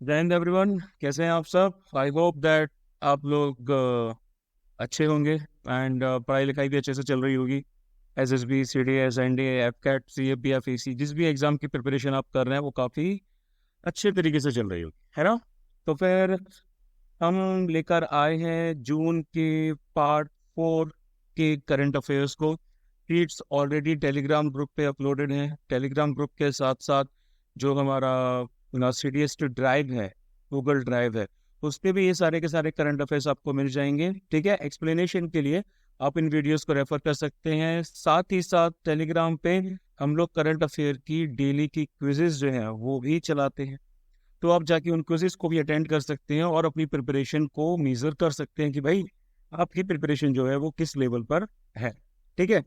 जय हिंद एवरीवन, कैसे हैं आप सब। आई होप दैट आप लोग अच्छे होंगे एंड पढ़ाई लिखाई भी अच्छे से चल रही होगी। SSB, CDS, NDA, AFCAT, CAP या फीसी, जिस भी एग्जाम की प्रिपरेशन आप कर रहे हैं वो काफ़ी अच्छे तरीके से चल रही होगी, है ना। तो फिर हम लेकर आए हैं जून के पार्ट 4 के करंट अफेयर्स को। शीट्स ऑलरेडी टेलीग्राम ग्रुप पे अपलोडेड हैं। टेलीग्राम ग्रुप के साथ साथ जो हमारा सीडीएस ड्राइव है, गूगल ड्राइव है, उस पे भी ये सारे के सारे करंट अफेयर्स आपको मिल जाएंगे। ठीक है, एक्सप्लेनेशन के लिए आप इन वीडियोस को रेफर कर सकते हैं। साथ ही साथ टेलीग्राम पे हम लोग करंट अफेयर की डेली की क्विजेज जो है वो भी चलाते हैं, तो आप जाके उन क्विजेस को भी अटेंड कर सकते हैं और अपनी प्रिपरेशन को मेजर कर सकते हैं कि भाई आपकी प्रिपरेशन जो है वो किस लेवल पर है। ठीक है,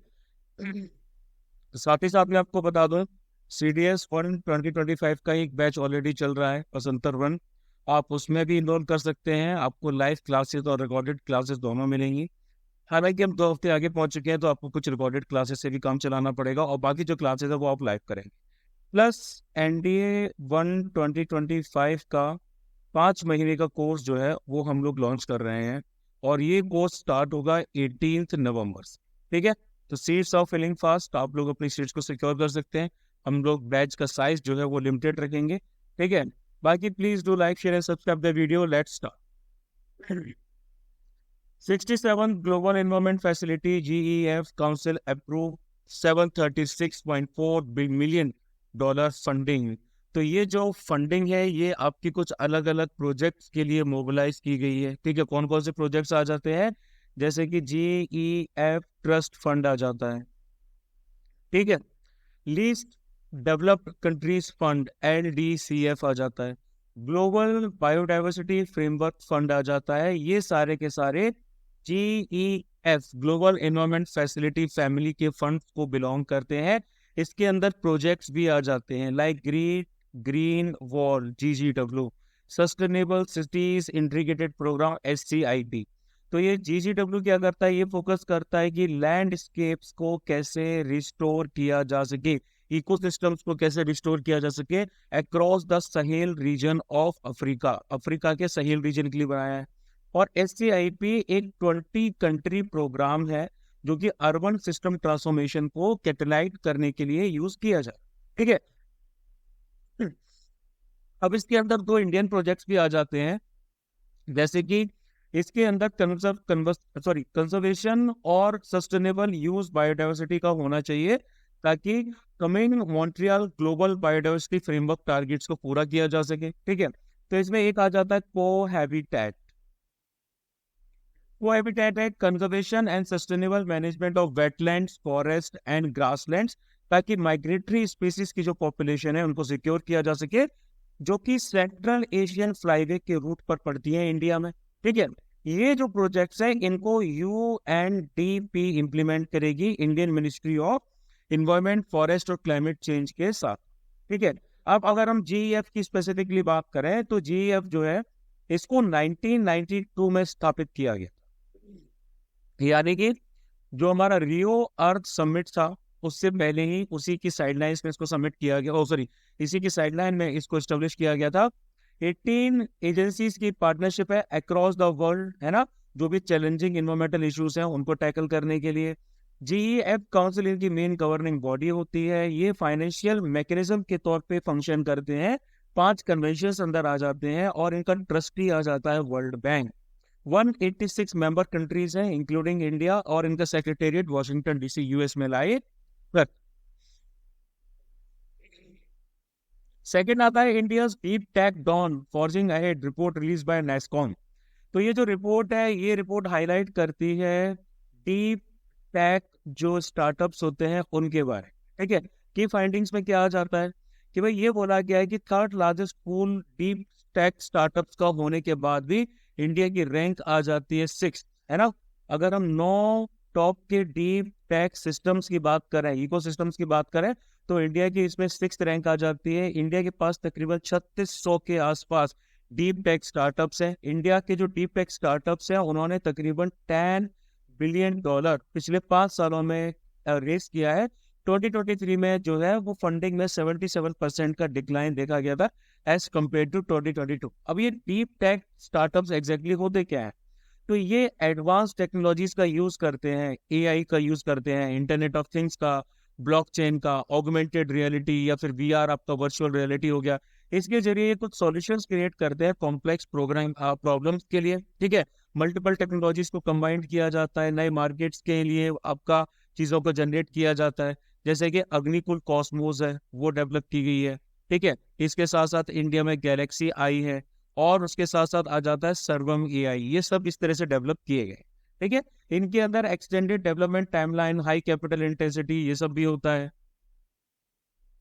साथ ही साथ मैं आपको बता दूं, CDS 2025 का एक बैच ऑलरेडी चल रहा है, बसंतर 1। आप उसमें भी इनरोल कर सकते हैं। आपको लाइव क्लासेस और रिकॉर्डेड क्लासेस दोनों मिलेंगी। हालांकि हम 2 हफ्ते आगे पहुंच चुके हैं, तो आपको कुछ रिकॉर्डेड क्लासेस से भी काम चलाना पड़ेगा और बाकी जो क्लासेस है वो आप लाइव करेंगे। प्लस NDA 2025 का 5 महीने का कोर्स जो है वो हम लोग लॉन्च कर रहे हैं और ये कोर्स स्टार्ट होगा 18 नवंबर से। ठीक है, तो सीट्स ऑफ फिलिंग फास्ट, आप लोग अपनी सीट्स को सिक्योर कर सकते हैं। हम लोग बैच का साइज जो है वो लिमिटेड रखेंगे। ठीक है, बाकी please do like, share and subscribe the video. Let's start. 67 global environment facility GEF council approve $736.4 million funding. तो ये जो फंडिंग है ये आपकी कुछ अलग अलग प्रोजेक्ट्स के लिए मोबिलाइज की गई है। ठीक है, कौन कौन से प्रोजेक्ट्स आ जाते हैं, जैसे कि GEF ट्रस्ट फंड आ जाता है। ठीक है, least developed countries fund LDCF आ जाता है। ग्लोबल बायोडाइवर्सिटी फ्रेमवर्क फंड आ जाता है। ये सारे के सारे GEF global environment facility family के फंड को बिलोंग करते हैं। इसके अंदर प्रोजेक्ट्स भी आ जाते हैं like green wall GGW, sustainable cities integrated programme SCIP। तो ये GGW क्या करता है, ये फोकस करता है कि लैंडस्केप्स को कैसे रिस्टोर किया जा सके, इकोसिस्टम्स को कैसे रिस्टोर किया जा सके across the Sahel region of Africa. Africa के सहेल रीजन के लिए बनाया है। और SCIP एक 20 कंट्री प्रोग्राम है जो कि अर्बन सिस्टम ट्रांसफॉर्मेशन को कैटेलाइट करने के लिए यूज किया जाए। ठीक है, अब इसके अंदर 2 इंडियन प्रोजेक्ट्स भी आ जाते हैं, जैसे कि इसके अंदर कंजर्वेशन और सस्टेनेबल यूज बायोडाइवर्सिटी का होना चाहिए, ताकि coming Montreal global biodiversity framework targets को पूरा किया जा सके। ठीक है, तो इसमें एक आ जाता है कोहैबिटेट है conservation and sustainable management of wetlands, forest and grasslands, ताकि माइग्रेटरी स्पीसीज की जो पॉपुलेशन है उनको सिक्योर किया जा सके, जो कि सेंट्रल एशियन फ्लाईवे के रूट पर पड़ती है इंडिया में। ठीक है, ये जो प्रोजेक्ट्स हैं इनको UNDP इंप्लीमेंट करेगी, Indian ministry of environment, forest और क्लाइमेट चेंज के साथ। ठीक है, अब अगर हम GEF की स्पेसिफिकली बात करें तो GEF जो है इसको 1992 में स्थापित किया गया, यानी कि जो हमारा रियो अर्थ समिट था उससे पहले ही उसी की साइडलाइंस में इसको सबमिट किया गया, इसी की साइडलाइन में इसको एस्टेब्लिश किया गया था। 18 एजेंसीज की पार्टनरशिप है अक्रॉस द वर्ल्ड, है ना, जो भी चैलेंजिंग इन्वायरमेंटल इश्यूज हैं उनको टैकल करने के लिए। GEF काउंसिल इनकी मेन गवर्निंग बॉडी होती है। ये फाइनेंशियल मैकेनिज्म के तौर पे फंक्शन करते हैं। 5 कन्वेंशन अंदर आ जाते हैं और इनका ट्रस्टी आ जाता है वर्ल्ड बैंक। 186 मेंबर कंट्रीज हैं इंक्लूडिंग इंडिया, और इनका सेक्रेटेरिएट वॉशिंगटन DC US में लाए। सेकेंड आता है India deep tech dawn forging ahead report release by NASSCOM। तो ये जो रिपोर्ट है ये रिपोर्ट हाईलाइट करती है डीप टेक जो स्टार्टअप्स होते हैं उनके बारे। ठीक है, की फाइंडिंग्स में क्या आ जाता है कि भाई ये बोला गया है कि 3rd largest pool deep tech startups का होने के बाद भी इंडिया की रैंक आ जाती है 6th, है ना। अगर हम 9 टॉप के डीप टेक सिस्टम्स की बात करें, इको सिस्टम्स की बात करें, तो इंडिया की इसमें 6th रैंक आ जाती है। इंडिया के पास तकरीबन 3600 के आसपास डीप टेक स्टार्टअप्स हैं। इंडिया के जो डीप टेक स्टार्टअप्स हैं उन्होंने तकरीबन $10 बिलियन पिछले 5 सालों में रेस किया है 2023 में जो है वो फंडिंग में 77% का डिक्लाइन देखा गया था एज कम्पेयर टू 2022। अब ये डीप टेक स्टार्टअप्स एग्जैक्टली होते क्या है? तो ये एडवांस टेक्नोलॉजीज का यूज करते हैं, एआई का यूज करते हैं, इंटरनेट ऑफ थिंग्स का, ब्लॉकचेन का, ऑगमेंटेड रियलिटी या फिर वीआर, आपका वर्चुअल रियलिटी हो गया। इसके जरिए ये कुछ सॉल्यूशंस क्रिएट करते हैं कॉम्प्लेक्स प्रोग्राम प्रॉब्लम्स के लिए। ठीक है, मल्टीपल टेक्नोलॉजीज को कंबाइंड किया जाता है, नए मार्केट्स के लिए आपका चीजों को जनरेट किया जाता है। जैसे कि अग्निकुल कॉस्मोस है, वो डेवलप की गई है। ठीक है, इसके साथ साथ इंडिया में गैलेक्सी आई है, और उसके साथ साथ आ जाता है सर्वम एआई। ये सब इस तरह से डेवलप किए गए। ठीक है, इनके अंदर extended development timeline, high capital intensity, ये सब भी होता है।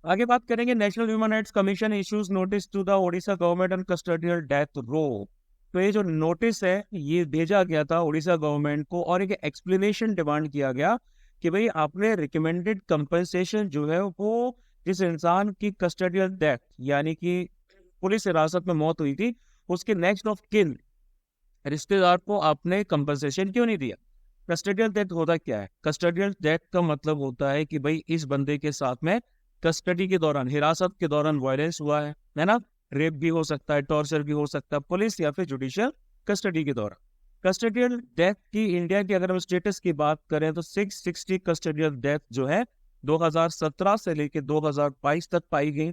आगे बात करेंगे, national human rights commission issues notice to the Odisha government on custodial death row. तो ये जो नोटिस है ये भेजा गया था उड़ीसा गवर्नमेंट को, और एक एक्सप्लेनेशन डिमांड किया गया कि भाई आपने रिकमेंडेड कंपनसेशन जो है वो जिस इंसान की कस्टोडियल डेथ यानी कि पुलिस हिरासत में मौत हुई थी, उसके नेक्स्ट ऑफ किन रिश्तेदार को आपने कंपनसेशन क्यों नहीं दिया? कस्टोडियल डेथ होता क्या है? कस्टोडियल डेथ का मतलब होता है कि भाई इस बंदे के साथ में कस्टडी के दौरान, हिरासत के दौरान वायलेंस हुआ है ना? रेप भी हो सकता है, टॉर्चर भी हो सकता है, पुलिस या फिर जुडिशियल कस्टडी के दौरान। कस्टडियल डेथ की इंडिया की अगर हम स्टेटस की बात करें तो 660 कस्टडियल डेथ जो है 2017 से लेकर 2022 तक पाई गई।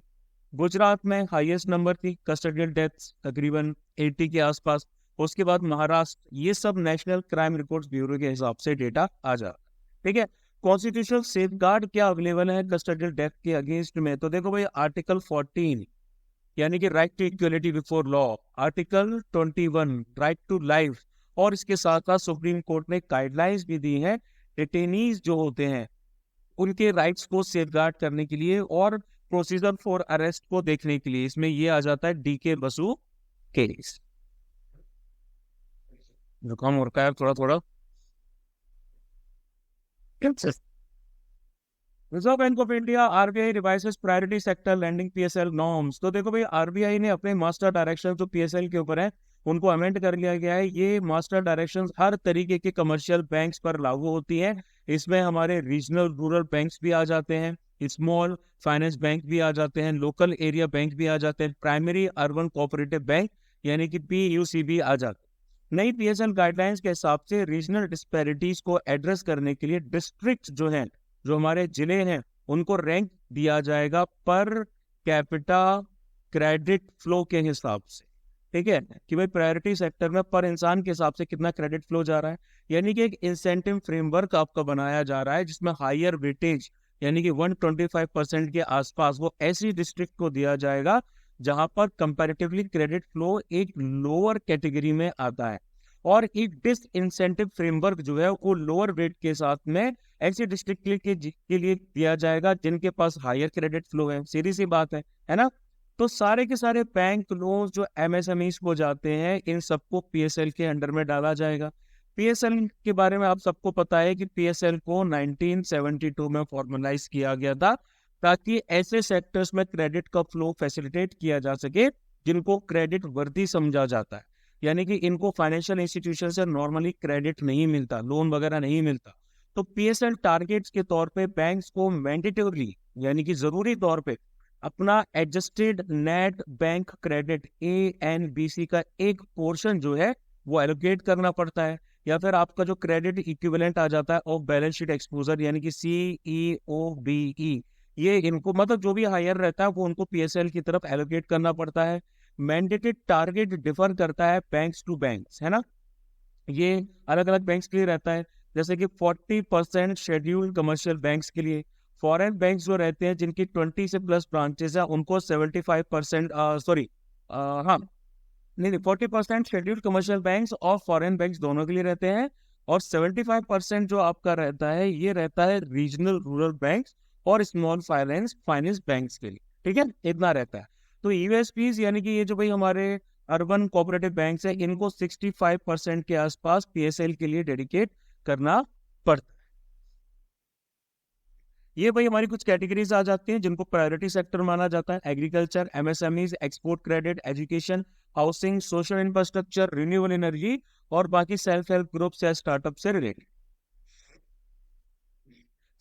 गुजरात में हाईएस्ट नंबर थी कस्टडियल डेथ, तकरीबन 80 के आसपास। उसके बाद महाराष्ट्र। ये सब नेशनल क्राइम रिकॉर्ड्स ब्यूरो के हिसाब से डेटा आ जा। ठीक है, कॉन्स्टिट्यूशनल सेफगार्ड क्या अवेलेबल है कस्टडियल डेथ के अगेंस्ट में? तो देखो भाई, आर्टिकल 14 यानी कि right to equality before law, article 21 right to life, और इसके साथ साथ सुप्रीम कोर्ट ने गाइडलाइंस भी दी हैं डिटेनीज जो होते हैं उनके राइट्स को सेफगार्ड करने के लिए और प्रोसीजर फॉर अरेस्ट को देखने के लिए। इसमें ये आ जाता है डीके बसु केस। जुकाम हो रखा है थोड़ा थोड़ा। Reserve Bank of India RBI revises priority sector lending PSL norms. तो देखो भाई, आरबीआई ने अपने मास्टर डायरेक्शन जो पीएसएल के ऊपर है उनको अमेंड कर लिया गया है। ये मास्टर डायरेक्शंस हर तरीके के कमर्शियल बैंक्स पर लागू होती हैं। इसमें हमारे रीजनल रूरल बैंक्स भी आ जाते हैं, स्मॉल फाइनेंस बैंक भी आ जाते हैं, लोकल एरिया बैंक भी आ जाते हैं, प्राइमरी अर्बन कोऑपरेटिव बैंक यानी कि पीयूसी भी आ जाते हैं। नई पीएसएल गाइडलाइंस के हिसाब से रीजनल डिस्पैरिटीज को एड्रेस करने के लिए डिस्ट्रिक्ट जो है, जो हमारे जिले हैं, उनको रैंक दिया जाएगा पर कैपिटा क्रेडिट फ्लो के हिसाब से। ठीक है, कि भाई प्रायोरिटी सेक्टर में पर इंसान के हिसाब से कितना क्रेडिट फ्लो जा रहा है, यानी कि एक इंसेंटिव फ्रेमवर्क आपका बनाया जा रहा है जिसमें हायर वेटेज यानी कि 125% के आसपास वो ऐसी डिस्ट्रिक्ट को दिया जाएगा जहां पर कंपैरेटिवली क्रेडिट फ्लो एक लोअर कैटेगरी में आता है, और एक डिस इंसेंटिव फ्रेमवर्क जो है वो लोअर वेट के साथ में ऐसी डिस्ट्रिक्ट के लिए दिया जाएगा जिनके पास हायर क्रेडिट फ्लो है। सीधी सी बात है ना? तो सारे के सारे बैंक लोन जो एमएसएमईज को जाते हैं, इन सबको पीएसएल के अंडर में डाला जाएगा। पीएसएल के बारे में आप सबको पता है कि पीएसएल को 1972 में फॉर्मलाइज किया गया था ताकि ऐसे सेक्टर्स में क्रेडिट का फ्लो फैसिलिटेट किया जा सके जिनको क्रेडिट वर्दी समझा जाता है, यानी कि इनको फाइनेंशियल इंस्टीट्यूशन से नॉर्मली क्रेडिट नहीं मिलता, लोन वगैरह नहीं मिलता। तो पीएसएल टारगेट्स के तौर पे बैंक्स को मैंडेटरी यानी कि जरूरी तौर पे अपना adjusted net bank credit ANBC का एक पोर्शन जो है वो एलोकेट करना पड़ता है, या फिर आपका जो क्रेडिट इक्विवेलेंट आ जाता है ऑफ बैलेंस शीट एक्सपोजर यानी कि CEOBE, ये इनको मतलब जो भी हायर रहता है वो उनको पीएसएल की तरफ एलोकेट करना पड़ता है। मैंडेटेड टारगेट डिफर करता है बैंक्स टू बैंक्स, है ना? ये अलग अलग बैंक्स के लिए रहता है, जैसे कि 40% शेड्यूल्ड कमर्शियल बैंक्स के लिए। फॉरेन बैंक्स जो रहते हैं जिनकी 20 से प्लस ब्रांचेस है उनको 75% सॉरी हाँ नहीं 40% शेड्यूल्ड कमर्शियल बैंक्स और फॉरेन बैंक्स दोनों के लिए रहते हैं, और 75% जो आपका रहता है ये रहता है रीजनल रूरल बैंक्स और स्मॉल फाइनेंस बैंक्स के लिए। ठीक है, इतना रहता है। तो यूएसपीज यानी कि ये जो भाई हमारे अर्बन कोऑपरेटिव बैंक्स है, इनको 65% के आसपास पीएसएल के लिए डेडिकेट करना पड़ता है। ये भाई हमारी कुछ कैटेगरीज आ जाती हैं जिनको प्रायोरिटी सेक्टर माना जाता है। Agriculture, MSMEs, export credit, education, housing, social infrastructure, renewable energy और बाकी सेल्फ हेल्प ग्रुप्स या स्टार्टअप से रिलेटेड।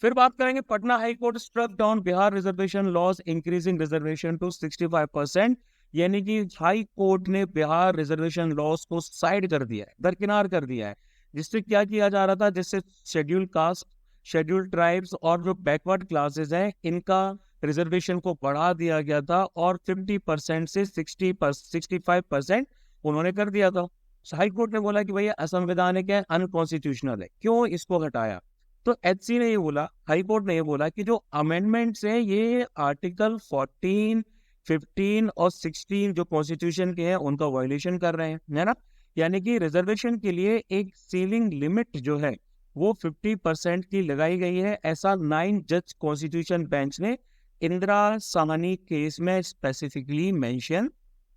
फिर बात करेंगे Patna high court struck down Bihar reservation laws increasing reservation to 65%, यानी कि हाई कोर्ट ने बिहार रिजर्वेशन लॉज को साइड कर दिया है, दरकिनार कर दिया है। जिससे क्या किया जा रहा था, जिससे शेड्यूल कास्ट, शेड्यूल ट्राइब्स और जो बैकवर्ड क्लासेस हैं इनका रिजर्वेशन को बढ़ा दिया गया था और 50% से 65% उन्होंने कर दिया था। हाई कोर्ट ने बोला कि भाई असंवैधानिक है, अनकॉन्स्टिट्यूशनल है, क्यों इसको हटाया। तो एचसी ने ये बोला, हाई कोर्ट ने ये बोला कि जो अमेंडमेंट्स हैं ये आर्टिकल 14, 15 और 16 जो कॉन्स्टिट्यूशन के हैं उनका वायलेशन कर रहे हैं, है ना। यानी कि रिजर्वेशन के लिए एक सीलिंग लिमिट जो है वो 50% की लगाई गई है, ऐसा 9 जज कॉन्स्टिट्यूशन बेंच ने इंदिरा साहनी केस में स्पेसिफिकली मेंशन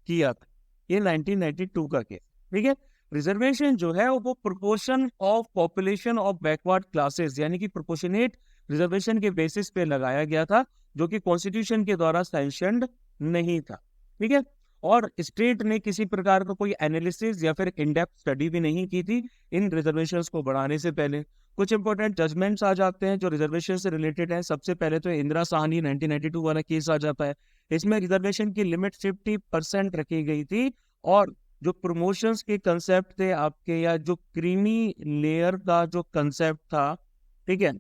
किया था। ये 1992 का केस, ठीक है। रिजर्वेशन जो है वो proportion of population of backward classes यानी कि प्रोपोर्शनेट रिजर्वेशन के बेसिस पे लगाया गया था, जो कि कॉन्स्टिट्यूशन के द्वारा सैंक्शनड नहीं था, ठीक है। और स्टेट ने किसी प्रकार का कोई एनालिसिस या फिर इन-डेप्थ स्टडी भी नहीं की थी इन रिजर्वेशंस को बढ़ाने से पहले। कुछ इंपॉर्टेंट जजमेंट्स आ जाते हैं जो रिजर्वेशन से रिलेटेड है। सबसे पहले तो इंदिरा साहनी 1992 वाला केस आ जाता है। इसमें रिजर्वेशन की लिमिट 50% रखी गई थी और जो प्रमोशंस के कंसेप्ट थे आपके, या जो क्रीमी लेयर का जो कंसेप्ट था, ठीक है,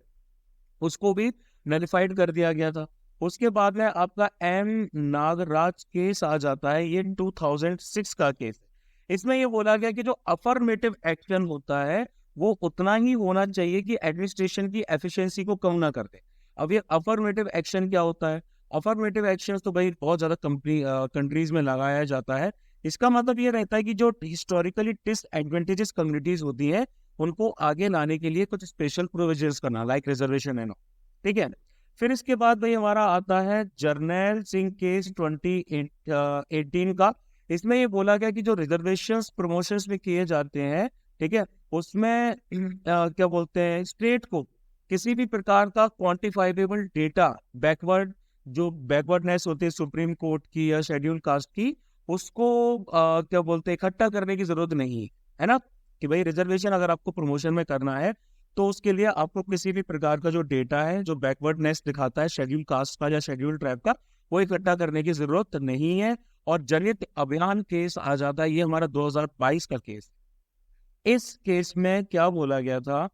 उसको भी नलिफाइड कर दिया गया था। उसके बाद में आपका एम नागराज केस आ जाता है, ये 2006 का केस है। इसमें ये बोला गया कि जो अफर्मेटिव एक्शन होता है वो उतना ही होना चाहिए कि एडमिनिस्ट्रेशन की एफिशिएंसी को कम ना कर दे। अब ये अफर्मेटिव एक्शन क्या होता है? अफर्मेटिव एक्शन तो भाई बहुत ज्यादा कंट्रीज में लगाया जाता है। इसका मतलब ये रहता है कि जो हिस्टोरिकली डिसएडवांटेजेस कम्युनिटीज होती हैं उनको आगे लाने के लिए कुछ स्पेशल प्रोविजंस करना, लाइक रिजर्वेशन है ना, ठीक है। फिर इसके बाद भाई हमारा आता है जर्नैल सिंह केस 2018 का। इसमें ये बोला गया कि जो रिजर्वेशंस प्रमोशंस में किए जाते हैं, ठीक है, उसमें क्या बोलते हैं, स्टेट को किसी भी प्रकार का क्वांटिफाइबल डेटा जो बैकवर्डनेस होती है सुप्रीम कोर्ट की या शेड्यूल कास्ट की, उसको क्या बोलते हैं, इकट्ठा करने की जरूरत नहीं है ना। कि भाई रिजर्वेशन अगर आपको प्रमोशन में करना है तो उसके लिए आपको किसी भी प्रकार का जो डेटा है जो बैकवर्डनेस दिखाता है शेड्यूल कास्ट का या शेड्यूल ट्राइब का, वो इकट्ठा करने की जरूरत नहीं है। और जनहित अभियान केस आ जाता है, ये हमारा 2022 का केस। इस केस में क्या बोला गया था,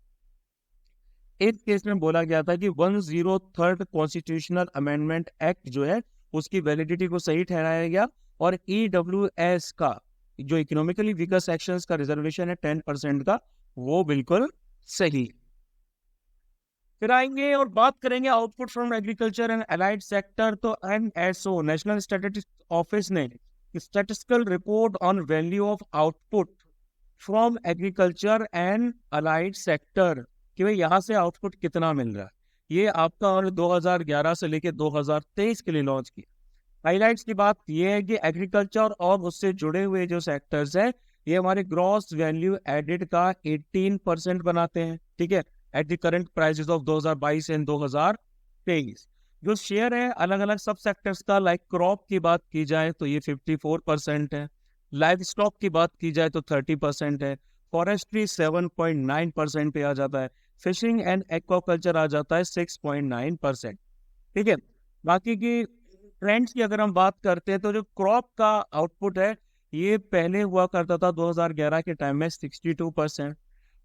इस केस में बोला गया था कि 103rd कॉन्स्टिट्यूशनल अमेंडमेंट एक्ट जो है उसकी वैलिडिटी को सही ठहराया गया और EWS का जो इकोनॉमिकली वीकर सेक्शंस का रिजर्वेशन है 10% का, वो बिल्कुल सही। फिर आएंगे और बात करेंगे output from agriculture and allied sector. तो NSO नेशनल स्टैटिस्टिक्स ऑफिस ने statistical report on value of output from agriculture and allied sector कि भाई यहाँ से आउटपुट कितना मिल रहा है, ये आपका और 2011 से लेके 2023 के लिए लॉन्च किया। हाइलाइट्स की बात ये है कि एग्रीकल्चर और उससे जुड़े हुए जो सेक्टर्स है ये हमारे ग्रॉस वैल्यू एडेड का 18% बनाते हैं, ठीक है, at the current prices of 2022 and 2023। जो शेयर है अलग अलग सब सेक्टर्स का, लाइक क्रॉप की बात की जाए तो ये 54% है, लाइव स्टॉक की बात की जाए तो 30% है, फॉरेस्ट्री 7.9% पे आ जाता है, फिशिंग एंड एक्वाकल्चर आ जाता है 6.9%, ठीक है। बाकी की ट्रेंड्स की अगर हम बात करते हैं तो जो क्रॉप का आउटपुट है ये पहले हुआ करता था 2011 के टाइम में 62%।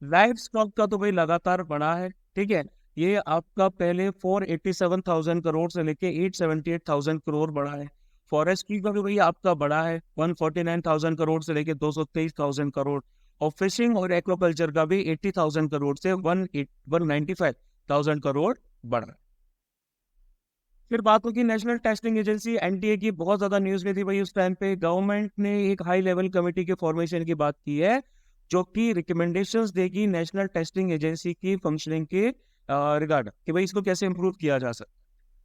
लाइव स्टॉक का तो भाई लगातार बढ़ा है, ठीक है, ये आपका पहले 487,000 करोड़ से लेके 878,000 करोड़ बढ़ा है। फॉरेस्ट्री का भी भाई आपका बढ़ा है 149,000 करोड़ से लेके 223,000 करोड़, और फिशिंग और एक्वाकल्चर का भी 80,000 करोड़ से 195,000 करोड़ बढ़ा। फिर बात होगी नेशनल टेस्टिंग एजेंसी NTA की, बहुत ज्यादा न्यूज में थी भाई उस टाइम पे। गवर्नमेंट ने एक हाई लेवल कमेटी के फॉर्मेशन की बात की है जो कि रिकमेंडेशंस देगी नेशनल टेस्टिंग एजेंसी की फंक्शनिंग के रिगार्ड कि भाई इसको कैसे इंप्रूव किया जा सकता।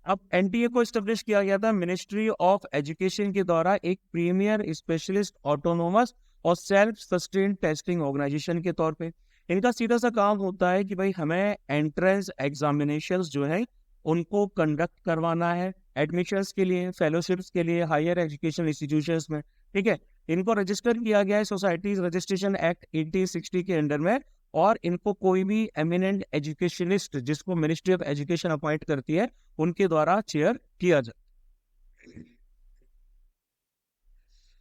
अब NTA को एस्टेब्लिश किया गया था मिनिस्ट्री ऑफ एजुकेशन के द्वारा एक प्रीमियर स्पेशलिस्ट ऑटोनोमस और सेल्फ सस्टेन टेस्टिंग ऑर्गेनाइजेशन के तौर पे। इनका सीधा सा काम होता है कि भाई हमें एंट्रेंस एग्जामिनेशंस जो है उनको कंडक्ट करवाना है एडमिशंस के लिए, फेलोशिप्स के लिए हायर एजुकेशन इंस्टीट्यूशंस में, ठीक है। इनको रजिस्टर किया गया है सोसाइटीज रजिस्ट्रेशन एक्ट 1860 के अंडर में और इनको कोई भी एमिनेंट एजुकेशनिस्ट जिसको मिनिस्ट्री ऑफ एजुकेशन अपॉइंट करती है उनके द्वारा चेयर किया जाता है।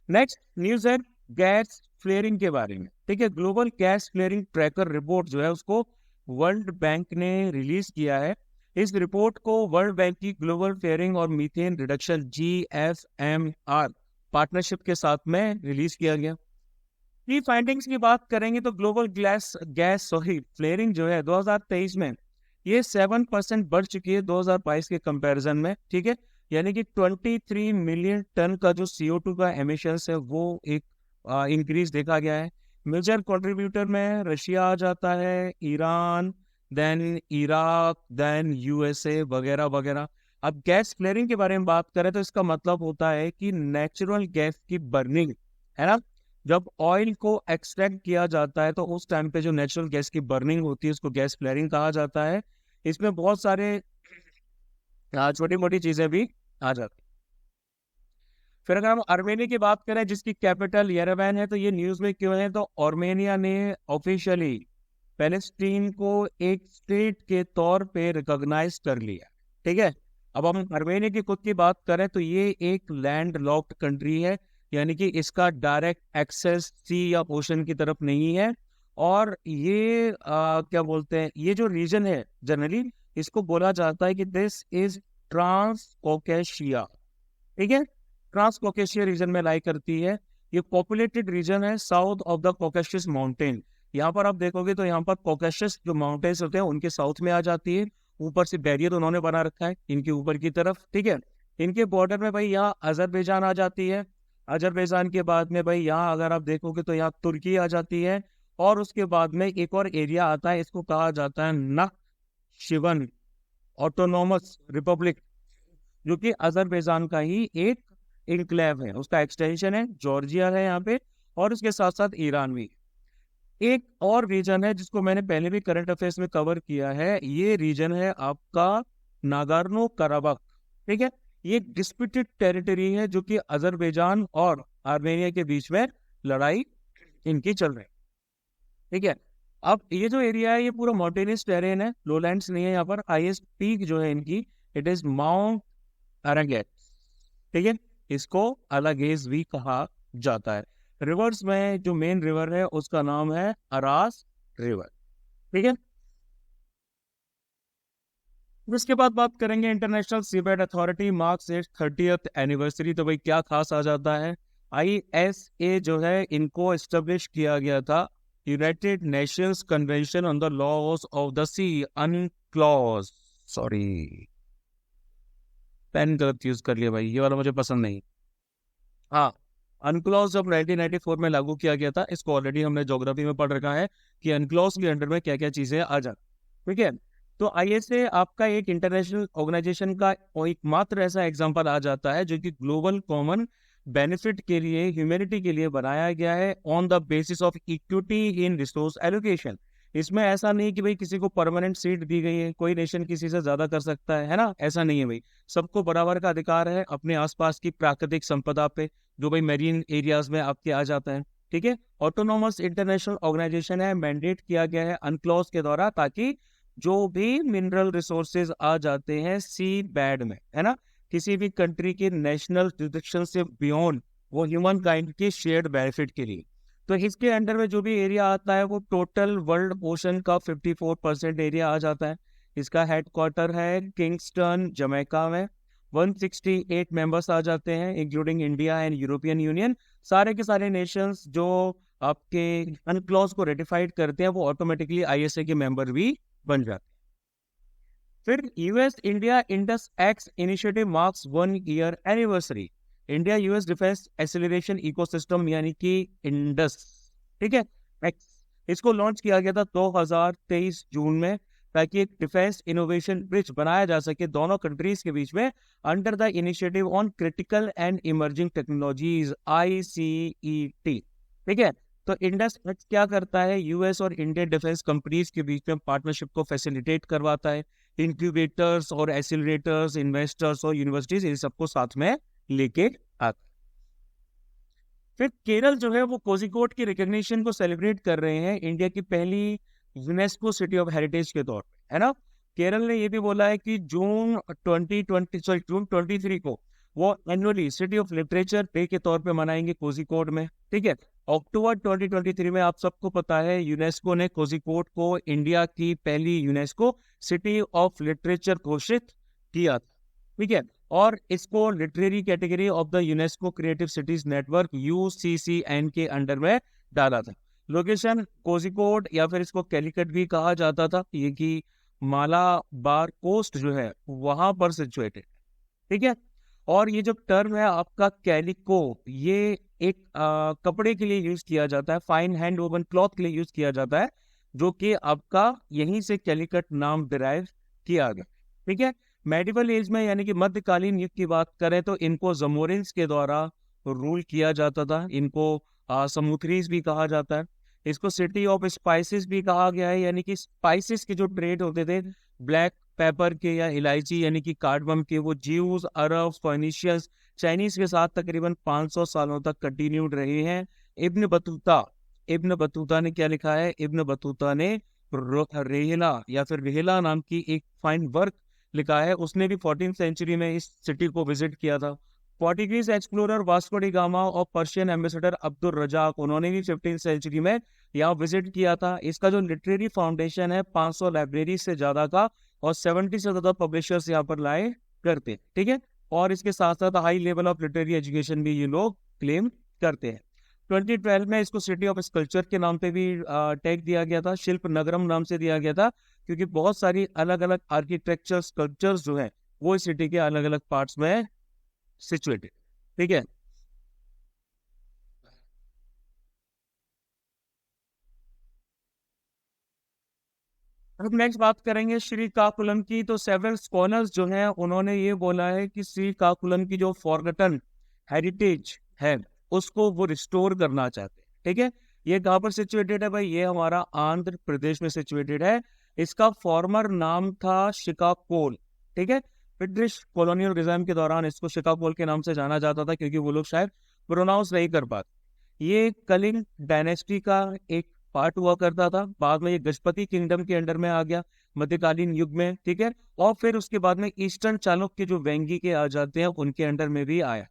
नेक्स्ट न्यूज है गैस फ्लेयरिंग के बारे में। ठीक है, global gas flaring tracker report जो है उसको वर्ल्ड बैंक ने रिलीज किया है। इस रिपोर्ट को वर्ल्ड बैंक की ग्लोबल फ्लेयरिंग और मीथेन रिडक्शन GFMR पार्टनरशिप के साथ में रिलीज किया गया। की फाइंडिंग्स की बात करेंगे तो ग्लोबल गैस फ्लेयरिंग जो है 2023 में ये 7% बढ़ चुकी है 2022 के कंपैरिजन में। ठीक है, यानी कि 23 मिलियन टन का जो CO2 का एमिशंस है वो एक इंक्रीज देखा गया है। मेजर कंट्रीब्यूटर में रशिया आ जाता है, Iran, then Iraq, then USA वगैरह वगैरह। अब गैस फ्लेयरिंग के बारे में बात करें तो इसका मतलब होता है कि नेचुरल गैस की बर्निंग, है ना, जब ऑयल को एक्सट्रैक्ट किया जाता है तो उस टाइम पे जो नेचुरल गैस की बर्निंग होती है उसको गैस फ्लेयरिंग कहा जाता है। इसमें बहुत सारे छोटी मोटी चीजें भी आ जाती। फिर अगर हम आर्मेनिया की बात करें जिसकी कैपिटल येरेवन है, तो ये न्यूज में क्यों है, तो आर्मेनिया ने ऑफिशियली पैलेस्टीन को एक स्टेट के तौर पे रिकॉग्नाइज कर लिया। ठीक है, अब हम आर्मेनिया की खुद की बात करें तो ये एक लैंड लॉक्ड कंट्री है, यानी कि इसका डायरेक्ट एक्सेस सी या ओशन की तरफ नहीं है। और ये क्या बोलते हैं, ये जो रीजन है जनरली इसको बोला जाता है कि दिस इज ट्रांस कॉकेशिया। ठीक है, ट्रांस कॉकेशिया रीजन में लाई करती है। ये पॉपुलेटेड रीजन है south of the Caucasus mountain. यहाँ पर आप देखोगे तो यहाँ पर कॉकेशस जो माउंटेन्स होते हैं उनके साउथ में आ जाती है। ऊपर से बैरियर उन्होंने बना रखा है इनके ऊपर की तरफ। ठीक है, इनके बॉर्डर में भाई यहाँ अजरबैजान आ जाती है। अजरबैजान के बाद में भाई यहाँ अगर आप देखोगे तो यहाँ तुर्की आ जाती है। और उसके बाद में एक और एरिया आता है, इसको कहा जाता है नक्शिवन ऑटोनोमस रिपब्लिक, जो कि अजरबैजान का ही एक इनक्लेव है, उसका एक्सटेंशन है। जॉर्जिया है यहाँ पे, और उसके साथ साथ ईरान भी। एक और रीजन है जिसको मैंने पहले भी करंट अफेयर्स में कवर किया है, ये रीजन है आपका नागार्नो कराबख। ठीक है, ये डिस्प्यूटेड टेरिटरी है जो कि अजरबैजान और आर्मेनिया के बीच में लड़ाई इनकी चल रही है। ठीक है, अब ये जो एरिया है ये पूरा माउंटेनियस टेरेन है, लोलैंड्स नहीं है यहाँ पर। हाईएस्ट पीक जो है इनकी इट इज माउंट अरंगेट। ठीक है, इसको अलागेज भी कहा जाता है। रिवर्स में जो मेन रिवर है उसका नाम है अरास रिवर। ठीक है, उसके बाद बात करेंगे international seabed authority marks it's 30th anniversary. तो भाई क्या खास आ जाता है, ISA जो है इनको एस्टेब्लिश किया गया था, United Nations convention on the laws of the sea UNCLOS, sorry pen गलत यूज कर लिया भाई, ये वाला मुझे पसंद नहीं। हाँ, अनक्लॉज जब 1994 में लागू किया गया था, इसको ऑलरेडी हमने ज्योग्राफी में पढ़ रखा है कि अनक्लॉज के अंडर में क्या क्या चीजें आ जाती। ठीक है, तो ISA आपका एक इंटरनेशनल ऑर्गेनाइजेशन का एकमात्र ऐसा एग्जांपल आ जाता है जो कि ग्लोबल कॉमन बेनिफिट के लिए, ह्यूमैनिटी के लिए बनाया गया है on the basis of equity in resource allocation. इसमें ऐसा नहीं कि भाई किसी को परमानेंट सीट दी गई है, कोई नेशन किसी से ज्यादा कर सकता है ना, ऐसा नहीं है भाई। सबको बराबर का अधिकार है अपने आसपास की प्राकृतिक संपदा पे, जो भाई मेरीन एरियाज में आपके आ जाता है। ठीक है, ऑटोनोमस इंटरनेशनल ऑर्गेनाइजेशन है, मैंडेट किया गया है अनक्लॉज के द्वारा, ताकि जो भी मिनरल रिसोर्सेज आ जाते हैं सी बैड में, है ना, किसी भी कंट्री के नेशनल जुरिडिक्शन से बियॉन्ड, वो ह्यूमन काइंड के शेयर्ड बेनिफिट के लिए। तो इसके अंडर में जो भी एरिया आता है वो टोटल वर्ल्ड ओशन का 54% एरिया आ जाता है। इसका हेडक्वार्टर है किंगस्टन जमैका में। 168 मेंबर्स आ जाते हैं including India and European union. सारे के सारे नेशंस जो आपके अनक्लॉज को रेटिफाइड करते हैं वो ऑटोमेटिकली ISA के मेंबर भी बन जाते हैं। फिर US India Indus x initiative marks 1 year anniversary. India US defence acceleration ecosystem यानी कि इंडस, ठीक है, एक्स, इसको लॉन्च किया गया था 2023 जून में, ताकि एक डिफेंस इनोवेशन ब्रिज बनाया जा सके दोनों कंट्रीज के बीच में under the initiative on critical and emerging technologies ICET। ठीक है, तो इंडस एक्ट क्या करता है, US और इंडियन डिफेंस कंपनीज के बीच में पार्टनरशिप को फैसिलिटेट करवाता है। इंक्यूबेटर्स और एसिलरेटर्स, इन्वेस्टर्स और यूनिवर्सिटीज इन सबको साथ में लेके आता। फिर केरल जो है वो कोझिकोड की रिकॉग्निशन को सेलिब्रेट कर रहे हैं। इंडिया की पहली यूनेस्को सिटी ऑफ हेरिटेज के तौर पे, है ना। केरल ने ये भी बोला है कि जून 23 को वो annually city of literature day के तौर पे मनाएंगे कोझिकोड में, ठीक है। अक्टूबर 2023 में आप सबको पता है यूनेस्को ने कोझिकोड को इंडिया की पहली यूनेस्को सिटी ऑफ लिटरेचर घोषित किया था, ठीक है। और इसको literary category of the UNESCO creative cities network UCCN के अंडर में डाला था। लोकेशन कोझिकोड या फिर इसको कैलिकट भी कहा जाता था, ये कि मालाबार कोस्ट जो है वहां पर सिचुएटेड, ठीक है। और ये जो टर्म है आपका कैलिको, ये एक कपड़े के लिए यूज किया जाता है, फाइन हैंड वोवन क्लॉथ के लिए यूज किया जाता है, जो कि आपका यहीं से कैलिकट नाम डिराइव किया गया, ठीक है। मेडिवल एज में यानी कि मध्यकालीन युग की बात करें तो इनको जमोरिन्स के द्वारा रूल किया जाता था, इनको समुथरीज भी कहा जाता है। इसको सिटी ऑफ स्पाइसेस भी कहा गया है, यानी कि स्पाइसेस के जो ट्रेड होते थे ब्लैक पेपर के या इलायची यानी कि कार्डमम के, वो ज्यूज, अरब, फोनिशियंस, चाइनीज के साथ तकरीबन 500 सालों तक कंटिन्यूड रहे हैं। इब्न बतूता ने क्या लिखा है, इब्न बतूता ने रेहला या फिर रेहला नाम की एक फाइन वर्क लिखा है। उसने भी 14th सेंचुरी में इस सिटी को विजिट किया था। Portuguese explorer Vasco D gamma और पर्शियन एम्बेसडर अब्दुल रजाक, उन्होंने भी 15th सेंचुरी में यहाँ विजिट किया था। इसका जो लिटरेरी फाउंडेशन है 500 लाइब्रेरी से ज्यादा का और 70 से ज्यादा पब्लिशर्स यहाँ पर लाए करते हैं, ठीक है। और इसके साथ साथ high level of literary education भी ये लोग क्लेम करते हैं। 2012 में इसको सिटी ऑफ स्कल्पचर के नाम पे भी टैग दिया गया था, शिल्प नगरम नाम से दिया गया था, क्योंकि बहुत सारी अलग अलग आर्किटेक्चर स्कल्पचर्स जो है वो इस सिटी के अलग अलग पार्ट्स में सिचुएटेड, ठीक है। अब नेक्स्ट बात करेंगे श्रीकाकुलम की। तो सेवरल स्कॉलर्स जो हैं उन्होंने ये बोला है कि श्रीकाकुलम की जो फॉरगटन हेरिटेज है उसको वो रिस्टोर करना चाहते हैं, ठीक है। ये कहाँ पर सिचुएटेड है भाई, ये हमारा आंध्र प्रदेश में सिचुएटेड है। इसका फॉर्मर नाम था शिकाकोल, ठीक है। ब्रिटिश कॉलोनियलिज्म के दौरान इसको शिकाकोल के नाम से जाना जाता था, क्योंकि वो लोग शायद प्रोनाउंस नहीं कर पाते। ये कलिंग डायनेस्टी का एक पार्ट हुआ करता था, बाद में ये गजपति किंगडम के अंडर में आ गया मध्यकालीन युग में, ठीक है। और फिर उसके बाद में ईस्टर्न चालुक्य जो वेंगी के आ जाते हैं उनके अंडर में भी आया।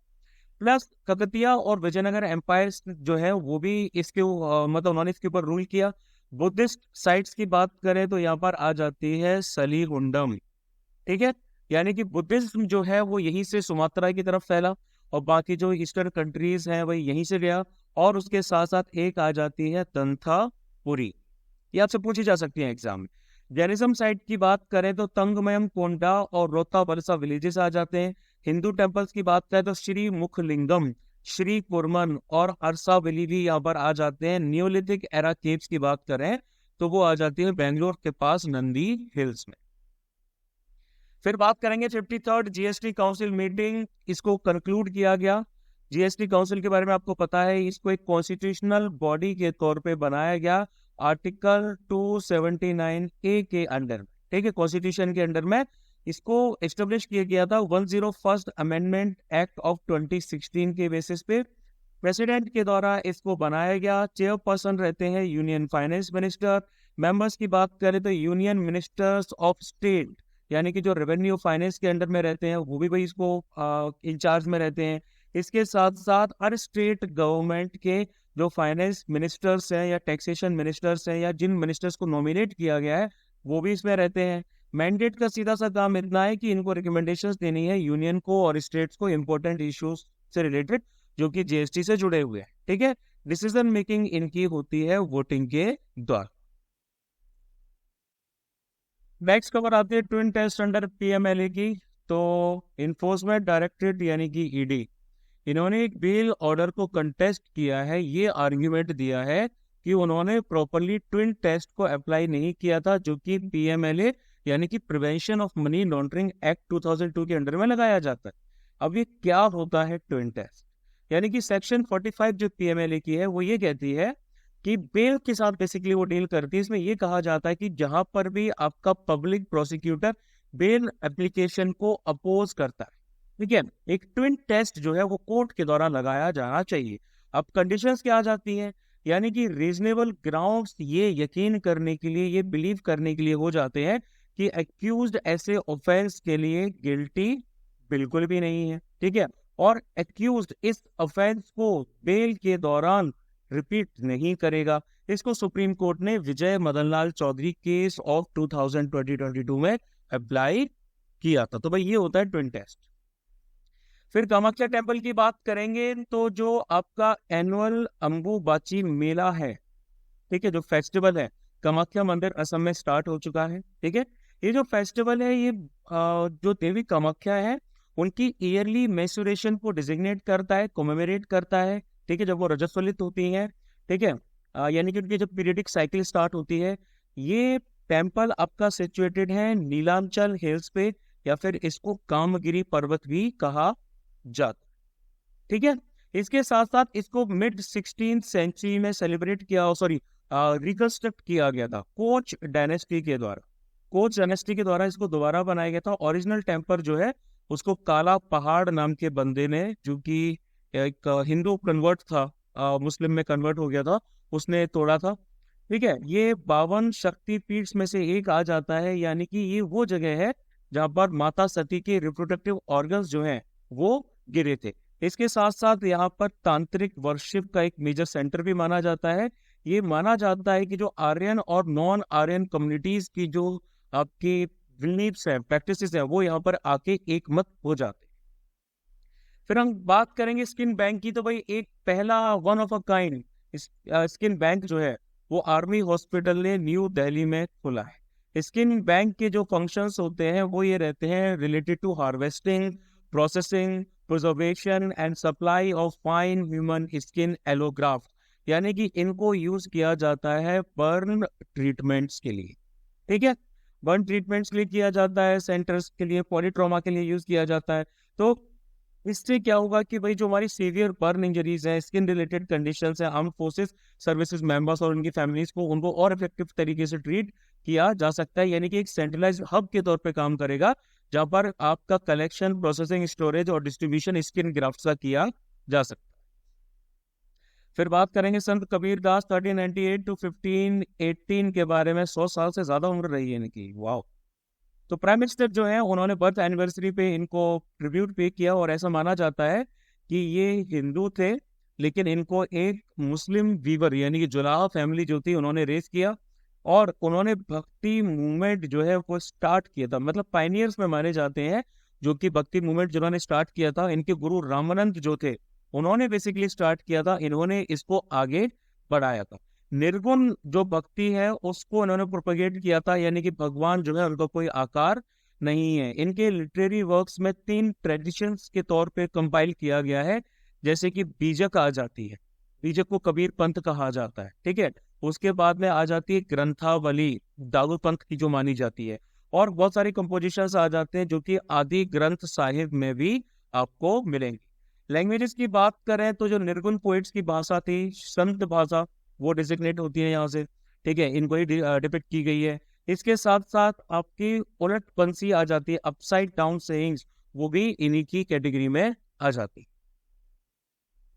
प्लस ककतिया और विजयनगर एम्पायर जो है वो भी इसके मतलब उन्होंने इसके ऊपर रूल किया। बुद्धिस्ट साइट्स की बात करें तो यहाँ पर आ जाती है सलीगुंडम, ठीक है। यानी कि बुद्धिज्म जो है वो यहीं से सुमात्रा की तरफ फैला और बाकी जो ईस्टर्न कंट्रीज हैं वही यहीं से गया। और उसके साथ साथ एक आ जाती है तंथापुरी, ये आपसे पूछी जा सकती है एग्जाम में। जैनिज्म साइट की बात करें तो तंगमयम कोंडा और रोता बरसा विलेजेस आ जाते हैं। हिंदू टेम्पल्स की बात करें तो श्री मुखलिंगम, श्री कुरमन और अरसावली भी यहाँ पर आ जाते हैं। न्यूलिथिक एरा केव्स की बात करें तो वो आ जाती है बेंगलोर के पास नंदी हिल्स में। फिर बात करेंगे 53rd जीएसटी काउंसिल मीटिंग, इसको कंक्लूड किया गया। जीएसटी काउंसिल के बारे में आपको पता है, इसको एक कॉन्स्टिट्यूशनल बॉडी के तौर पे बनाया गया आर्टिकल 279A के अंडर, ठीक है। कॉन्स्टिट्यूशन के अंडर में इसको एस्टेब्लिश किया गया था 101st अमेंडमेंट एक्ट ऑफ 2016 के बेसिस पे। प्रेसिडेंट के द्वारा इसको बनाया गया। चेयरपर्सन रहते हैं यूनियन फाइनेंस मिनिस्टर। मेंबर्स की बात करें तो यूनियन मिनिस्टर्स ऑफ स्टेट, यानी कि जो रेवेन्यू फाइनेंस के अंडर में रहते हैं वो भी भाई इसको इंचार्ज में रहते हैं। इसके साथ साथ हर स्टेट गवर्नमेंट के जो फाइनेंस मिनिस्टर्स हैं या टैक्सेशन मिनिस्टर्स हैं या जिन मिनिस्टर्स को नॉमिनेट किया गया है वो भी इसमें रहते हैं। मैंडेट का सीधा सा काम इतना है कि इनको रिकमेंडेशंस देनी है यूनियन को और स्टेट्स को इंपॉर्टेंट इश्यूज से रिलेटेड जो कि जीएसटी से जुड़े हुए हैं, ठीक है। डिसीजन मेकिंग इनकी होती है वोटिंग के द्वारा। नेक्स्ट खबर आती है ट्विन टेस्ट अंडर पीएमएलए की। तो इन्फोर्समेंट डायरेक्टरेट यानी कि ईडी, इन्होंने एक बेल ऑर्डर को कंटेस्ट किया है। ये आर्ग्यूमेंट दिया है कि उन्होंने प्रॉपरली ट्विन टेस्ट को अप्लाई नहीं किया था, जो कि पीएमएलए यानी कि prevention of money laundering act 2002 के अंडर में लगाया जाता है। अब ये क्या होता है ट्विन टेस्ट, यानी कि सेक्शन 45 जो पीएमएलए की है वो ये कहती है कि बेल के साथ बेसिकली वो डील करती है। इसमें ये कहा जाता है कि जहां पर भी आपका पब्लिक प्रोसिक्यूटर बेल एप्लीकेशन को अपोज करता है, ठीक है, एक ट्विन टेस्ट जो है वो कोर्ट के द्वारा लगाया जाना चाहिए। अब कंडीशंस क्या आ जाती हैं, यानी कि रीजनेबल ग्राउंड्स ये यकीन करने के लिए, ये बिलीव करने के लिए हो जाते हैं कि एक्यूज्ड ऐसे ऑफेंस के लिए गिल्टी बिल्कुल भी नहीं है, ठीक है। और एक्यूज्ड इस ऑफेंस को बेल के दौरान रिपीट नहीं करेगा। इसको सुप्रीम कोर्ट ने विजय मदन लाल चौधरी केस ऑफ 2022 में अप्लाई किया था। तो भाई ये होता है ट्विन टेस्ट। फिर कामाख्या टेम्पल की बात करेंगे तो जो आपका एनुअल अंबुबाची मेला है, ठीक है, जो फेस्टिवल है, कामाख्या मंदिर असम में स्टार्ट हो चुका है, ठीक है। ये जो फेस्टिवल है ये जो देवी कामाख्या है उनकी ईयरली मेंस्ट्रुएशन को डिजिग्नेट करता है, कोमेमोरेट करता है, ठीक है, जब वो रजस्वलित होती हैं, ठीक है। यानी कि उनकी जब पीरियडिक साइकिल स्टार्ट होती है। ये टेम्पल आपका सिचुएटेड है नीलांचल हिल्स पे, या फिर इसको कामगिरी पर्वत भी कहा जाता, ठीक है। इसके साथ साथ इसको मिड 16th सेंचुरी में सेलिब्रेट किया, सॉरी रिकंस्ट्रक्ट किया गया था कोच डायनेस्टी के द्वारा। कोच डायनेस्टी के द्वारा इसको दोबारा बनाया गया था। ओरिजिनल टेम्पल जो है उसको काला पहाड़ नाम के बंदे ने, जो कि एक हिंदू कन्वर्ट था, मुस्लिम में कन्वर्ट हो गया था, उसने तोड़ा था, ठीक है। ये 52 शक्तिपीठ में से एक आ जाता है, यानी कि ये वो जगह है जहां पर माता सती के रिप्रोडक्टिव ऑर्गन्स जो हैं वो गिरे थे। इसके साथ साथ यहाँ पर तांत्रिक वर्शिप का एक मेजर सेंटर भी माना जाता है। ये माना जाता है कि जो आर्यन और नॉन आर्यन कम्युनिटीज की जो आपकी बिलीव्स है, प्रैक्टिसेस है, वो यहाँ पर आके एक मत हो जाते। फिर हम बात करेंगे स्किन बैंक की। तो भाई एक पहला one of a kind skin bank जो है वो आर्मी हॉस्पिटल ने न्यू दिल्ली में खोला है। स्किन बैंक के जो फंक्शंस होते हैं वो ये रहते हैं related to harvesting, processing, preservation and supply of fine human skin allograft, यानी कि इनको यूज किया जाता है बर्न ट्रीटमेंट्स के लिए, ठीक है। बर्न ट्रीटमेंट्स के लिए किया जाता है, सेंटर्स के लिए, पॉलीट्रोमा के लिए यूज किया जाता है। तो इससे क्या होगा कि भाई जो हमारी सीवियर बर्न इंजरीज हैं, स्किन रिलेटेड कंडीशंस हैं, आर्म्ड फोर्सेस सर्विसेज मेंबर्स और उनकी फैमिलीज को, उनको और इफेक्टिव तरीके से ट्रीट किया जा सकता है। यानी कि एक सेंट्रलाइज्ड हब के तौर पे काम करेगा जहां पर आपका कलेक्शन, प्रोसेसिंग, स्टोरेज और डिस्ट्रीब्यूशन स्किन ग्राफ्ट्स का किया जा सकता है। फिर बात करेंगे संत कबीर दास 1398 टू 1518 के बारे में। 100 साल से ज्यादा उम्र रही है इनकी, वाह। तो प्राइम मिनिस्टर जो है उन्होंने बर्थ एनिवर्सरी पे इनको ट्रिब्यूट पे किया, और ऐसा माना जाता है कि ये हिंदू थे लेकिन इनको एक मुस्लिम वीवर यानी कि जुलाहा फैमिली जो थी उन्होंने रेस किया, और उन्होंने भक्ति मूवमेंट जो है वो स्टार्ट किया था। मतलब पायनियर्स में माने जाते हैं जो कि भक्ति मूवमेंट जिन्होंने स्टार्ट किया था। इनके गुरु रामानंद जो थे उन्होंने बेसिकली स्टार्ट किया था, इन्होंने इसको आगे बढ़ाया था। निर्गुण जो भक्ति है उसको इन्होंने प्रोपेगेट किया था, यानी कि भगवान जो है उनका कोई आकार नहीं है। इनके लिटरेरी वर्क्स में 3 ट्रेडिशंस के तौर पे कंपाइल किया गया है, जैसे कि बीजक आ जाती है, बीजक को कबीर पंथ कहा जाता है, ठीक है। उसके बाद में आ जाती है ग्रंथावली, दाऊद पंथ की जो मानी जाती है, और बहुत सारे कंपोजिशंस आ जाते हैं जो कि आदि ग्रंथ साहिब में भी आपको मिलेंगे। लैंग्वेजेस की बात करें तो जो निर्गुण पोइट्स की भाषा थी, संत भाषा, वो डिजिग्नेट होती है यहाँ से, ठीक है, इनको ही डिपिक्ट की गई है। इसके साथ साथ आपकी उलट पंक्ति आ जाती है, अपसाइड डाउन सेइंग्स, वो भी इन्हीं की कैटेगरी में आ जाती।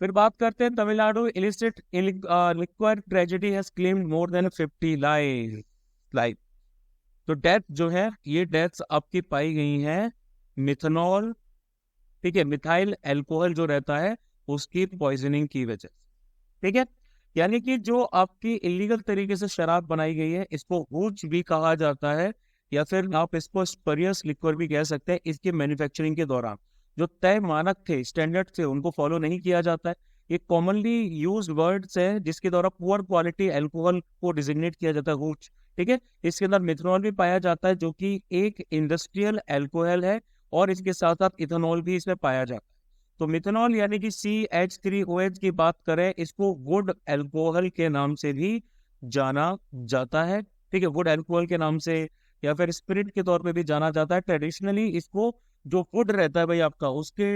फिर बात करते हैं Tamil Nadu. Illicit liquid tragedy has claimed more than 50 life. तो डेथ जो है, ये डेथ्स आपकी पाई गई हैं मिथेनॉल, ठीक है, मिथाइल एल्कोहल जो रहता है उसकी पॉइजनिंग की वजह से, ठीक है। यानी कि जो आपकी इलीगल तरीके से शराब बनाई गई है इसको हूच भी कहा जाता है, या फिर आप इसको स्परियस लिक्वर भी कह सकते हैं। इसके मैन्युफैक्चरिंग के दौरान जो तय मानक थे, स्टैंडर्ड थे, उनको फॉलो नहीं किया जाता है। ये कॉमनली यूज वर्ड्स है जिसके द्वारा पुअर क्वालिटी एल्कोहल को डिजिग्नेट किया जाता है, हूच, ठीक है। इसके अंदर मिथेनॉल भी पाया जाता है जो कि एक इंडस्ट्रियल एल्कोहल है, और इसके साथ साथ इथेनॉल भी इसमें पाया जाता है। तो मिथेनॉल यानी कि CH3OH की बात करें, इसको वुड एल्कोहल के नाम से भी जाना जाता है, ठीक है, वुड एल्कोहल के नाम से, या फिर स्पिरिट के तौर पे भी जाना जाता है। ट्रेडिशनली इसको जो वुड रहता है भाई आपका, उसके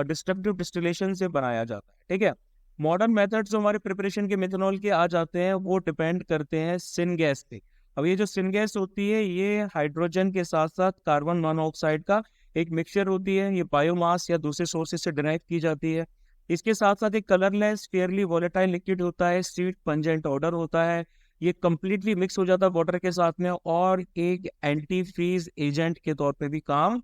डिस्ट्रक्टिव डिस्टिलेशन से बनाया जाता है, ठीक है। मॉडर्न मेथड्स जो हमारे प्रिपरेशन के मिथेनॉल के आ जाते हैं वो डिपेंड करते हैं सिनगैस पे। अब ये जो सिनगैस होती है ये हाइड्रोजन के साथ साथ कार्बन मोनोऑक्साइड का एक मिक्सचर होती है। ये बायोमास या दूसरे सोर्सेज से डिराइव की जाती है, इसके साथ साथ एक कलरलेस फेयरली वोलेटाइल लिक्विड होता है, स्वीट पंजेंट ऑर्डर होता है, ये कंप्लीटली मिक्स हो जाता है वाटर के साथ में और एक एंटी फ्रीज एजेंट के तौर पे भी काम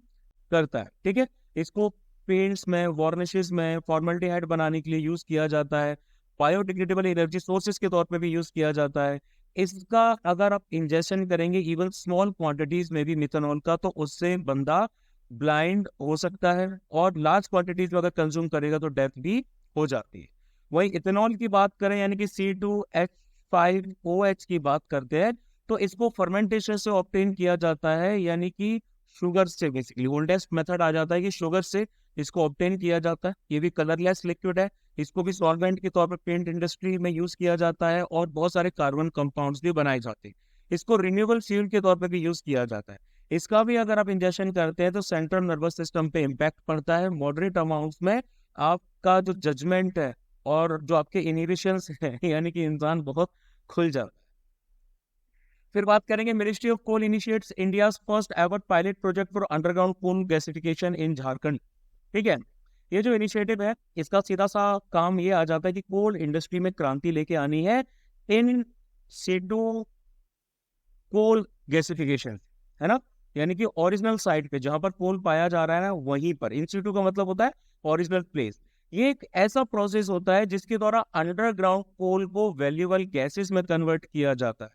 करता है। ठीक है, इसको पेंट्स में, वार्निशेस में, फॉर्मल्डिहाइड बनाने के लिए यूज किया जाता है, बायोडिग्रेडेबल एनर्जी सोर्सेज के तौर पे भी यूज किया जाता है। इसका अगर आप इंजेक्शन करेंगे इवन स्मॉल क्वांटिटीज में भी मिथेनॉल का, तो उससे बंदा ब्लाइंड हो सकता है और लार्ज क्वांटिटीज में अगर कंज्यूम करेगा तो डेथ भी हो जाती है। वही इथेनॉल की बात करें यानी कि C2H5OH की बात करते हैं, तो इसको फर्मेंटेशन से ऑब्टेन किया जाता है, यानी कि शुगर से, बेसिकली ओल्डेस्ट मेथड आ जाता है कि शुगर से इसको ऑब्टेन किया जाता है। ये भी कलरलेस लिक्विड है, इसको भी सॉल्वेंट के तौर पर पेंट इंडस्ट्री में यूज किया जाता है और बहुत सारे कार्बन कंपाउंड्स भी बनाए जाते हैं। इसको रिन्यूएबल फ्यूल के तौर पर भी यूज किया जाता है। इसका भी अगर आप इंजेक्शन करते हैं तो सेंट्रल नर्वस सिस्टम पे इम्पैक्ट पड़ता है। मॉडरेट अमाउंट्स में आपका जो जजमेंट है और जो आपके इनहिबिशंस है यानी कि इंसान बहुत खुल जाता है। फिर बात करेंगे, Ministry of Coal initiates India's first ever pilot project for underground coal gasification in Jharkhand. ठीक है, ये जो इनिशिएटिव है इसका सीधा सा काम ये आ जाता है कि कोल इंडस्ट्री में क्रांति लेके आनी है इन सिटू कोल गैसिफिकेशन, है ना, यानी कि ओरिजिनल साइट पे जहां पर कोल पाया जा रहा है ना वहीं पर। इन सिटू का मतलब होता है ओरिजिनल प्लेस। ये एक ऐसा प्रोसेस होता है जिसके द्वारा अंडरग्राउंड कोल को वैल्यूएबल गैसेस में कन्वर्ट किया जाता है।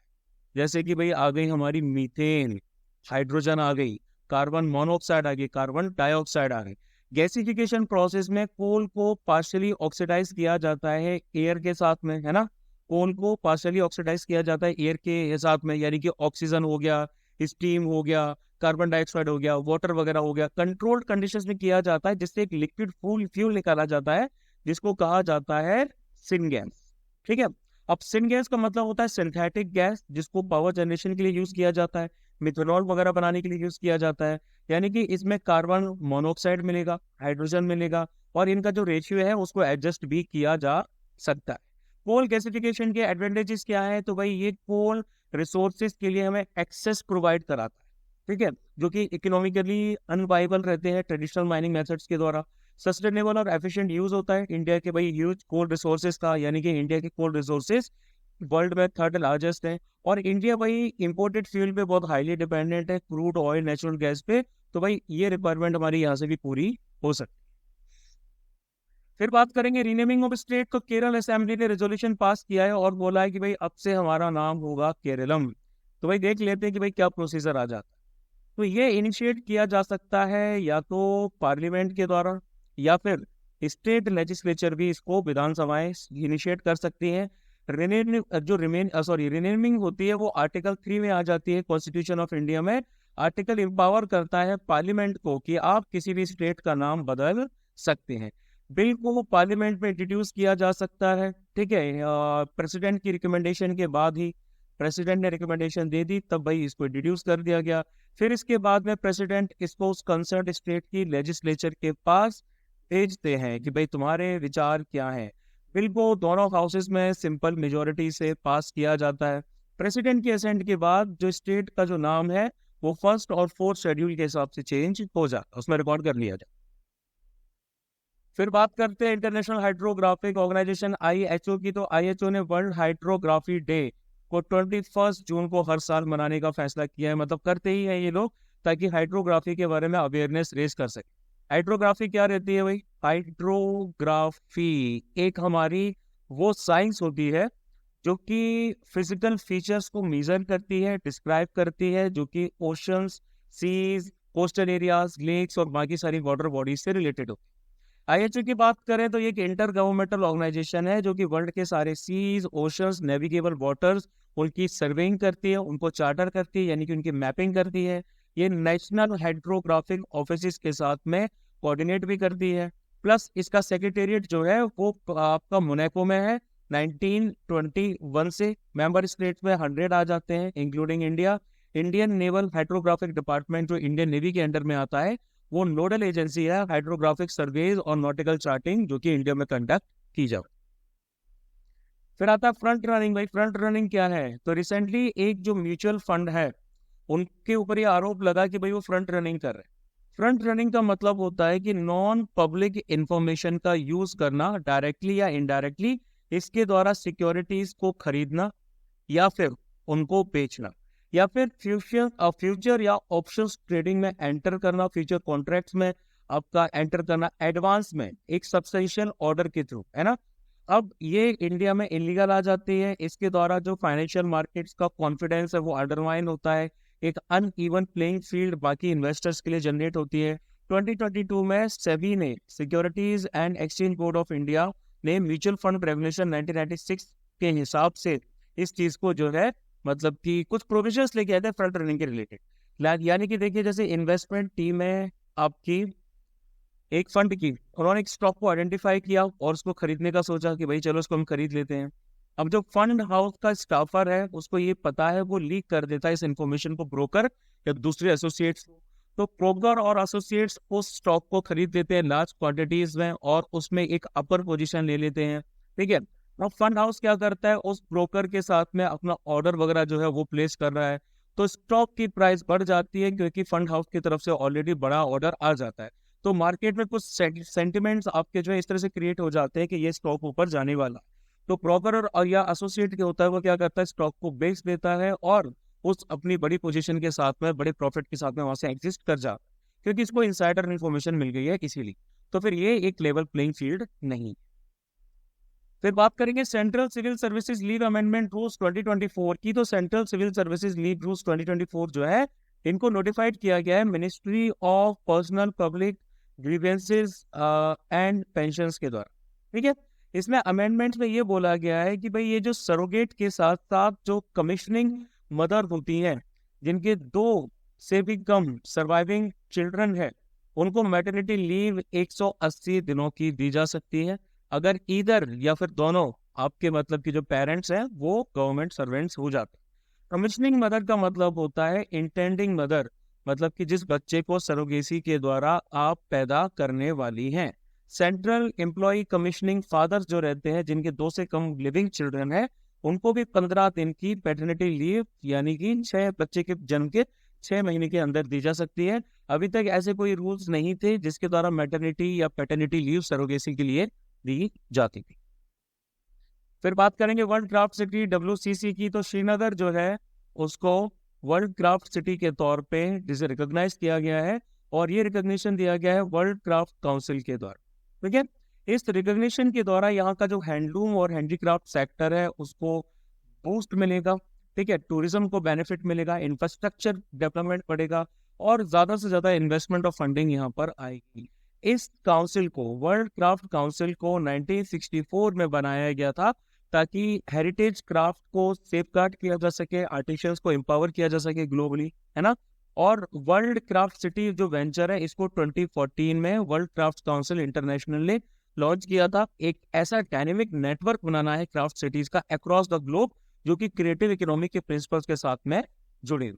जैसे कि भाई आ गई हमारी मीथेन, हाइड्रोजन आ गई, कार्बन मोनोऑक्साइड आ गई, कार्बन डाइऑक्साइड आ गई। गैसिफिकेशन प्रोसेस में कोल को पार्शियली ऑक्सीडाइज किया जाता है एयर के साथ में, है ना, कोल को पार्शियली ऑक्सीडाइज किया जाता है एयर के साथ में, यानी कि ऑक्सीजन हो गया, स्टीम हो गया, कार्बन डाइऑक्साइड हो गया, वाटर वगैरह हो गया, कंट्रोल्ड कंडीशंस में किया जाता है, जिससे एक लिक्विड फ्यूल निकाला जाता है जिसको कहा जाता है सिनगैस। ठीक है, अब सिनगैस का मतलब होता है सिंथेटिक गैस, जिसको पावर जनरेशन के लिए यूज किया जाता है, मिथेनॉल वगैरह बनाने के लिए यूज किया जाता है। यानी कि इसमें कार्बन मोनोऑक्साइड मिलेगा, हाइड्रोजन मिलेगा और इनका जो रेशियो है उसको एडजस्ट भी किया जा सकता है। कोल गैसिफिकेशन के एडवांटेजेस क्या है, तो भाई ये कोल रिसोर्सेज के लिए हमें एक्सेस प्रोवाइड कराता है। ठीक है, जो कि इकोनॉमिकली अनवाइबल रहते हैं ट्रेडिशनल माइनिंग मेथड्स के द्वारा। सस्टेनेबल और एफिशिएंट यूज होता है इंडिया के भाई ह्यूज कोल रिसोर्सेज का, यानी कि इंडिया के कोल रिसोर्सेज वर्ल्ड में थर्ड लार्जेस्ट है और इंडिया भाई इंपोर्टेड फ्यूल पे बहुत हाईली डिपेंडेंट है, क्रूड ऑयल, नेचुरल गैस पे। तो भाई ये रिक्वायरमेंट हमारी यहाँ से भी पूरी हो सकती है। फिर बात करेंगे रीनेमिंग ऑफ स्टेट, तो केरल असेंबली ने रेजोल्यूशन पास किया है और बोला है कि भाई अब से हमारा नाम होगा केरलम। तो भाई देख लेते हैं कि भाई क्या प्रोसीजर आ जाता है। तो ये इनिशिएट किया जा सकता है या तो पार्लियामेंट के द्वारा या फिर स्टेट लेजिस्लेचर भी इसको, विधानसभाएं इनिशिएट कर सकती हैं। रिनेमिंग होती है वो आर्टिकल 3 में आ जाती है कॉन्स्टिट्यूशन ऑफ इंडिया में। आर्टिकल एम्पावर करता है पार्लियामेंट को कि आप किसी भी स्टेट का नाम बदल सकते हैं। बिल को पार्लियामेंट में इंट्रोड्यूस किया जा सकता है। ठीक है, प्रेसिडेंट की रिकमेंडेशन के बाद ही, प्रेसिडेंट ने रिकमेंडेशन दे दी तब भाई इसको इंट्रोड्यूस कर दिया गया। फिर इसके बाद में प्रेसिडेंट इसको उस कंसर्न स्टेट की लेजिस्लेचर के पास भेजते हैं कि भाई तुम्हारे विचार क्या हैं। बिल को दोनों हाउसेस में सिंपल मेजोरिटी से पास किया जाता है। प्रेसिडेंट के असेंट के बाद जो स्टेट का जो नाम है वो फर्स्ट और फोर्थ शेड्यूल के हिसाब से चेंज हो जाता है, उसमें रिकॉर्ड कर लिया जाता है। फिर बात करते हैं इंटरनेशनल हाइड्रोग्राफिक ऑर्गेनाइजेशन IHO की, तो IHO ने वर्ल्ड हाइड्रोग्राफी डे को 21 जून को हर साल मनाने का फैसला किया है। मतलब करते ही है ये लोग ताकि हाइड्रोग्राफी के बारे में अवेयरनेस रेज कर सके। हाइड्रोग्राफी क्या रहती है भाई? हाइड्रोग्राफी एक हमारी वो साइंस होती है जो कि फिजिकल फीचर्स को मेजर करती है, डिस्क्राइब करती है, जो कि oceans, seas, coastal areas, lakes और बाकी सारी वाटर बॉडीज से रिलेटेड होती है। IHO की बात करें तो ये एक इंटर गवर्नमेंटल ऑर्गेनाइजेशन है जो कि वर्ल्ड के सारे सीज, ओशंस, नेविगेबल वाटर्स, उनकी सर्वेइंग करती है, उनको चार्टर करती है, यानी कि उनकी मैपिंग करती है। ये नेशनल हाइड्रोग्राफिक ऑफिस के साथ में कोऑर्डिनेट भी करती है। प्लस इसका सेक्रेटेरिएट जो है वो आपका मोनाको में है। 1921 से मेंबर स्टेट्स में 100 आ जाते हैं including India. Indian naval hydrographic department जो इंडियन नेवी के अंडर में आता है वो नोडल एजेंसी है हाइड्रोग्राफिक सर्वेज और नॉटिकल चार्टिंग जो कि इंडिया में कंडक्ट की जाए। फिर आता है फ्रंट रनिंग। भाई फ्रंट रनिंग क्या है? तो रिसेंटली एक जो म्यूचुअल फंड है उनके ऊपर ये आरोप लगा कि भाई वो फ्रंट रनिंग कर रहे हैं। फ्रंट रनिंग का मतलब होता है कि नॉन पब्लिक इंफॉर्मेशन का यूज करना डायरेक्टली या इनडायरेक्टली, इसके द्वारा सिक्योरिटीज को खरीदना या फिर उनको बेचना, या फिर फ्यूचर या ऑप्शंस ट्रेडिंग में एंटर करना, फ्यूचर कॉन्ट्रैक्ट्स में आपका एंटर करना एडवांस में एक सब्सटेंशियल ऑर्डर के थ्रू, है ना। अब ये इंडिया में इलीगल आ जाती है। इसके द्वारा जो फाइनेंशियल मार्केट्स का कॉन्फिडेंस है वो अंडरमाइन होता है, एक अनइवन प्लेइंग फील्ड बाकी इन्वेस्टर्स के लिए जनरेट होती है। 2022 में सेबी ने, securities and exchange board of India ने म्यूचुअल फंड रेगुलेशन 1996 के हिसाब से इस चीज को जो है मतलब कि कुछ प्रोविजंस लेके आए थे फ्रंट रनिंग के रिलेटेड। यानी कि देखिए, जैसे इन्वेस्टमेंट टीम है आपकी एक फंड की, उन्होंने एक स्टॉक को आइडेंटिफाई किया और उसको खरीदने का सोचा कि भाई चलो इसको हम खरीद लेते हैं। अब जो फंड हाउस का स्टाफर है उसको ये पता है, वो लीक कर देता है इस इंफॉर्मेशन को ब्रोकर या दूसरे एसोसिएट्स को। तो ब्रोकर और एसोसिएट्स उस स्टॉक को खरीद लेते हैं लार्ज क्वांटिटीज में और उसमें एक अपर पोजीशन ले लेते हैं, ठीक है। अब फंड हाउस क्या करता है, उस ब्रोकर के साथ में अपना ऑर्डर वगैरह जो है वो प्लेस कर रहा है, तो स्टॉक की प्राइस बढ़ जाती है क्योंकि फंड हाउस की तरफ से ऑलरेडी बड़ा ऑर्डर आ जाता है। तो मार्केट में कुछ सेंटिमेंट्स आपके जो है इस तरह से क्रिएट हो जाते हैं कि ये स्टॉक ऊपर जाने वाला। तो ब्रोकर और या एसोसिएट क्या होता है, वो क्या करता है, स्टॉक को बेच देता है और उस अपनी बड़ी पोजीशन के साथ में, बड़े प्रॉफिट के साथ में वहां से एग्जिस्ट कर जाता है, क्योंकि इसको इनसाइडर इन्फॉर्मेशन मिल गई है इसीलिए। तो फिर ये एक लेवल प्लेइंग फील्ड नहीं। फिर बात करेंगे central civil services leave amendment rules 2024 की। तो central civil services leave rules 2024 जो है, इनको नोटिफाइड किया गया है ministry of personnel public grievances and pensions के द्वारा, ठीक है। इसमें अमेंडमेंट्स में ये बोला गया है कि भाई ये जो सरोगेट के साथ साथ जो कमिश्निंग मदर होती हैं, जिनके 2 से भी कम सर्वाइविंग चिल्ड्रन है, उनको मैटरनिटी लीव 180 दिनों की दी जा सकती है, अगर ईदर या फिर दोनों आपके मतलब कि जो पेरेंट्स हैं वो गवर्नमेंट सर्वेंट्स हो जाते हैं। कमिश्निंग मदर का मतलब होता है इंटेंडिंग मदर, मतलब कि जिस बच्चे को सरोगेसी के द्वारा आप पैदा करने वाली हैं। सेंट्रल एम्प्लॉय कमिश्निंग फादर्स जो रहते हैं, जिनके 2 से कम लिविंग चिल्ड्रन है, उनको भी 15 दिन की पैटर्निटी लीव यानी कि 6 बच्चे के जन्म के 6 महीने के अंदर दी जा सकती है। अभी तक ऐसे कोई रूल्स नहीं थे जिसके द्वारा मैटरनिटी या पैटर्निटी लीव सरोगेसी के लिए दी जाती थी। फिर बात करेंगे वर्ल्ड क्राफ्ट सिटी WCC की। तो श्रीनगर जो है उसको वर्ल्ड क्राफ्ट सिटी के तौर पे जिसे रिकॉग्नाइज किया गया है, और ये रिकॉग्निशन दिया गया है वर्ल्ड क्राफ्ट काउंसिल के द्वारा, ठीक है। इस रिकॉग्निशन के द्वारा यहाँ का जो हैंडलूम और हैंडीक्राफ्ट सेक्टर है उसको बूस्ट मिलेगा, ठीक है। टूरिज्म को बेनिफिट मिलेगा, इंफ्रास्ट्रक्चर डेवलपमेंट बढ़ेगा और ज्यादा से ज्यादा इन्वेस्टमेंट और फंडिंग यहाँ पर आएगी। इस काउंसिल को, वर्ल्ड क्राफ्ट काउंसिल को 1964 में बनाया गया था ताकि हेरिटेज क्राफ्ट को सेफगार्ड किया जा सके, आर्टिशियंस को एम्पावर किया जा सके ग्लोबली, है ना। और वर्ल्ड क्राफ्ट सिटी जो वेंचर है इसको 2014 में वर्ल्ड क्राफ्ट काउंसिल इंटरनेशनल ने लॉन्च किया था। एक ऐसा डायनेमिक नेटवर्क बनाना है क्राफ्ट सिटीज का अक्रॉस द ग्लोब, जो कि क्रिएटिव इकोनॉमी के प्रिंसिपल्स के साथ में जुड़े हुए।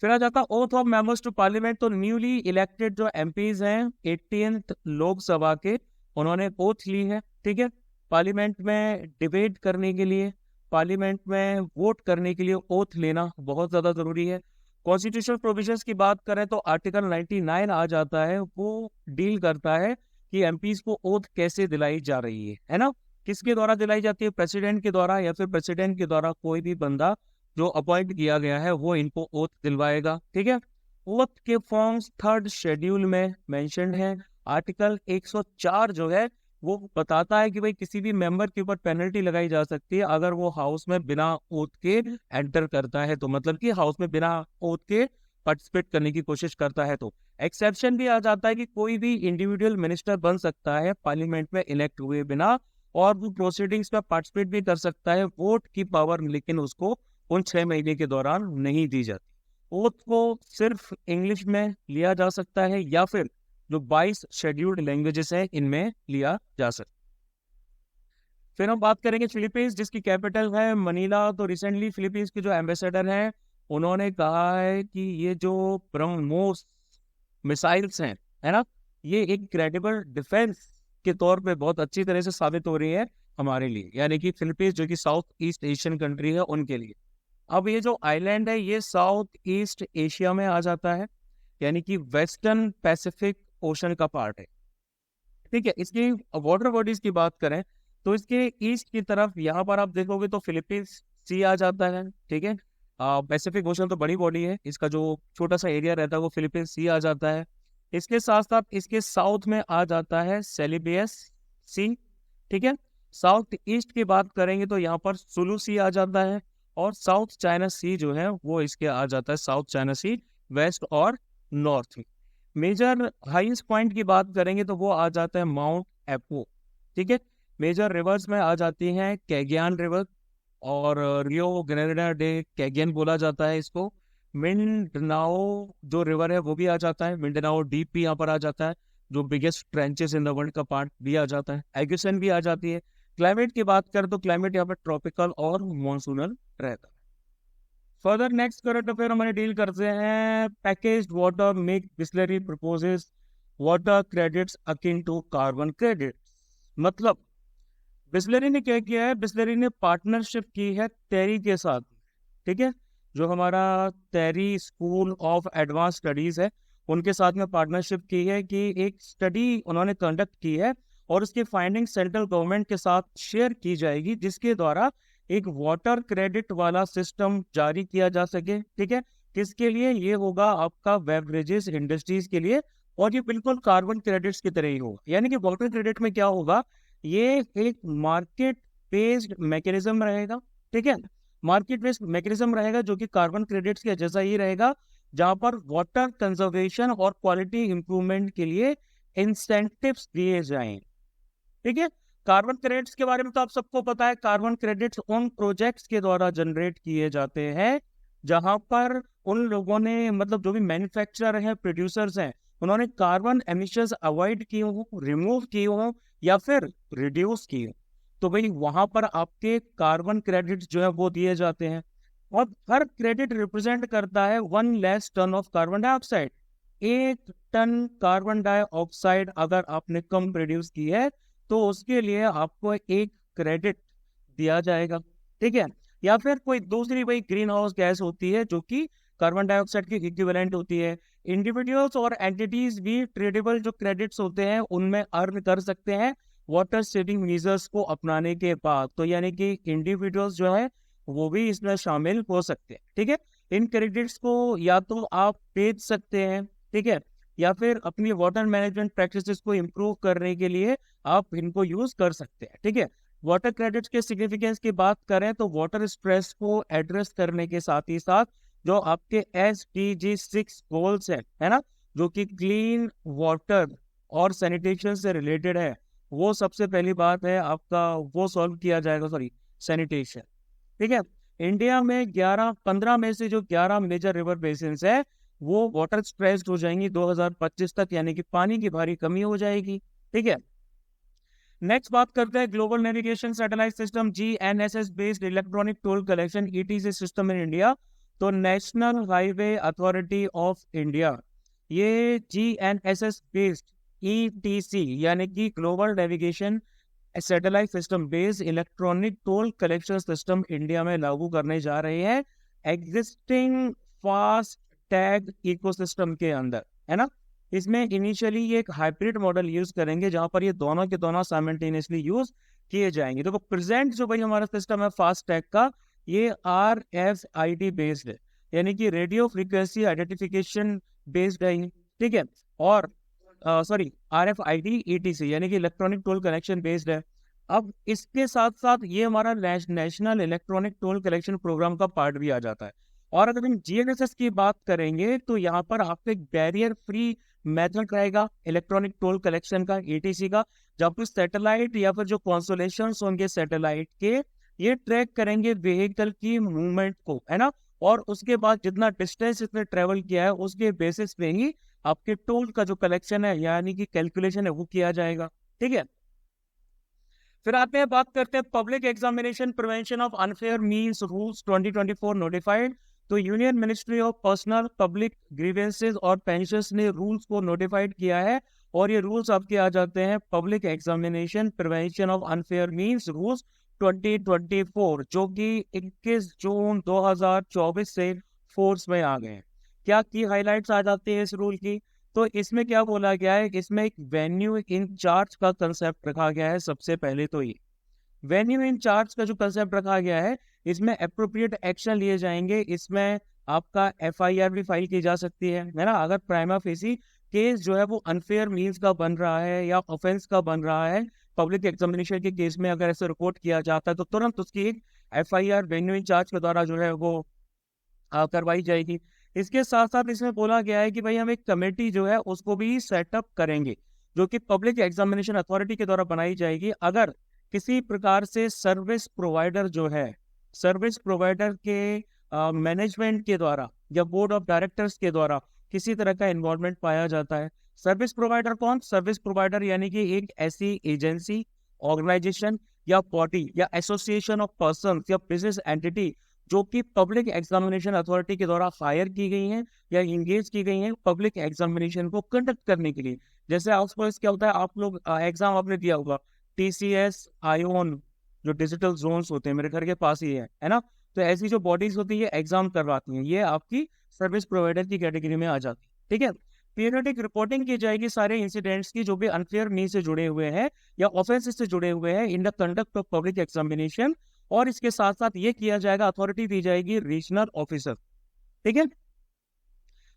फिर आ जाता oath of members to parliament. तो न्यूली इलेक्टेड जो एमपीज हैं 18th लोकसभा के, उन्होंने ओथ ली है, ठीक है, पार्लियामेंट में डिबेट करने के लिए, पार्लियामेंट में वोट करने के लिए ओथ लेना बहुत ज्यादा जरूरी है। कॉन्स्टिट्यूशनल प्रोविजंस की बात करें तो आर्टिकल 99 आ जाता है, वो डील करता है कि एमपीज को ओथ कैसे दिलाई जा रही है ना। किसके द्वारा दिलाई जाती है, प्रेसिडेंट के द्वारा, या फिर प्रेसिडेंट के द्वारा कोई भी बंदा जो अपॉइंट किया गया है वो इनको ओथ दिलवाएगा, ठीक है। ओथ के फॉर्म्स 3rd शेड्यूल में मेंशन्ड है। आर्टिकल 104 जो है वो बताता है कि भाई किसी भी मेंबर के ऊपर पेनल्टी लगाई जा सकती है अगर वो हाउस में बिना ओथ के एंटर करता है, तो मतलब कि हाउस में बिना ओथ के पार्टिसिपेट करने की कोशिश करता है। तो एक्सेप्शन भी आ जाता है कि कोई भी इंडिविजुअल मिनिस्टर बन सकता है पार्लियामेंट में इलेक्ट हुए बिना, और वो प्रोसीडिंग्स में पार्टिसिपेट भी कर सकता है, वोट की पावर लेकिन उसको उन 6 महीने के दौरान नहीं दी जाती। ओथ को सिर्फ इंग्लिश में लिया जा सकता है या फिर जो 22 शेड्यूल्ड लैंग्वेजेस हैं इनमें लिया जा सकता है। फिर हम बात करेंगे फिलीपींस, जिसकी कैपिटल है मनीला। तो रिसेंटली फिलीपींस के जो एम्बेसडर हैं उन्होंने कहा है कि ये जो ब्रह्मोस मिसाइल्स हैं, है ना, ये एक क्रेडिबल डिफेंस के तौर पे बहुत अच्छी तरह से साबित हो रही है हमारे लिए, यानी कि फिलीपींस जो कि साउथ ईस्ट एशियन कंट्री है उनके लिए। अब ये जो आइलैंड है ये साउथ ईस्ट एशिया में आ जाता है, यानी कि वेस्टर्न पैसिफिक ओशन का पार्ट है। ठीक है, इसकी वाटर बॉडीज की बात करें तो इसके ईस्ट की तरफ यहाँ पर आप देखोगे तो फिलीपींस सी आ जाता है। ठीक है, पैसिफिक ओशन तो बड़ी बॉडी है, इसका जो छोटा सा एरिया रहता है वो फिलीपींस सी आ जाता है। इसके साथ साथ इसके साउथ में आ जाता है सेलिबियस सी। ठीक है, साउथ ईस्ट की बात करेंगे तो यहाँ पर सुलू सी आ जाता है, और साउथ चाइना सी जो है वो इसके आ जाता है, साउथ चाइना सी वेस्ट और नॉर्थ में। मेजर हाईएस्ट पॉइंट की बात करेंगे तो वो आ जाता है माउंट एपो। ठीक है, मेजर रिवर्स में आ जाती हैं कैगियान रिवर, और रियो ग्रेनेडा डे कैगियन बोला जाता है इसको। मिंडनाओ जो रिवर है वो भी आ जाता है, मिंडनाओ डीप भी यहाँ पर आ जाता है, जो biggest trenches in the world का पार्ट भी आ जाता है। एग्यूसन भी आ जाती है। क्लाइमेट की बात करें तो क्लाइमेट यहाँ पर ट्रॉपिकल और मॉनसूनल रहता है। फर्दर नेक्स्ट करंट अफेयर हमारे डील करते हैं packaged water make Bisleri proposes water credits akin to carbon credit. मतलब बिस्लरी ने क्या किया है, बिस्लरी ने पार्टनरशिप की है टेरी के साथ। ठीक है, जो हमारा टेरी स्कूल ऑफ एडवांस स्टडीज है उनके साथ में पार्टनरशिप की है कि एक स्टडी उन्होंने कंडक्ट की है और उसकी फाइंडिंग सेंट्रल गवर्नमेंट के साथ शेयर की जाएगी, जिसके द्वारा एक वाटर क्रेडिट वाला सिस्टम जारी किया जा सके। ठीक है, किसके लिए ये होगा, आपका बेवरेजेस इंडस्ट्रीज के लिए, और ये बिल्कुल कार्बन क्रेडिट्स की तरह ही होगा। यानी कि वाटर क्रेडिट में क्या होगा, ये एक मार्केट बेस्ड मैकेनिज्म रहेगा। ठीक है, मार्केट बेस्ड मैकेनिज्म रहेगा जो कि कार्बन क्रेडिट्स के जैसा ही रहेगा, जहां पर वाटर कंजर्वेशन और क्वालिटी इंप्रूवमेंट के लिए इंसेंटिव्स दिए जाएं। ठीक है, कार्बन क्रेडिट्स के बारे में तो आप सबको पता है, कार्बन क्रेडिट्स उन प्रोजेक्ट्स के द्वारा जनरेट किए जाते हैं जहां पर उन लोगों ने, मतलब जो भी मैन्युफैक्चरर हैं, प्रोड्यूसर्स हैं, उन्होंने कार्बन एमिशंस अवॉइड किए हो, रिमूव किए हो या फिर रिड्यूस किए हो, तो भाई वहां पर आपके कार्बन क्रेडिट्स जो है वो दिए जाते हैं। और हर क्रेडिट रिप्रेजेंट करता है 1 ton of carbon dioxide. 1 ton carbon dioxide अगर आपने कम प्रोड्यूस की है तो उसके लिए आपको एक क्रेडिट दिया जाएगा। ठीक है, या फिर कोई दूसरी भाई ग्रीन हाउस गैस होती है जो कि कार्बन डाइऑक्साइड की इक्विवेलेंट होती है। इंडिविजुअल्स और एंटिटीज भी ट्रेडेबल जो क्रेडिट्स होते हैं उनमें अर्न कर सकते हैं वाटर सेविंग मेजर्स को अपनाने के बाद। तो यानी कि इंडिविजुअल्स जो है वो भी इसमें शामिल हो सकते हैं। ठीक है, इन क्रेडिट्स को या तो आप बेच सकते हैं, ठीक है, या फिर अपनी वाटर मैनेजमेंट प्रैक्टिसेस को इम्प्रूव करने के लिए आप इनको यूज कर सकते हैं। ठीक है, वाटर क्रेडिट्स के सिग्निफिकेंस की बात करें तो वाटर स्ट्रेस को एड्रेस करने के साथ ही साथ जो आपके SDG 6 गोल्स है ना, जो कि क्लीन वाटर और सैनिटेशन से रिलेटेड है, वो सबसे पहली बात है आपका वो सॉल्व किया जाएगा, सॉरी सैनिटेशन। ठीक है, इंडिया में 15 में से जो 11 मेजर रिवर बेसिन्स है वो वाटर स्ट्रेस्ड हो जाएंगी 2025 तक, यानी कि पानी की भारी कमी हो जाएगी। ठीक है, नेक्स्ट बात करते हैं global navigation satellite system GNSS based electronic toll collection ETC system in India. तो National Highway Authority of India ये GNSS बेस्ड ETC यानी कि global navigation satellite system based electronic toll collection system India में लागू करने जा रहे हैं एग्जिस्टिंग फास्ट टैग इकोसिस्टम के अंदर, है ना। इसमें इनिशियली ये एक हाइब्रिड मॉडल यूज करेंगे जहां पर ये दोनों के दोनों साइमल्टेनियसली यूज किए जाएंगे। तो प्रेजेंट जो भाई हमारा सिस्टम है फास्ट टैग का, ये RFID बेस्ड है, यानी कि रेडियो फ्रीक्वेंसी आइडेंटिफिकेशन बेस्ड है। ठीक है, और सॉरी RFID ETC यानी कि इलेक्ट्रॉनिक टोल कलेक्शन बेस्ड है। अब इसके साथ साथ ये हमारा national electronic toll collection programme का पार्ट भी आ जाता है। और अगर हम GNSS की बात करेंगे तो यहाँ पर आपको एक बैरियर फ्री मेथड रहेगा इलेक्ट्रॉनिक टोल कलेक्शन का, ETC का, जब पर सैटेलाइट या फिर जो कॉन्सोलेशंस होंगे सैटेलाइट के, ये ट्रैक करेंगे व्हीकल की मूवमेंट को, है ना, और उसके बाद जितना डिस्टेंस इसने ट्रेवल किया है उसके बेसिस पे ही आपके टोल का जो कलेक्शन है यानी कि कैलकुलेशन है वो किया जाएगा। ठीक है, फिर आते हैं बात करते हैं public examination prevention of unfair means rules 2024 notified. तो union ministry of personnel public grievances और पेंशंस ने रूल्स को नोटिफाइड किया है, और ये रूल्स आपके आ जाते हैं public examination prevention of unfair means rules 2024, जो कि 21 जून 2024 से फोर्स में आ गए हैं। क्या की हाईलाइट्स आ जाती है इस रूल की? तो इसमें क्या बोला गया है, इसमें एक वेन्यू इन चार्ज का कंसेप्ट रखा गया है। सबसे पहले तो ये वेन्यू इन चार्ज का जो कंसेप्ट रखा गया है, इसमें अप्रोप्रिएट एक्शन लिए जाएंगे। इसमें आपका एफआईआर भी फाइल की जा सकती है ना? अगर प्राइमा फेसी केस जो है वो अनफेयर मीन्स का बन रहा है या ऑफेंस का बन रहा है, पब्लिक एग्जामिनेशन के केस में अगर ऐसे रिपोर्ट किया जाता है तो तुरंत उसकी एक एफआईआर वेन्यू इन चार्ज के द्वारा जो है वो करवाई जाएगी। इसके साथ साथ इसमें बोला गया है कि भाई हम एक कमेटी जो है उसको भी सेटअप करेंगे, जो कि पब्लिक एग्जामिनेशन अथॉरिटी के द्वारा बनाई जाएगी। अगर किसी प्रकार से सर्विस प्रोवाइडर जो है, सर्विस प्रोवाइडर के मैनेजमेंट के द्वारा या बोर्ड ऑफ डायरेक्टर्स के द्वारा किसी तरह का इन्वॉल्वमेंट पाया जाता है। सर्विस प्रोवाइडर कौन? सर्विस प्रोवाइडर यानी कि एक ऐसी एजेंसी, ऑर्गेनाइजेशन या बॉडी या एसोसिएशन ऑफ पर्सन या बिजनेस एंटिटी जो कि पब्लिक एग्जामिनेशन अथॉरिटी के द्वारा हायर की गई हैं या इंगेज की गई हैं पब्लिक एग्जामिनेशन को कंडक्ट करने के लिए। जैसे आउटसोर्स क्या होता है, आप लोग एग्जाम आपने दिया होगा, टीसीएस, आयोन, जो डिजिटल जोन्स होते हैं मेरे घर के पास ही है ना? तो ऐसी जो बॉडीज होती है एग्जाम करवाती हैं, ये आपकी सर्विस प्रोवाइडर की कैटेगरी में आ जाती है। ठीक है, पीरियडिक रिपोर्टिंग की जाएगी सारे इंसिडेंट्स की जो भी अनफेयर मीन्स से जुड़े हुए हैं या ऑफेंस से जुड़े हुए हैं in the conduct of public examination. और इसके साथ साथ ये किया जाएगा, अथॉरिटी दी जाएगी रीजनल ऑफिसर। ठीक है,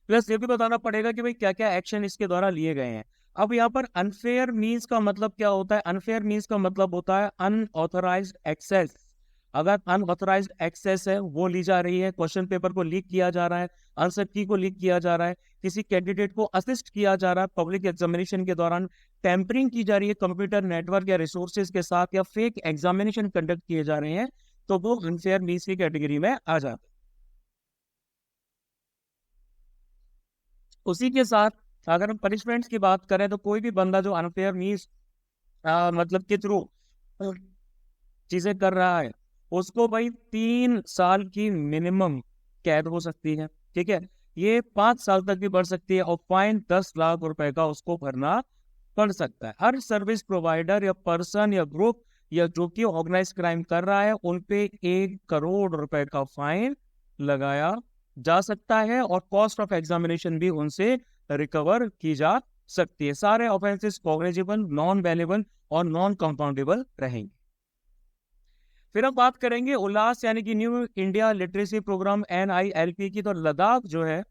प्लस ये भी बताना पड़ेगा कि भाई क्या क्या एक्शन इसके द्वारा लिए गए हैं। अब यहाँ पर अनफेयर मीन्स का मतलब क्या होता है? अनफेयर मीन्स का मतलब होता है अनऑथराइज्ड एक्सेस। अगर अनऑथराइज्ड एक्सेस है, वो ली जा रही है, क्वेश्चन पेपर को लीक किया जा रहा है, आंसर की को लीक किया जा रहा है, किसी कैंडिडेट को असिस्ट किया जा रहा है पब्लिक एग्जामिनेशन के दौरान, टेम्परिंग की जा रही है कंप्यूटर नेटवर्क या रिसोर्सेज के साथ, या फेक एग्जामिनेशन कंडक्ट किए जा रहे हैं, तो वो अनफेयर मीन्स की कैटेगरी में आ जाता है। उसी के साथ अगर हम पनिशमेंट्स की बात करें तो कोई भी बंदा जो अनफेयर मीन्स मतलब के थ्रू चीजें कर रहा है, उसको भाई 3 साल की मिनिमम कैद हो सकती है। ठीक है, ये 5 साल तक भी बढ़ सकती है और फाइन 10 लाख रुपए का उसको भरना पड़ सकता है। हर सर्विस प्रोवाइडर या पर्सन या ग्रुप या जो कि ऑर्गेनाइज क्राइम कर रहा है उन पे 1 करोड़ रुपए का फाइन लगाया जा सकता है और कॉस्ट ऑफ एग्जामिनेशन भी उनसे रिकवर की जा सकती है। सारे ऑफेंसेस कॉग्निजेबल, नॉन वेलेबल और नॉन कंपाउंडेबल रहेंगे। फिर हम बात करेंगे उल्लास यानी कि new India literacy programme NILP की। तो लद्दाख जो है,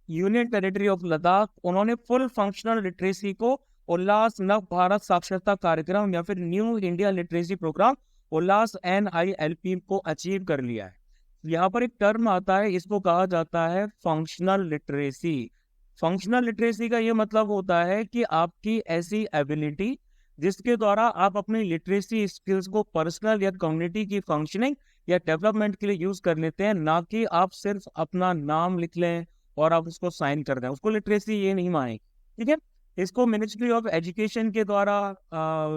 यूनियन टेरिटरी ऑफ लद्दाख, उन्होंने फुल फंक्शनल लिटरेसी को उल्लास नव भारत साक्षरता कार्यक्रम या फिर न्यू इंडिया लिटरेसी प्रोग्राम उल्लास NILP को अचीव कर लिया है। यहाँ पर एक टर्म आता है, इसको कहा जाता है फंक्शनल लिटरेसी। फंक्शनल लिटरेसी का ये मतलब होता है कि आपकी ऐसी एबिलिटी जिसके द्वारा आप अपनी लिटरेसी स्किल्स को पर्सनल या कम्युनिटी की फंक्शनिंग या डेवलपमेंट के लिए यूज कर लेते हैं, ना कि आप सिर्फ अपना नाम लिख लें और आप उसको साइन कर दें, उसको लिटरेसी ये नहीं मानेगी। ठीक है, इसको मिनिस्ट्री ऑफ एजुकेशन के द्वारा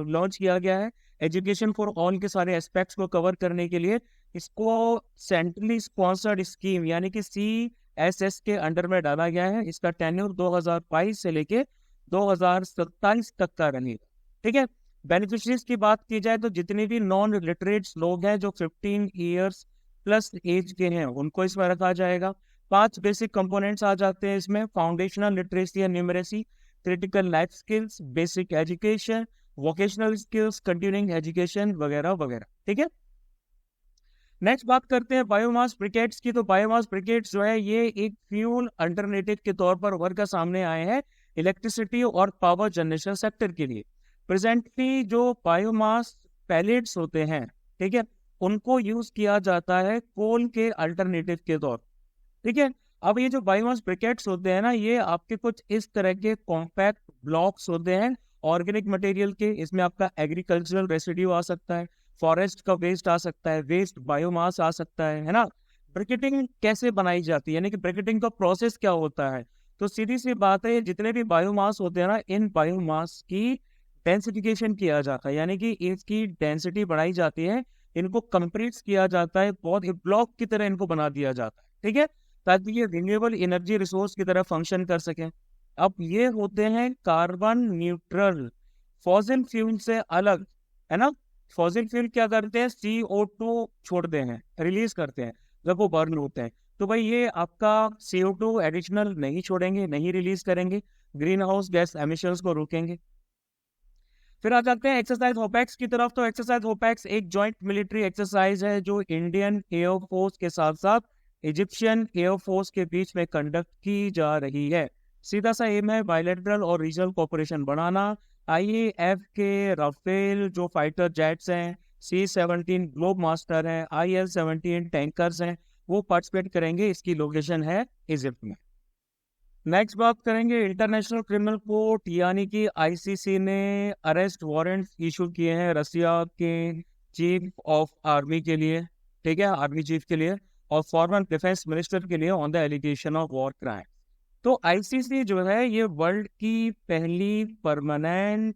लॉन्च किया गया है। एजुकेशन फॉर ऑल के सारे एस्पेक्ट्स को कवर करने के लिए इसको सेंट्रली स्पॉन्सर्ड स्कीम यानी कि CSS के अंडर में डाला गया है। इसका टेन्योर 2022 से लेके 2027 तक का रहेगा। ठीक है, बेनिफिशरीज की बात की जाए तो जितने भी नॉन लिटरेट लोग हैं जो 15 ईयर्स प्लस एज के हैं उनको इसमें रखा जाएगा। 5 बेसिक कंपोनेंट्स आ जाते हैं इसमें: foundational literacy and numeracy, critical life skills, basic education, vocational skills, continuing education वगैरह वगैरह। ठीक है, नेक्स्ट बात करते हैं बायोमास ब्रिकेट्स की। तो बायोमास ब्रिकेट्स जो है ये एक फ्यूल अल्टरनेटिव के तौर पर उभर कर सामने आए हैं इलेक्ट्रिसिटी और पावर जनरेशन सेक्टर के लिए। प्रेजेंटली जो बायोमास पैलेट्स होते हैं, ठीक है, उनको यूज किया जाता है कोल के अल्टरनेटिव के तौर। ठीक है, अब ये जो बायोमास ब्रिकेट्स होते हैं ना, ये आपके कुछ इस तरह के कॉम्पैक्ट ब्लॉक्स होते हैं ऑर्गेनिक मटेरियल के। इसमें आपका एग्रीकल्चरल रेसिड्यू आ सकता है, फॉरेस्ट का वेस्ट आ सकता है, वेस्ट बायोमास आ सकता है ना। ब्रिकेटिंग कैसे बनाई जाती है, यानी कि ब्रिकेटिंग का प्रोसेस क्या होता है? तो सीधी सी बात है, जितने भी बायोमास होते हैं ना, इन बायोमास की डेंसिफिकेशन किया जाता है, यानी कि इसकी डेंसिटी बढ़ाई जाती है, इनको कंप्रेस किया जाता है, बहुत ब्लॉक की तरह इनको बना दिया जाता है। ठीक है, ताकि ये रिन्यूएबल एनर्जी रिसोर्स की तरह फंक्शन कर सके। अब ये होते हैं कार्बन न्यूट्रल, फॉसिल फ्यूल से अलग, है ना। फॉसिल फ्यूल क्या करते हैं? CO2 छोड़ते हैं, रिलीज करते हैं जब वो बर्न होते हैं। तो भाई ये आपका CO2 एडिशनल नहीं छोड़ेंगे, नहीं रिलीज करेंगे, ग्रीन हाउस गैस एमिशंस को रोकेंगे। फिर आ जाते हैं एक्सरसाइज होपैक्स की तरफ। तो एक्सरसाइज होपैक्स एक जॉइंट मिलिट्री एक्सरसाइज है जो इंडियन एयरफोर्स के साथ साथ इजिप्शियन एयरफोर्स के बीच में कंडक्ट की जा रही है। सीधा सा एम है बायलैटरल और रीजनल कोऑपरेशन बढ़ाना। IAF के राफेल जो फाइटर जेट्स हैं, C-17 ग्लोब मास्टर है, IL-17 टैंकर्स हैं, वो पार्टिसिपेट करेंगे। इसकी लोकेशन है इजिप्ट में। नेक्स्ट बात करेंगे इंटरनेशनल क्रिमिनल कोर्ट यानी कि ICC ने अरेस्ट वारंट इशू किए हैं रसिया के चीफ ऑफ आर्मी के लिए, ठीक है, आर्मी चीफ के लिए और फॉर्मर डिफेंस मिनिस्टर के लिए on the allegation of war crime. तो ICC जो है ये वर्ल्ड की पहली परमानेंट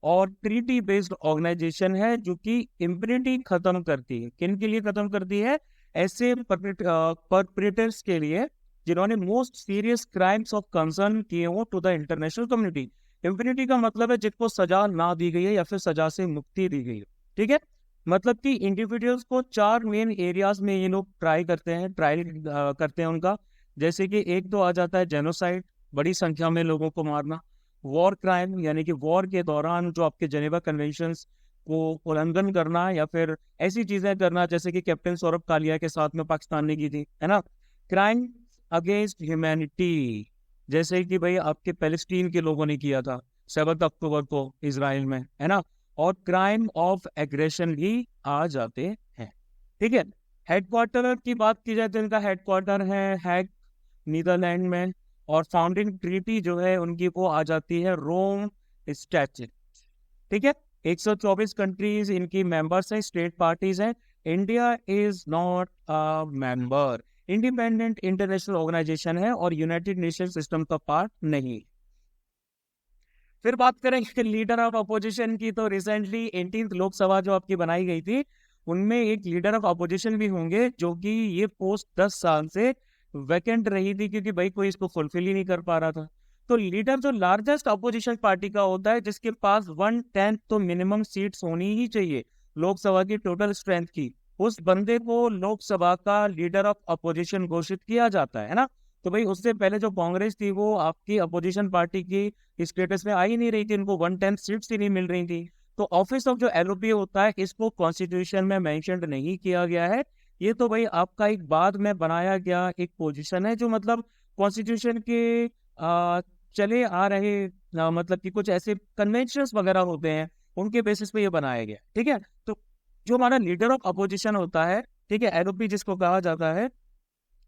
और ट्रीटी बेस्ड ऑर्गेनाइजेशन है जो कि इम्पनिटी खत्म करती है। किन के लिए खत्म करती है? ऐसे परपेट्रेटर्स के लिए जिन्होंने most serious crimes of concern किए हो टू द इंटरनेशनल कम्युनिटी। इम्पनिटी का मतलब है जिनको सजा ना दी गई है या फिर सजा से मुक्ति दी गई है, ठीक है। मतलब कि इंडिविजुअल्स को 4 मेन एरियाज में ये लोग ट्रायल करते हैं उनका। जैसे कि एक तो आ जाता है जेनोसाइड, बड़ी संख्या में लोगों को मारना। वॉर क्राइम यानी कि वॉर के दौरान जो आपके जेनेवा कन्वेंशंस को उल्लंघन करना या फिर ऐसी चीजें करना जैसे कि कैप्टन सौरभ कालिया के साथ में पाकिस्तान ने की थी, है ना। क्राइम अगेंस्ट ह्यूमैनिटी जैसे कि भाई आपके पैलेस्टीन के लोगों ने किया था 7 अक्टूबर को इजराइल में, है ना। और क्राइम ऑफ एग्रेशन भी आ जाते हैं, ठीक है। हेडक्वार्टर की बात की जाए तो इनका हेडक्वार्टर है हैग, नीदरलैंड में। और फाउंडिंग ट्रीटी जो है उनकी वो आ जाती है रोम स्टैट्यूट, ठीक है। 124 कंट्रीज इनकी मेंबर्स हैं, स्टेट पार्टीज हैं। India is not a member, independent international organisation है और यूनाइटेड नेशन सिस्टम का पार्ट नहीं। फिर बात करेंगे लीडर ऑफ अपोजिशन की। तो रिसेंटली 18th लोकसभा जो आपकी बनाई गई थी उनमें एक लीडर ऑफ अपोजिशन भी होंगे जो कि ये पोस्ट 10 साल से वैकेंट रही थी क्योंकि भाई कोई इसको फुलफिल ही नहीं कर पा रहा था। तो लीडर जो लार्जेस्ट अपोजिशन पार्टी का होता है जिसके पास 1/10 तो मिनिमम सीट्स होनी ही चाहिए लोकसभा की टोटल स्ट्रेंथ की, उस बंदे को लोकसभा का लीडर ऑफ अपोजिशन घोषित किया जाता है ना। तो भाई उससे पहले जो कांग्रेस थी वो आपकी अपोजिशन पार्टी की स्टेटस में आ ही नहीं रही थी, इनको 1/10 सीट्स ही नहीं मिल रही थी। तो ऑफिस ऑफ जो LOP होता है इसको कॉन्स्टिट्यूशन में मेंशन नहीं किया गया है। ये तो भाई आपका एक बाद में बनाया गया एक पोजीशन है जो मतलब कॉन्स्टिट्यूशन के चले आ रहे मतलब कि कुछ ऐसे कन्वेंशंस वगैरह होते हैं उनके बेसिस पे ये बनाया गया, ठीक है। तो जो हमारा लीडर ऑफ अपोजिशन होता है, ठीक है, LOP जिसको कहा जाता है,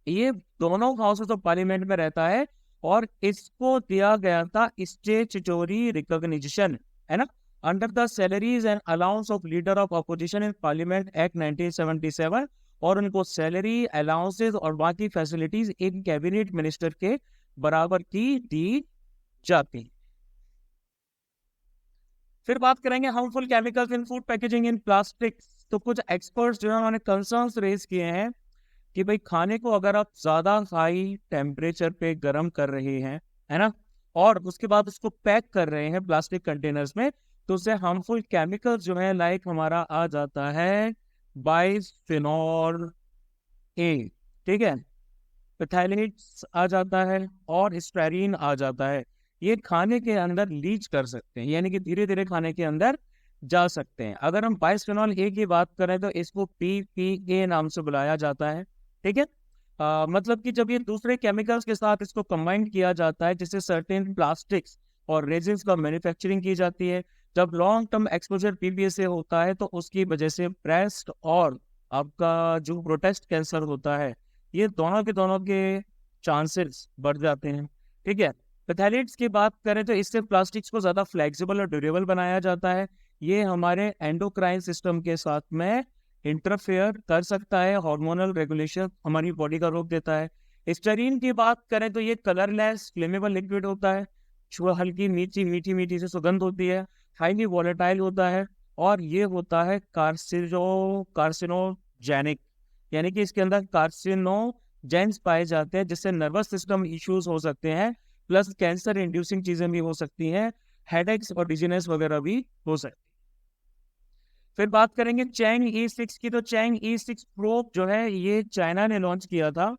ये दोनों हाउसेस ऑफ पार्लियामेंट में रहता है और इसको दिया गया था स्टैट्यूटरी रिकॉग्निशन, है ना, under the salaries and allowance of leader of opposition in parliament act 1977। और उनको सैलरी, अलाउंसेस और बाकी फैसिलिटीज एक कैबिनेट मिनिस्टर के बराबर की दी जाती। फिर बात करेंगे harmful chemicals in food packaging in plastics. तो कुछ एक्सपर्ट्स जो है उन्होंने कंसर्न्स रेज किए हैं कि भाई खाने को अगर आप ज्यादा हाई टेम्परेचर पे गर्म कर रहे हैं, है ना, और उसके बाद उसको पैक कर रहे हैं प्लास्टिक कंटेनर्स में, तो उससे हार्मफुल केमिकल्स जो है लाइक हमारा आ जाता है बाइसफिनॉल A, ठीक है, पैथेलेट्स आ जाता है और स्टेरीन आ जाता है। ये खाने के अंदर लीच कर सकते हैं यानी कि धीरे धीरे खाने के अंदर जा सकते हैं। अगर हम बाइसफिनॉल A की बात करें तो इसको PPA नाम से बुलाया जाता है, ठीक है। मतलब कि जब ये दूसरे केमिकल्स के साथ इसको कंबाइन किया जाता है जिससे सर्टेन प्लास्टिक्स और रेजिन्स का मैन्युफैक्चरिंग की जाती है, जब लॉन्ग टर्म एक्सपोजर PPA से होता है तो उसकी वजह से ब्रेस्ट और आपका जो प्रोस्टेट कैंसर होता है ये दोनों के चांसेस बढ़ जाते हैं, ठीक है। पैथेलेट्स की बात करें तो इससे प्लास्टिक्स को ज्यादा फ्लेक्सिबल और ड्यूरेबल बनाया जाता है। ये हमारे एंडोक्राइन सिस्टम के साथ में इंटरफेयर कर सकता है, हार्मोनल रेगुलेशन हमारी बॉडी का रोक देता है। स्टेरीन की बात करें तो ये कलरलेस फ्लेमेबल लिक्विड होता है, जो हल्की मीठी से सुगंध होती है, हाईली वॉलेटाइल होता है और ये होता है कार्सिनोजेनिक, यानी कि इसके अंदर कार्सिनोजेंस पाए जाते हैं जिससे नर्वस सिस्टम इश्यूज हो सकते हैं, प्लस कैंसर इंड्यूसिंग चीजें भी हो सकती हैं, हेडेक्स और डिजीनेस वगैरह भी हो सकती है। फिर बात करेंगे चैंग E6 की। तो चैंग E6 प्रोब जो है ये चाइना ने लॉन्च किया था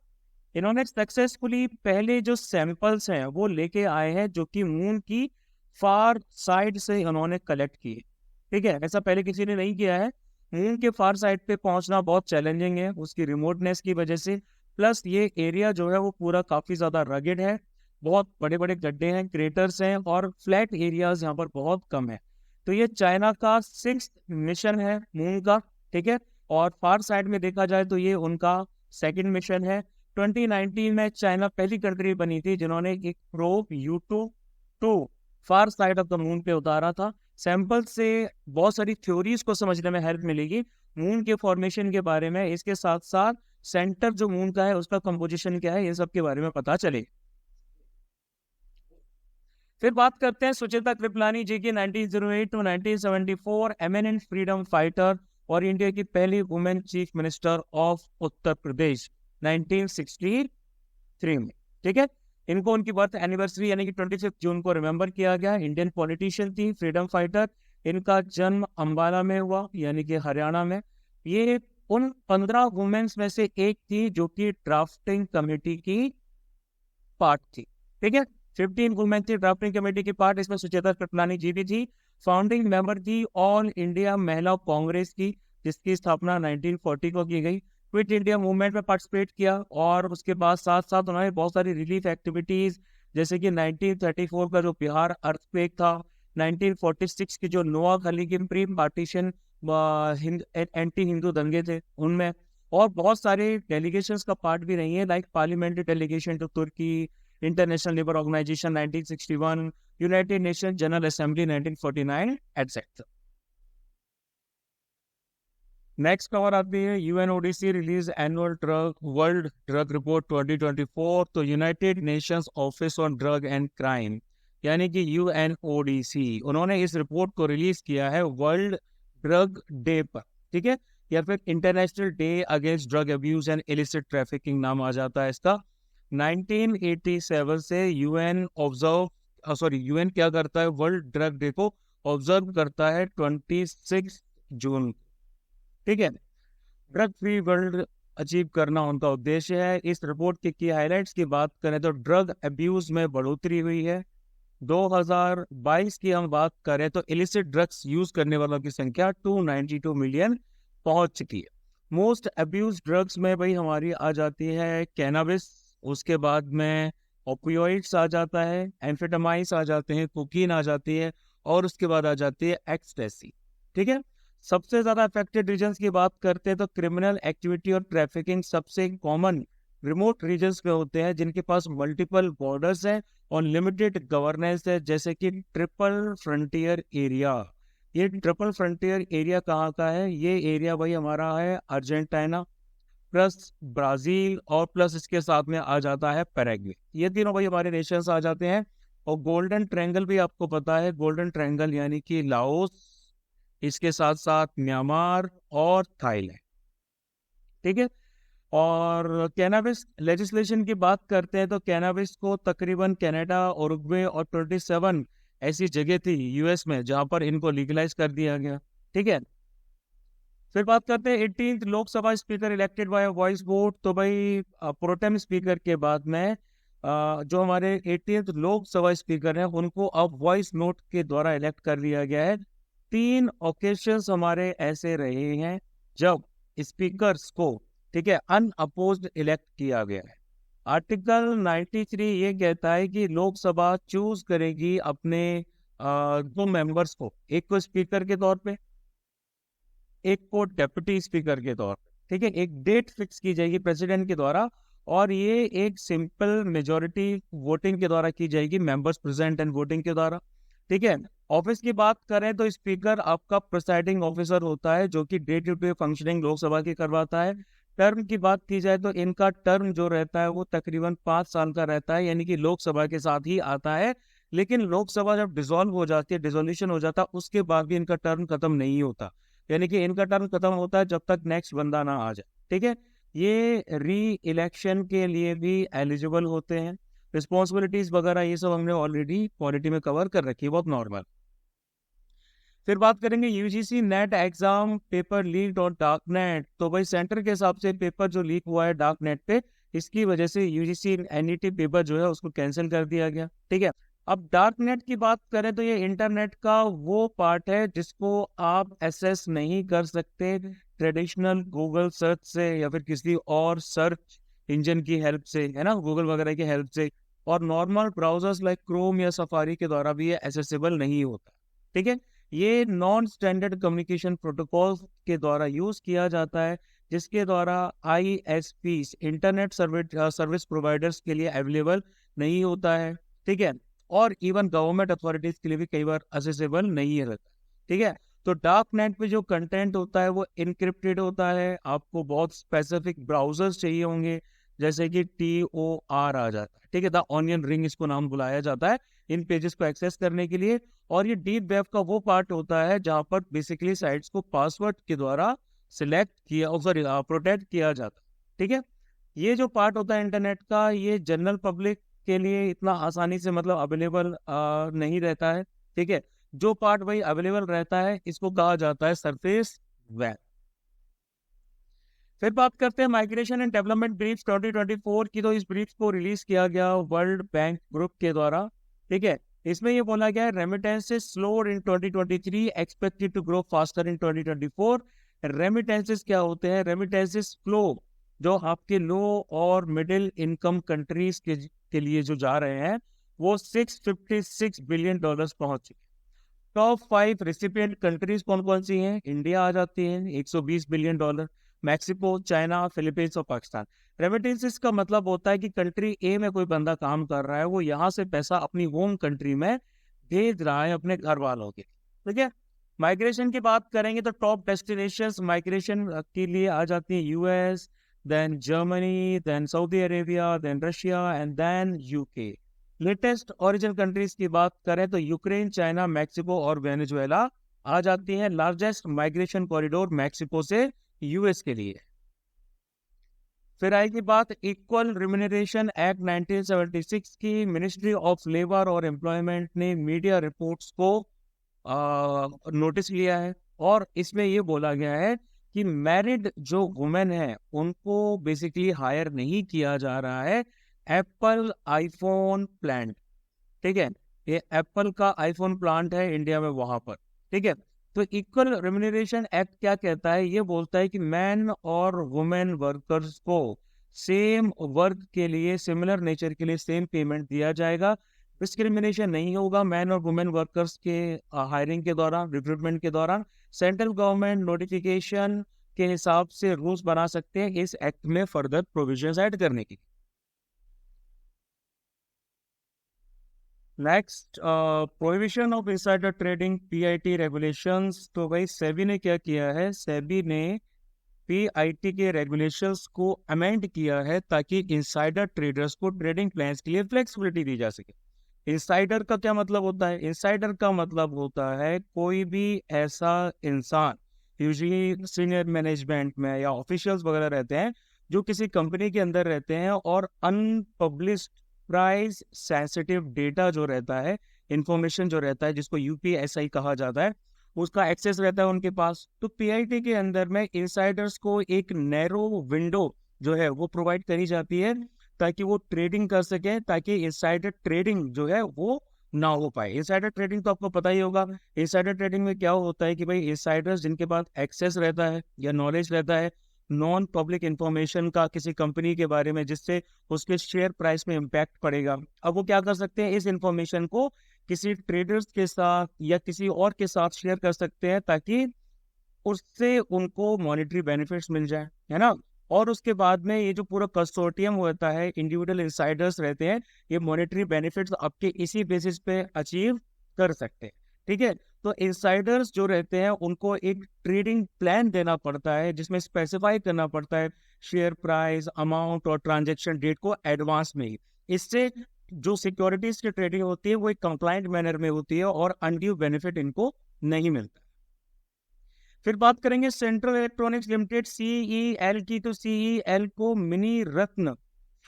इन्होंने सक्सेसफुली पहले जो सैंपल्स हैं वो लेके आए हैं, जो कि मून की फार साइड से इन्होंने कलेक्ट किए। ठीक है, ऐसा पहले किसी ने नहीं किया है। मून के फार साइड पे पहुंचना बहुत चैलेंजिंग है उसकी रिमोटनेस की वजह से। प्लस ये एरिया जो है वो पूरा काफी ज्यादा रगेड है, बहुत बड़े बड़े गड्ढे हैं, क्रेटर्स हैं, और फ्लैट एरियाज यहाँ पर बहुत कम है। तो ये चाइना का 6th मिशन है मून का। ठीक है, और फार साइड में देखा जाए तो ये उनका 2nd मिशन है। 2019 में चाइना पहली कंट्री बनी थी जिन्होंने एक probe U2 far side of the moon पे उतारा था। सैंपल से बहुत सारी थ्योरीज को समझने में हेल्प मिलेगी मून के फॉर्मेशन के बारे में। इसके साथ साथ सेंटर जो मून का है उसका कंपोजिशन क्या है, ये सब के बारे में पता चले। फिर बात करते हैं सुचेता कृपलानी जी की। 1908 टू 1974 एमिनेंट फ्रीडम फाइटर और इंडिया की पहली women chief minister of Uttar Pradesh 1963 में। ठीक है, इनको उनकी बर्थ एनिवर्सरी यानी कि 25 जून को रिमेंबर किया गया। इंडियन पॉलिटिशियन थी, फ्रीडम फाइटर। इनका जन्म अंबाला में हुआ यानी कि हरियाणा में। ये उन 15 वुमेन्स में से एक थी जो कि ड्राफ्टिंग कमेटी की पार्ट थी। ठीक है, 15 वुमेन थी ड्राफ्टिंग कमेटी की पार्ट। इसमें सुचेता कृपलानी जी भी थी। फाउंडिंग मेंबर थी ऑल इंडिया महिला कांग्रेस की, जिसकी स्थापना 1940 को की गई। क्विट इंडिया मूवमेंट में पार्टिसिपेट किया, और उसके बाद साथ साथ उन्होंने बहुत सारी रिलीफ एक्टिविटीज, जैसे कि 1934 का जो बिहार अर्थक्वेक था, 1946 की जो नोआखली की प्री पार्टीशन एंटी हिंदू दंगे थे उनमें, और बहुत सारे डेलीगेशंस का पार्ट भी रही है, like parliamentary delegation to Turkey, international labour organisation 1961, United Nation general assembly 1949 etcetera. Next खबर आती है UNODC release annual drug world drug report 2024। तो United Nations office on drug and crime यानी कि यूएनओडीसी, उन्होंने इस रिपोर्ट को रिलीज किया है वर्ल्ड ड्रग डे पर। ठीक है, या फिर international day against drug abuse and illicit trafficking नाम आ जाता है इसका। 1987 से यूएन क्या करता है, वर्ल्ड ड्रग डे को ऑब्जर्व करता है 26 जून। ठीक है, ड्रग फ्री वर्ल्ड अचीव करना उनका उद्देश्य है। इस रिपोर्ट के की हाइलाइट्स की बात करें तो ड्रग अब्यूज में बढ़ोतरी हुई है। 2022 की हम बात करें तो इलिसिट ड्रग्स यूज करने वालों की संख्या 292 मिलियन पहुंच चुकी है। मोस्ट अब्यूज ड्रग्स में भाई हमारी आ जाती है कैनाबिस, उसके बाद में ओपियोइड्स आ जाता है, एम्फेटामाइंस आ जाते हैं, कोकीन आ जाती है, और उसके बाद आ जाती है एक्सटेसी। ठीक है, सबसे ज्यादा अफेक्टेड रीजन्स की बात करते हैं तो क्रिमिनल एक्टिविटी और ट्रैफिकिंग सबसे कॉमन रिमोट रीजन्स पे होते हैं, जिनके पास मल्टीपल बॉर्डर्स हैं और लिमिटेड गवर्नेंस है, जैसे कि ट्रिपल फ्रंटियर एरिया। ये ट्रिपल फ्रंटियर एरिया कहाँ का है, ये एरिया भाई हमारा है अर्जेंटीना प्लस ब्राजील और प्लस इसके साथ में आ जाता है पैराग्वे। ये तीनों भाई हमारे नेशंस आ जाते हैं। और गोल्डन ट्रायंगल भी आपको पता है, गोल्डन ट्रायंगल यानी कि लाओस, इसके साथ साथ म्यांमार और थाईलैंड। ठीक है, और कैनाबिस लेजिस्लेशन की बात करते हैं तो कैनाबिस को तकरीबन कनाडा, उरुग्वे और 27 ऐसी जगह थी यूएस में जहां पर इनको लीगलाइज कर दिया गया। ठीक है, फिर बात करते हैं 18th Lok Sabha speaker elected by voice vote. तो भाई प्रोटेम स्पीकर के बाद में जो हमारे 18th लोकसभा स्पीकर हैं उनको अब वॉइस नोट के द्वारा इलेक्ट कर लिया गया है। 3 ओकेशंस हमारे ऐसे रहे हैं जब स्पीकर्स को, ठीक है, अनअपोज्ड इलेक्ट किया गया है। आर्टिकल 93 ये कहता है कि लोकसभा चूज करेगी अपने 2 मेंबर्स को, एक को स्पीकर के तौर पे, एक को डेप्यूटी स्पीकर के तौर पे। ठीक है, एक डेट फिक्स की जाएगी प्रेसिडेंट के द्वारा, और ये एक सिंपल मेजॉरिटी वोटिंग के द्वारा की जाएगी, मेंबर्स प्रेजेंट एंड वोटिंग के द्वारा। ठीक है, ऑफिस की बात करें तो स्पीकर आपका प्रिसाइडिंग ऑफिसर होता है जो कि day to day functioning Lok Sabha की करवाता है। टर्म की बात की जाए तो इनका टर्म जो रहता है वो तकरीबन 5 साल का रहता है, यानी कि लोकसभा के साथ ही आता है। लेकिन लोकसभा जब डिसॉल्व हो जाती है, डिसोल्यूशन हो जाता है, उसके बाद भी इनका टर्म खत्म नहीं होता, यानी कि इनका टर्म खत्म होता है जब तक नेक्स्ट बंदा ना आ जाए। ठीक है, ये री इलेक्शन के लिए भी एलिजिबल होते हैं। रिस्पॉन्सिबिलिटीज वगैरह ये सब हमने ऑलरेडी पॉलिटी में कवर कर रखी है, बहुत नॉर्मल। फिर बात करेंगे UGC net exam paper leaked और डार्क नेट। तो भाई सेंटर के हिसाब से पेपर जो लीक हुआ है डार्क नेट पे, इसकी वजह से यूजीसी एनईटी पेपर जो है उसको कैंसिल कर दिया गया। ठीक है, अब डार्क नेट की बात करें तो ये इंटरनेट का वो पार्ट है जिसको आप एसेस नहीं कर सकते ट्रेडिशनल गूगल सर्च से या फिर किसी और सर्च इंजन की हेल्प से, है ना, गूगल वगैरह की हेल्प से, और नॉर्मल ब्राउजर्स लाइक क्रोम या सफारी के द्वारा भी ये एसेसिबल नहीं होता। ठीक है, ये नॉन स्टैंडर्ड कम्युनिकेशन प्रोटोकॉल के द्वारा यूज किया जाता है, जिसके द्वारा आईएसपी इंटरनेट सर्विस प्रोवाइडर्स के लिए अवेलेबल नहीं होता है। ठीक है, और इवन गवर्नमेंट अथॉरिटीज के लिए भी कई बार असेसेबल नहीं रहता। ठीक है, तो डार्क नेट पे जो कंटेंट होता है वो इनक्रिप्टेड होता है, आपको बहुत स्पेसिफिक ब्राउजर्स चाहिए होंगे, जैसे कि TOR आ जाता है। ठीक है, द ऑनियन रिंग इसको नाम बुलाया जाता है इन पेजेस को एक्सेस करने के लिए। और ये डीप वेब का वो पार्ट होता है जहां पर बेसिकली साइट्स को पासवर्ड के द्वारा सिलेक्ट किया, सॉरी, प्रोटेक्ट किया जाता है। ठीक है, ये जो पार्ट होता है इंटरनेट का, ये जनरल पब्लिक के लिए इतना आसानी से मतलब अवेलेबल नहीं रहता है। ठीक है, जो पार्ट वही अवेलेबल रहता है इसको कहा जाता है सरफेस वेब। फिर बात करते हैं माइग्रेशन एंड डेवलपमेंट ब्रीफ 2024 की। तो इस ब्रीफ को रिलीज किया गया वर्ल्ड बैंक ग्रुप के द्वारा। ठीक है, इसमें ये बोला गया है remittances slowed in 2023, expected to grow faster in 2024। Remittances क्या होते हैं? रेमिटेंसेस फ्लो जो आपके लो और मिडिल इनकम कंट्रीज के लिए जो जा रहे हैं वो $656 बिलियन पहुंच चुके। टॉप 5 रेसिपिएंट कंट्रीज कौन कौन सी हैं? इंडिया आ जाती है, $120 बिलियन, मैक्सिको, चाइना, फिलीपींस और पाकिस्तान। रेमिटेंसेस का मतलब होता है कि कंट्री ए में कोई बंदा काम कर रहा है, वो यहाँ से पैसा अपनी होम कंट्री में भेज रहा है अपने घर वालों के। ठीक है, माइग्रेशन की बात करेंगे तो टॉप डेस्टिनेशंस माइग्रेशन के लिए आ जाती है US, then Germany, then Saudi Arabia, then Russia and then UK. Latest origin countries की बात करें तो यूक्रेन, चाइना, मैक्सिको और वेनेजुएला आ जाती है। लार्जेस्ट माइग्रेशन कॉरिडोर मैक्सिको से यूएस के लिए। फिर आएगी बात इक्वल रिम्यूनरेशन एक्ट 1976 की। मिनिस्ट्री ऑफ लेबर और एम्प्लॉयमेंट ने मीडिया रिपोर्ट्स को नोटिस लिया है, और इसमें ये बोला गया है कि मैरिड जो वुमेन है उनको बेसिकली हायर नहीं किया जा रहा है एप्पल आईफोन प्लांट। ठीक है, ये एप्पल का आईफोन प्लांट है इंडिया में वहां पर। ठीक है, तो इक्वल रेम्यूनरेशन एक्ट क्या कहता है? ये बोलता है कि मैन और वुमेन वर्कर्स को सेम वर्क के लिए, सिमिलर नेचर के लिए सेम पेमेंट दिया जाएगा। डिस्क्रिमिनेशन नहीं होगा मैन और वुमेन वर्कर्स के हायरिंग के दौरान, रिक्रूटमेंट के दौरान। सेंट्रल गवर्नमेंट नोटिफिकेशन के हिसाब से रूल्स बना सकते हैं इस एक्ट में फर्दर प्रोविजंस ऐड करने की। Next, prohibition of insider trading, PIT regulations. तो भाई सेबी ने क्या किया है? सेबी ने PIT के रेगुलेशंस को अमेंड किया है ताकि इनसाइडर ट्रेडर्स को ट्रेडिंग प्लान्स के लिए फ्लेक्सिबिलिटी दी जा सके। इनसाइडर का क्या मतलब होता है? इनसाइडर का मतलब होता है कोई भी ऐसा इंसान, यूजुअली सीनियर मैनेजमेंट में या ऑफिशियल्स वगैरह रहते हैं, जो किसी कंपनी के अंदर रहते हैं और अनपब्लिश्ड प्राइस सेंसिटिव डेटा जो रहता है, इंफॉर्मेशन जो रहता है, जिसको UPSI कहा जाता है, उसका एक्सेस रहता है उनके पास। तो PIT के अंदर में इनसाइडर्स को एक नैरो विंडो जो है वो प्रोवाइड करी जाती है ताकि वो ट्रेडिंग कर सके, ताकि इनसाइडर ट्रेडिंग जो है वो ना हो पाए। इनसाइडर ट्रेडिंग तो आपको पता ही होगा। इनसाइडर ट्रेडिंग में क्या होता है कि भाई इनसाइडर्स जिनके पास एक्सेस रहता है या नॉलेज रहता है नॉन पब्लिक इंफॉर्मेशन का किसी कंपनी के बारे में, जिससे उसके शेयर प्राइस में इम्पैक्ट पड़ेगा, अब वो क्या कर सकते हैं? इस इंफॉर्मेशन को किसी ट्रेडर्स के साथ या किसी और के साथ शेयर कर सकते हैं ताकि उससे उनको मॉनेटरी बेनिफिट्स मिल जाए, है ना। और उसके बाद में ये जो पूरा कंसोर्टियम होता है, इंडिविजुअल इंसाइडर्स रहते हैं, ये मॉनेटरी बेनिफिट्स आपके इसी बेसिस पे अचीव कर सकते हैं। ठीक है, तो इंसाइडर्स जो रहते हैं उनको एक ट्रेडिंग प्लान देना पड़ता है जिसमें स्पेसिफाई करना पड़ता है शेयर प्राइस, अमाउंट और ट्रांजेक्शन डेट को एडवांस में ही। इससे जो सिक्योरिटीज की ट्रेडिंग होती है वो एक कंप्लाइंट मैनर में होती है और अनड्यू बेनिफिट इनको नहीं मिलता। फिर बात करेंगे सेंट्रल इलेक्ट्रॉनिक्स लिमिटेड CEL की। तो CEL को मिनी रत्न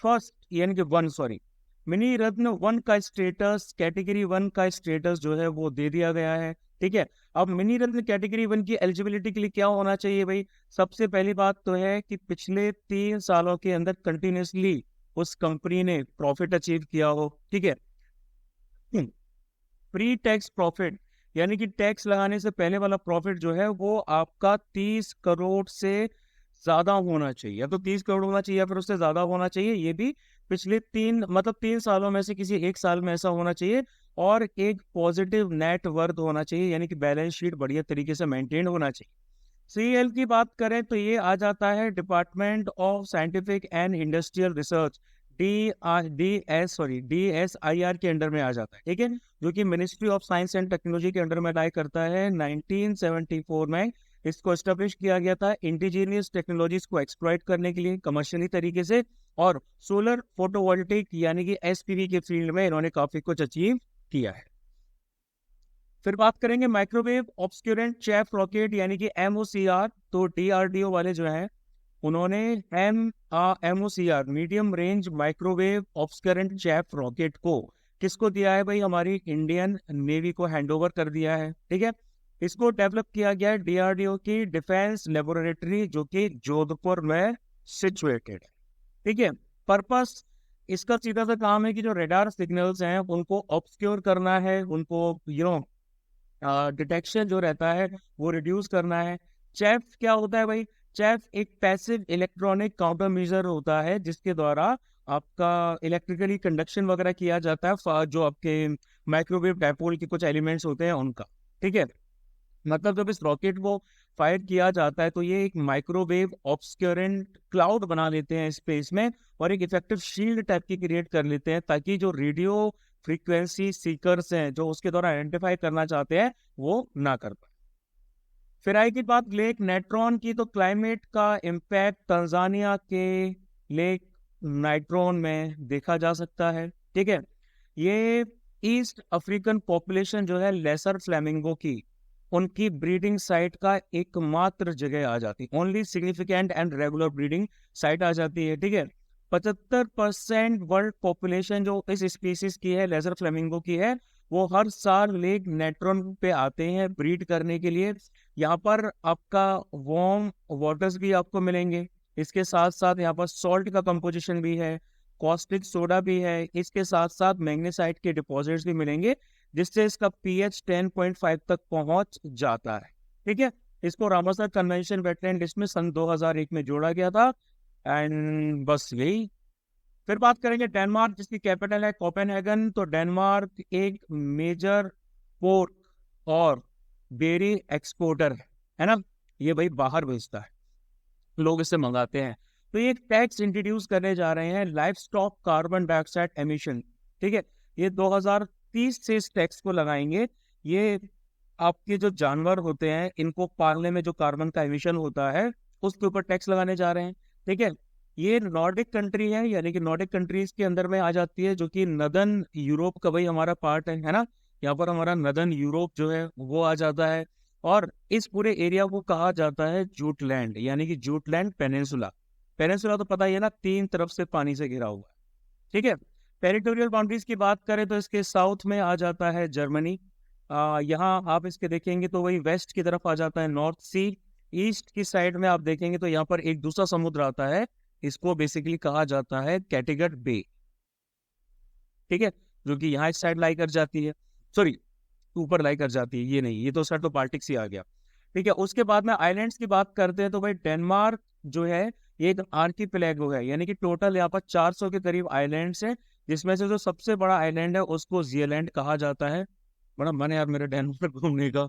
फर्स्ट यानी कि 1 सॉरी मिनी रत्न 1 का स्टेटस, कैटेगरी 1 का स्टेटस जो है वो दे दिया गया है। ठीक है, अब मिनी रत्न कैटेगरी 1 की एलिजिबिलिटी के लिए क्या होना चाहिए भाई? सबसे पहली बात तो है कि पिछले 3 सालों के अंदर कंटिन्यूसली उस कंपनी ने प्रॉफिट अचीव किया हो। ठीक है, प्री टैक्स प्रॉफिट यानी कि टैक्स लगाने से पहले वाला प्रॉफिट जो है वो आपका 30 करोड़ से ज्यादा होना चाहिए, या तो 30 करोड़ होना चाहिए या फिर उससे ज्यादा होना चाहिए। ये भी पिछले 3 सालों में से किसी एक साल में ऐसा होना चाहिए। और एक पॉजिटिव नेट वर्थ होना चाहिए, यानी कि बैलेंस शीट बढ़िया तरीके से मेंटेन होना चाहिए। सीएल की बात करें तो ये आ जाता है department of scientific and industrial research, DSIR के अंडर में आ जाता है। ठीक है, जो कि ministry of science and technology के अंडर में लाई करता है। 1974 में इसको एस्टेब्लिश किया गया था इंडिजीनियस टेक्नोलॉजीज को एक्सप्लॉइट करने के लिए कमर्शियली तरीके से, और सोलर फोटोवोल्टिक यानी कि एसपीवी के फील्ड में इन्होंने काफी कुछ अचीव किया है। फिर बात करेंगे माइक्रोवेव ऑब्सक्यूरेंट चैफ रॉकेट यानी कि MOCR। तो DRDO वाले जो हैं उन्होंने MOCR medium range microwave obscurant chaff rocket को किसको दिया है भाई? हमारी इंडियन नेवी को हैंडओवर कर दिया है। ठीक है, इसको डेवलप किया गया है DRDO की डिफेंस लेबोरेटरी जो कि जोधपुर में सिचुएटेड है। ठीक है, पर्पस इसका सीधा सा काम है कि जो रेडार सिग्नल्स हैं उनको ऑब्सक्योर करना है, उनको डिटेक्शन जो रहता है वो रिड्यूस करना है। चैफ क्या होता है भाई? चैफ एक पैसिव इलेक्ट्रॉनिक काउंटर मेजर होता है जिसके द्वारा आपका इलेक्ट्रिकली कंडक्शन वगैरह किया जाता है, जो आपके माइक्रोवेव डायपोल के कुछ एलिमेंट्स होते हैं उनका। ठीक है, मतलब जब इस रॉकेट को फायर किया जाता है तो ये एक माइक्रोवेव ऑब्सक्योरेंट क्लाउड बना लेते हैं स्पेस में, और एक इफेक्टिव शील्ड टाइप की क्रिएट कर लेते हैं ताकि जो रेडियो फ्रीक्वेंसी सीकर्स हैं जो उसके द्वारा आइडेंटिफाई करना चाहते हैं वो ना कर पाए। फिर आएगी बात लेक नेट्रॉन की। तो क्लाइमेट का इम्पैक्ट तंजानिया के लेक नाइट्रॉन में देखा जा सकता है। ठीक है, ये ईस्ट अफ्रीकन पॉपुलेशन जो है लेसर फ्लेमिंगो की, उनकी ब्रीडिंग साइट का एकमात्र जगह आ जाती है, only significant and regular breeding site आ जाती है। ठीक है, 75% वर्ल्ड पॉपुलेशन जो इस स्पीसीज की है, लेजर फ्लेमिंगो की है, वो हर साल लेक नेट्रॉन पे आते हैं ब्रीड करने के लिए। यहाँ पर आपका वार्म वाटर्स भी आपको मिलेंगे, इसके साथ साथ यहाँ पर सॉल्ट का कंपोजिशन भी है, कॉस्टिक सोडा भी है, इसके साथ साथ मैग्नेसाइट के डिपॉजिट्स भी मिलेंगे जिससे इसका pH 10.5 तक पहुंच जाता है। ठीक है, इसको रामसर कन्वेंशन वेटलैंड लिस्ट में सन 2001 में जोड़ा गया था। एंड बस यही। फिर बात करेंगे डेनमार्क जिसकी कैपिटल है कोपेनहेगन। तो डेनमार्क एक मेजर पोर्ट और डेयरी एक्सपोर्टर है ना, ये भाई बाहर भेजता है, लोग इससे मंगाते हैं। तो ये एक टैक्स इंट्रोड्यूस करने जा रहे हैं, life stock carbon dioxide emission. ठीक है, ये 2030 से इस टैक्स को लगाएंगे। ये आपके जो जानवर होते हैं इनको पालने में जो कार्बन का एमिशन होता है उसके ऊपर टैक्स लगाने जा रहे हैं। ठीक है, ये नॉर्डिक कंट्री है, यानी कि नॉर्डिक कंट्रीज के अंदर में आ जाती है, जो कि नदर्न यूरोप का भाई हमारा पार्ट है ना। यहाँ पर हमारा नदर्न यूरोप जो है वो आ जाता है, और इस पूरे एरिया को कहा जाता है जूटलैंड, यानी कि जूटलैंड पेनिनसुला। पेनिनसुला तो पता ही है ना, 3 तरफ से पानी से घिरा हुआ है। ठीक है, टेरिटोरियल बाउंड्रीज की बात करें तो इसके साउथ में आ जाता है जर्मनी। यहाँ आप इसके देखेंगे तो वही वेस्ट की तरफ आ जाता है नॉर्थ सी। ईस्ट की साइड में आप देखेंगे तो यहाँ पर एक दूसरा समुद्र आता है, इसको बेसिकली कहा जाता है कैटेगट बे। ठीक है, जो कि यहाँ इस साइड लाई कर जाती है, सॉरी ऊपर लाई कर जाती है, ये नहीं, ये तो सर तो बाल्टिक सी आ गया। ठीक है, उसके बाद में आइलैंड्स की बात करते हैं तो भाई डेनमार्क जो है ये एक आर्कीपेलागो है, यानी कि टोटल यहाँ पर 400 के करीब आइलैंड्स हैं, जिसमें से जो सबसे बड़ा आइलैंड है उसको जियालैंड कहा जाता है। बड़ा मन है यार मेरे डेनमार्क घूमने का।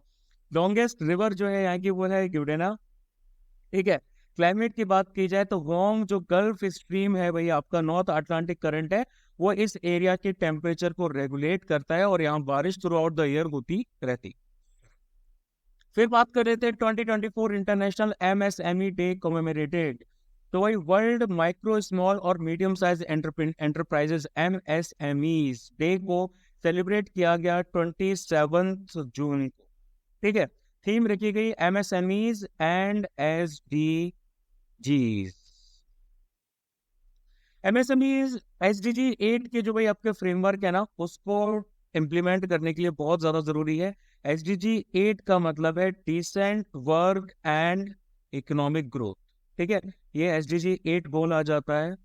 लॉन्गेस्ट रिवर जो है यहाँ की वो है ग्यूडेना। ठीक है, क्लाइमेट की बात की जाए तो वार्म जो गल्फ स्ट्रीम है भाई आपका नॉर्थ अटलांटिक करंट है, वो इस एरिया के टेम्परेचर को रेगुलेट करता है, और यहाँ बारिश थ्रू आउट द ईयर होती रहती। फिर बात कर रहे थे 2024 इंटरनेशनल MSME डे कमेमोरेटेड। तो वही वर्ल्ड माइक्रो स्मॉल और medium size enterprises MSMEs day को सेलिब्रेट किया गया 27 जून को। ठीक है, थीम रखी गई MSMEs and SDGs। MSME SDG 8 के जो भाई आपके फ्रेमवर्क है ना, उसको इम्प्लीमेंट करने के लिए बहुत ज्यादा जरूरी है। एसडीजी 8 का मतलब है decent work and economic growth. ठीक है, ये एसडीजी 8 गोल आ जाता है।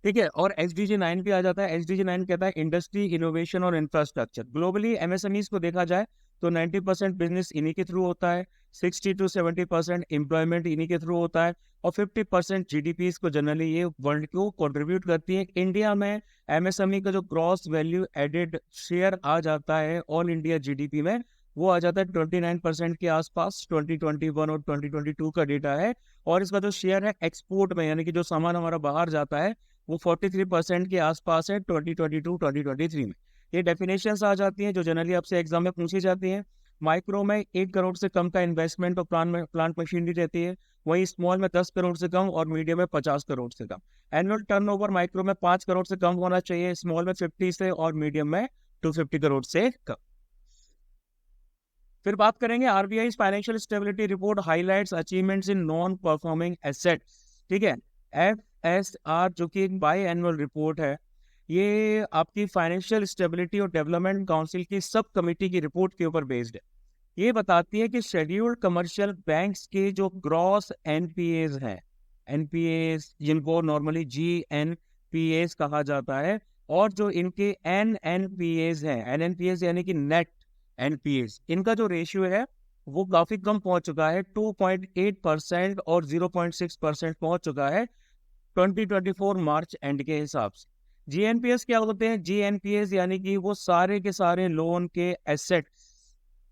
ठीक है, और एसडीजी 9 पे आ जाता है। एसडीजी 9 कहता है इंडस्ट्री, इनोवेशन और इंफ्रास्ट्रक्चर। ग्लोबली एमएसएमईज को देखा जाए तो 90% बिजनेस इन्हीं के थ्रू होता है, 60 to 70% एम्प्लॉयमेंट इन्हीं के थ्रू होता है, और 50% जीडीपी को जनरली ये वर्ल्ड को कंट्रीब्यूट करती है। इंडिया में एमएसएमई का जो ग्रॉस वैल्यू एडेड शेयर आ जाता है ऑल इंडिया जीडीपी में, वो आ जाता है 29% के आसपास। 2021 और 2022 का डेटा है। और इसका जो शेयर है एक्सपोर्ट में, यानी कि जो सामान हमारा बाहर जाता है, वो 43% के आसपास है 2022-2023 में। ये डेफिनेशंस आ जाती हैं जो जनरली आपसे एग्जाम में पूछी जाती हैं। माइक्रो में 1 करोड़ से कम का इन्वेस्टमेंट और प्लांट मशीनरी रहती है। वहीं स्मॉल में 10 करोड़ से कम और मीडियम में 50 करोड़ से कम। एनुअल टर्नओवर माइक्रो में 5 करोड़ से कम होना चाहिए, स्मॉल में 50 से, और मीडियम में 250 करोड़ से कम। फिर बात करेंगे RBI financial stability report highlights achievements in non performing assets. ठीक है, एफएसआर जो कि एक बाई एनुअल रिपोर्ट है, ये आपकी फाइनेंशियल स्टेबिलिटी और डेवलपमेंट काउंसिल की सब कमेटी की रिपोर्ट के ऊपर बेस्ड है। ये बताती है कि शेड्यूल्ड कमर्शियल बैंक्स के जो ग्रॉस एनपीएज हैं, एनपीएज जिनको नॉर्मली जीएनपीएज कहा जाता है, और जो इनके एनएनपीएज हैं, एनएनपीएज यानी कि नेट एनपीएज, इनका जो रेशियो है वो काफी कम पहुंच चुका है। 2.8% और 0.6% पहुंच चुका है 2024 मार्च एंड के हिसाब से। जीएनपीएस क्या होते हैं? जीएनपीएस यानी कि वो सारे के सारे लोन के एसेट्स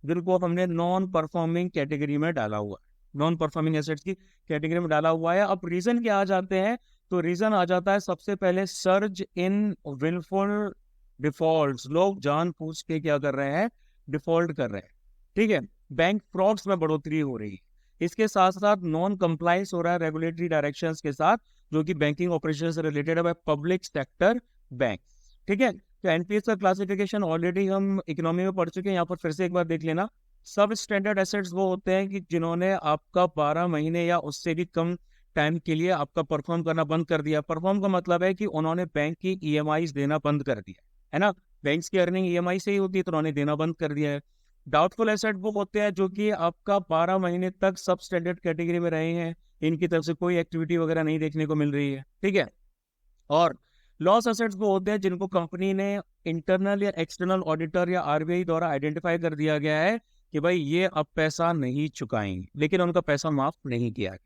जिनको हमने नॉन परफॉर्मिंग कैटेगरी में डाला हुआ है, नॉन परफॉर्मिंग एसेट्स की कैटेगरी में डाला हुआ है। अब रीजन क्या आ जाते हैं? तो रीजन आ जाता है सबसे पहले सर्ज इन विलफुल डिफॉल्ट्स। लोग जानबूझ के क्या कर रहे हैं? डिफॉल्ट कर रहे हैं। ठीक है, बैंक फ्रॉड्स में बढ़ोतरी हो रही है। इसके साथ साथ नॉन कंप्लायंस हो रहा है रेगुलेटरी डायरेक्शंस के साथ, जो कि बैंकिंग ऑपरेशन से रिलेटेड है, पब्लिक सेक्टर बैंक। ठीक है, तो एनपीएस का क्लासिफिकेशन ऑलरेडी हम इकोनॉमी में पढ़ चुके हैं, यहाँ पर फिर से एक बार देख लेना। सब स्टैंडर्ड एसेट्स वो होते हैं कि जिन्होंने आपका 12 महीने या उससे भी कम टाइम के लिए आपका परफॉर्म करना बंद कर दिया। परफॉर्म का मतलब है कि उन्होंने बैंक की ईएमआई देना बंद कर दिया है ना। बैंक्स की अर्निंग ईएमआई से ही होती है, तो उन्होंने देना बंद कर दिया है। डाउटफुल एसेट वो होते हैं जो कि आपका 12 महीने तक सब स्टैंडर्ड कैटेगरी में रहे हैं, इनकी तरफ से कोई एक्टिविटी वगैरह नहीं देखने को मिल रही है। ठीक है, और लॉस एसेट्स वो होते हैं जिनको कंपनी ने इंटरनल या एक्सटर्नल ऑडिटर या आरबीआई द्वारा आइडेंटिफाई कर दिया गया है कि भाई ये अब पैसा नहीं चुकाएंगे, लेकिन उनका पैसा माफ नहीं किया गया।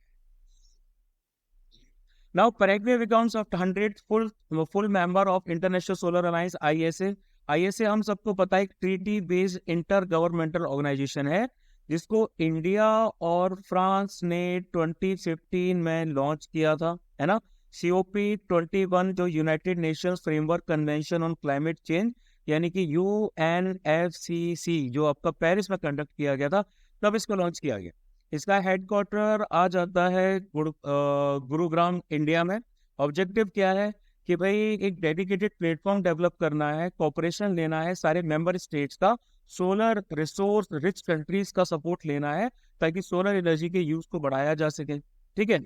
Now, Paraguay becomes a 100th full member of International Solar Alliance (ISA). ISA हम सबको पता है, treaty based inter governmental organisation है, जिसको इंडिया और फ्रांस ने 2015 में लॉन्च किया था, है ना। COP21 जो United Nations framework convention on climate change, यानी कि UNFCC, जो आपका पेरिस में कंडक्ट किया गया था, तब इसको लॉन्च किया गया। इसका हेडक्वार्टर आ जाता है गुरुग्राम, इंडिया में। ऑब्जेक्टिव क्या है कि भाई एक डेडिकेटेड प्लेटफॉर्म डेवलप करना है, कॉपरेशन लेना है सारे मेंबर स्टेट्स का, सोलर रिसोर्स रिच कंट्रीज का सपोर्ट लेना है, ताकि सोलर एनर्जी के यूज को बढ़ाया जा सके। ठीक है,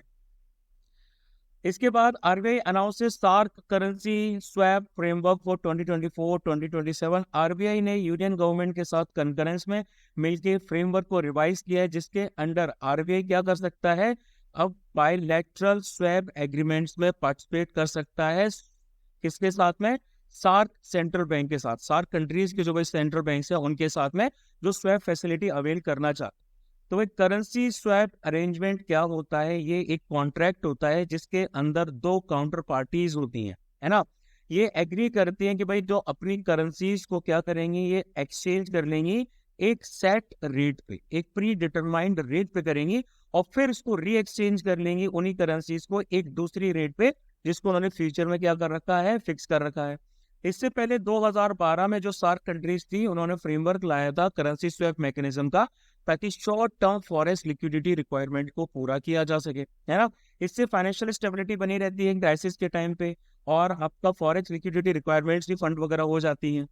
इसके बाद RBI announces SAARC currency swap framework for 2024-2027। RBI ने यूनियन गवर्नमेंट के साथ कंकरेंस में मिलकर फ्रेमवर्क को रिवाइज किया है, जिसके अंडर आरबीआई क्या कर सकता है? अब बायलैटरल स्वैप एग्रीमेंट्स में पार्टिसिपेट कर सकता है। किसके साथ में? सार्क सेंट्रल बैंक के साथ, सार्क कंट्रीज के जो भाई सेंट्रल बैंक है उनके साथ में, जो स्वैप फैसिलिटी अवेल करना चाहते। तो एक करेंसी स्वैप अरेंजमेंट क्या होता है? ये एक कॉन्ट्रैक्ट होता है जिसके अंदर दो काउंटर पार्टीज होती हैं, है ना। ये एग्री करती हैं कि भाई जो अपनी करेंसीज को क्या करेंगी, ये एक्सचेंज कर लेंगी एक सेट रेट पे, एक प्री डिटरमाइंड रेट पे करेंगी, और फिर इसको री एक्सचेंज कर लेंगी उन्हीं करेंसीज को एक दूसरी रेट पे, जिसको उन्होंने फ्यूचर में क्या कर रखा है? फिक्स कर रखा है। इससे पहले 2012 में जो सार्क कंट्रीज थी, उन्होंने फ्रेमवर्क लाया था करेंसी स्वैप मैकेनिज्म का, ताकि short term forest liquidity requirement को पूरा किया जा सके, है ना। इससे फाइनेंशियल स्टेबिलिटी बनी रहती है क्राइसिस के टाइम पे, और आपका फॉरेस्ट लिक्विडिटी रिक्वायरमेंट्स भी फंड वगैरह हो जाती हैं।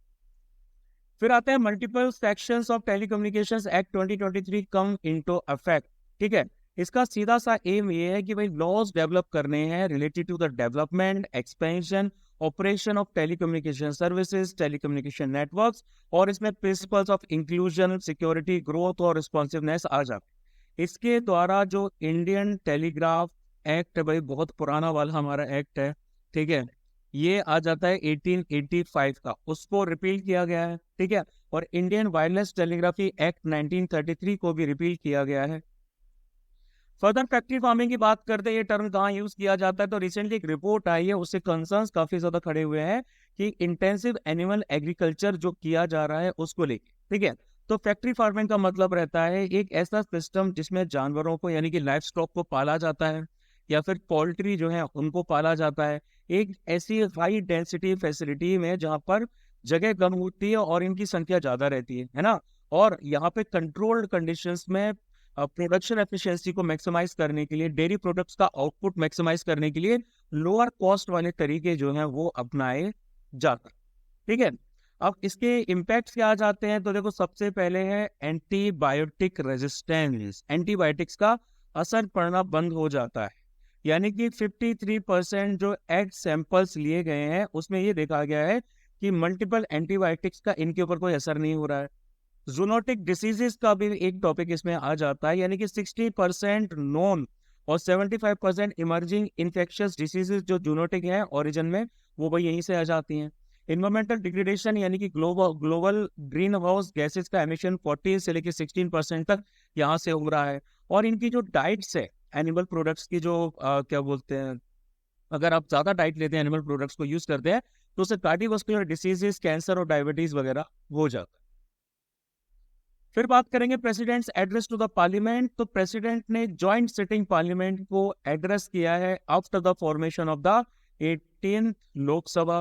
फिर आता है multiple sections of telecommunications act 2023 come into effect. ठीक है, इसका सीधा सा एम ये है कि भाई लॉज डेवलप करने हैं related to the development, expansion, operation of telecommunication services, telecommunication networks, और इसमें principles of inclusion, security, growth और रिस्पॉन्सिवनेस आ जाते। इसके द्वारा जो इंडियन टेलीग्राफ एक्ट है भाई, बहुत पुराना वाला हमारा एक्ट है, ठीक है, ये आ जाता है 1885 का, उसको रिपील किया गया है, ठीक है। और इंडियन वायरलेस टेलीग्राफी एक्ट 1933 को भी रिपील किया गया है। फर्दर फैक्ट्री फार्मिंग की बात करते हैं, ये टर्म कहाँ यूज किया जाता है, तो रिसेंटली एक रिपोर्ट आई है, उससे कंसर्न्स काफी ज्यादा खड़े हुए हैं कि इंटेंसिव एनिमल एग्रीकल्चर जो किया जा रहा है उसको लेके, ठीक है। तो फैक्ट्री फार्मिंग का मतलब रहता है एक ऐसा सिस्टम जिसमें जानवरों को यानी कि लाइफ स्टॉक को पाला जाता है, या फिर पोल्ट्री जो है उनको पाला जाता है, एक ऐसी हाई डेंसिटी फैसिलिटी में जहाँ पर जगह कम होती है और इनकी संख्या ज्यादा रहती है ना। और यहाँ पे कंट्रोल्ड कंडीशंस में प्रोडक्शन एफिशिएंसी को मैक्सिमाइज करने के लिए, डेयरी प्रोडक्ट्स का आउटपुट मैक्सिमाइज करने के लिए लोअर कॉस्ट वाले तरीके जो हैं वो अपनाए जाते हैं, ठीक है। अब इसके इम्पैक्ट्स क्या आ जाते हैं, तो देखो सबसे पहले है एंटीबायोटिक रेजिस्टेंस, एंटीबायोटिक्स का असर पड़ना बंद हो जाता है। यानी कि 53% जो एग सैंपल्स लिए गए हैं उसमें ये देखा गया है कि मल्टीपल एंटीबायोटिक्स का इनके ऊपर कोई असर नहीं हो रहा है। जूनोटिक डिसीजेस का भी एक टॉपिक इसमें आ जाता है, यानी कि 60% नोन और 75% इमर्जिंग इन्फेक्शियस डिसीजेस जो जूनोटिक है ओरिजिन में, वो भाई यहीं से आ जाती हैं। इन्वायरमेंटल डिग्रेडेशन यानी कि ग्लोबल ग्रीन हाउस गैसेस का एमिशन 40 से लेकर 16% तक यहाँ से हो रहा है। और इनकी जो डाइट्स है एनिमल प्रोडक्ट्स की, जो क्या बोलते हैं, अगर आप ज्यादा डाइट लेते हैं एनिमल प्रोडक्ट्स को यूज करते हैं तो उससे कार्डियोवास्कुलर डिसीजेस, कैंसर और डायबिटीज वगैरह हो जाता है। फिर बात करेंगे president's address to the parliament. तो प्रेसिडेंट ने जॉइंट सिटिंग पार्लियामेंट को एड्रेस किया है after the formation of the 18th Lok Sabha,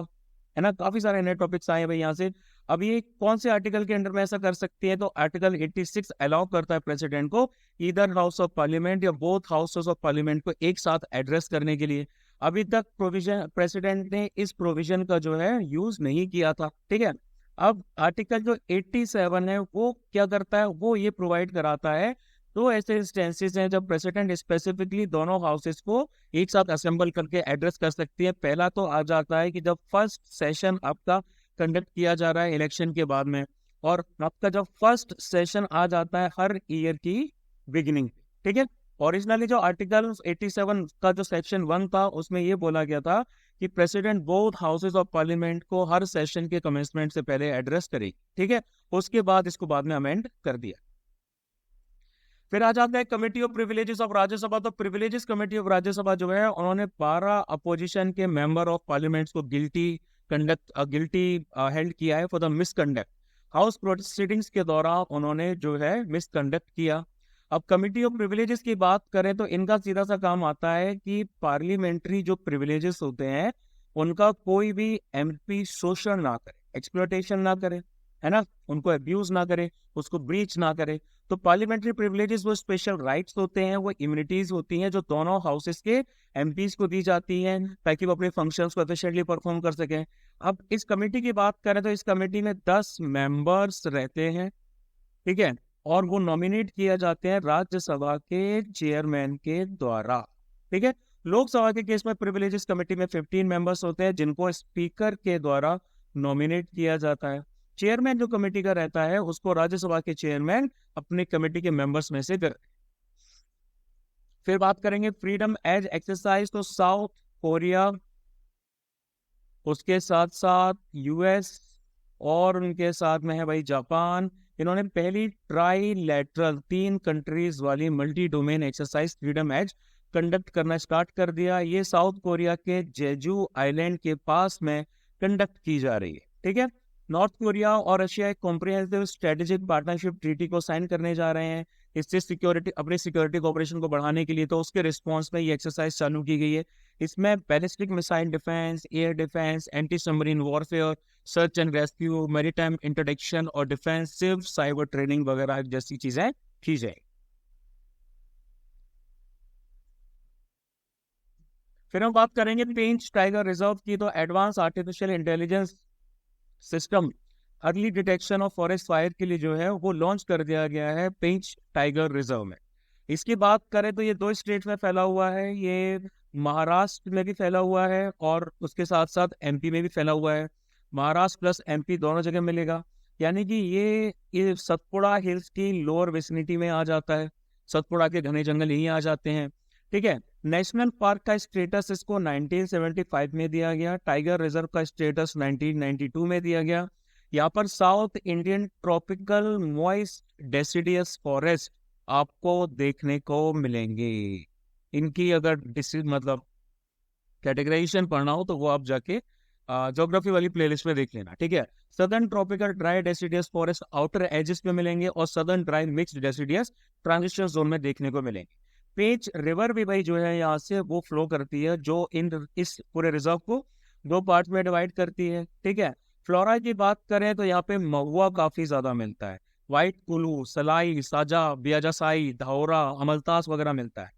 है ना। काफी सारे नए टॉपिक्स आए भाई यहाँ से। अब ये कौन से आर्टिकल के अंडर में ऐसा कर सकती है, तो आर्टिकल 86 अलाउ करता है प्रेसिडेंट को इधर हाउस ऑफ पार्लियामेंट या बोथ हाउसेस ऑफ पार्लियामेंट को एक साथ एड्रेस करने के लिए। अभी तक प्रोविजन प्रेसिडेंट ने इस प्रोविजन का जो है यूज नहीं किया था, ठीक है। अब आर्टिकल जो 87 है वो क्या करता है, वो ये प्रोवाइड कराता है तो ऐसे इंस्टेंसेस हैं जब प्रेसिडेंट स्पेसिफिकली दोनों हाउसेस को एक साथ असेंबल करके एड्रेस कर सकती है। पहला तो आ जाता है कि जब फर्स्ट सेशन आपका कंडक्ट किया जा रहा है इलेक्शन के बाद में, और आपका जब फर्स्ट सेशन आ जाता है हर ईयर की बिगिनिंग, ठीक है। ओरिजिनली जो आर्टिकल 87 का जो सेक्शन 1 था उसमें ये बोला गया था कि president both houses of parliament को हर सेशन के कमेंसमेंट से पहले एड्रेस करे, ठीक है। उसके बाद इसको बाद में अमेंड कर दिया। फिर आ जाता है committee of privileges of Rajya Sabha. तो प्रिविलेजेस कमेटी ऑफ राज्यसभा जो है उन्होंने 12 अपोजिशन के मेंबर ऑफ पार्लियामेंट को गिल्टी हेल्ड किया है for the misconduct. House proceedings के दौरान उन्होंने जो है मिसकंडक्ट किया। अब कमिटी ऑफ प्रिविलेजेस की बात करें तो इनका सीधा सा काम आता है कि पार्लियामेंट्री जो प्रिविलेजेस होते हैं उनका कोई भी एमपी शोषण ना करे, एक्सप्लॉयटेशन ना करे, है ना, उनको अब्यूज ना करे, उसको ब्रीच ना करे। तो पार्लियामेंट्री प्रिविलेजेस वो स्पेशल राइट्स होते हैं, वो इम्यूनिटीज होती हैं जो दोनों हाउसेस के एमपीज को दी जाती हैं ताकि वो अपने फंक्शंस को एफिशिएंटली परफॉर्म कर सकें। अब इस कमेटी की बात करें तो इस कमेटी में 10 मेंबर्स रहते हैं, ठीक है, और वो नॉमिनेट किया जाते हैं राज्यसभा के चेयरमैन के द्वारा, ठीक है। लोकसभा के केस में प्रिविलेजेस कमेटी में 15 मेंबर्स होते हैं जिनको स्पीकर के द्वारा नॉमिनेट किया जाता है। चेयरमैन जो कमेटी का रहता है उसको राज्यसभा के चेयरमैन अपने कमेटी के मेंबर्स में से करते हैं। फिर बात करेंगे फ्रीडम एज एक्सरसाइज। तो साउथ कोरिया, उसके साथ साथ यूएस और उनके साथ में है भाई जापान, इन्होंने पहली ट्राईलैटरल 3 कंट्रीज वाली multi domain exercise freedom edge conduct करना स्टार्ट कर दिया। ये साउथ कोरिया के जेजू आइलैंड के पास में कंडक्ट की जा रही है, ठीक है। नॉर्थ कोरिया और रशिया एक कॉम्प्रिहेंसिव स्ट्रेटेजिक पार्टनरशिप ट्रीटी को साइन करने जा रहे हैं, इससे सिक्योरिटी, अपनी सिक्योरिटी कोऑपरेशन को बढ़ाने के लिए। तो उसके रिस्पॉन्स में ये एक्सरसाइज चालू की गई है। इसमें ballistic missile defence, air defence, anti submarine warfare, search and rescue, maritime interdiction और डिफेंसिव साइबर ट्रेनिंग वगैरह जैसी चीजें की जाए। फिर हम बात करेंगे पेंच टाइगर रिजर्व की। तो advance artificial intelligence system early detection of forest fire के लिए जो है वो लॉन्च कर दिया गया है पेंच टाइगर रिजर्व में। इसकी बात करें तो ये 2 स्टेट में फैला हुआ है, ये महाराष्ट्र में भी फैला हुआ है और उसके साथ साथ एमपी में भी फैला हुआ है। महाराष्ट्र प्लस एमपी दोनों जगह मिलेगा। यानी कि ये सतपुड़ा हिल्स की लोअर विसिनिटी में आ जाता है। सतपुड़ा के घने जंगल यहीं आ जाते हैं। ठीक है। नेशनल पार्क का स्टेटस इसको 1975 में दिया गया। टाइगर रिजर्व का स्टेटस 1992 में दिया गया। यहाँ पर south Indian tropical moist deciduous forest आपको देखने को मिलेंगे। इनकी अगर मतलब कैटेगराइजेशन पढ़ना हो तो वो आप जाके ज्योग्राफी वाली प्लेलिस्ट में देख लेना। ठीक है। Southern tropical dry deciduous forest outer edges पे मिलेंगे और southern dry mixed deciduous transition zone में देखने को मिलेंगे। पेंच रिवर भी भाई जो है यहाँ से वो फ्लो करती है, जो इस पूरे रिजर्व को 2 पार्ट में डिवाइड करती है। ठीक है। फ्लोरा की बात करें तो यहाँ पे महुआ काफी ज्यादा मिलता है। व्हाइट कुलू, सलाई, साजा, बियाजासाई, धाओरा, अमलतास वगैरह मिलता है।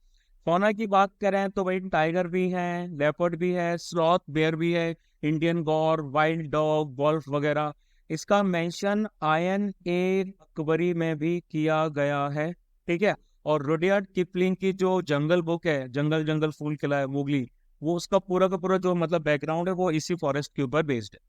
फौना की बात करें तो भाई टाइगर भी है, लेपर्ड भी है, स्लॉथ बेयर भी है, इंडियन गौर, वाइल्ड डॉग, वॉल्फ वगैरह। इसका मेंशन आयन ए अकबरी में भी किया गया है। ठीक है। और रुडयार्ड किपलिंग की जो जंगल बुक है, जंगल जंगल फूल खिला है मोगली, वो उसका पूरा का पूरा जो मतलब बैकग्राउंड है वो इसी फॉरेस्ट के ऊपर बेस्ड है।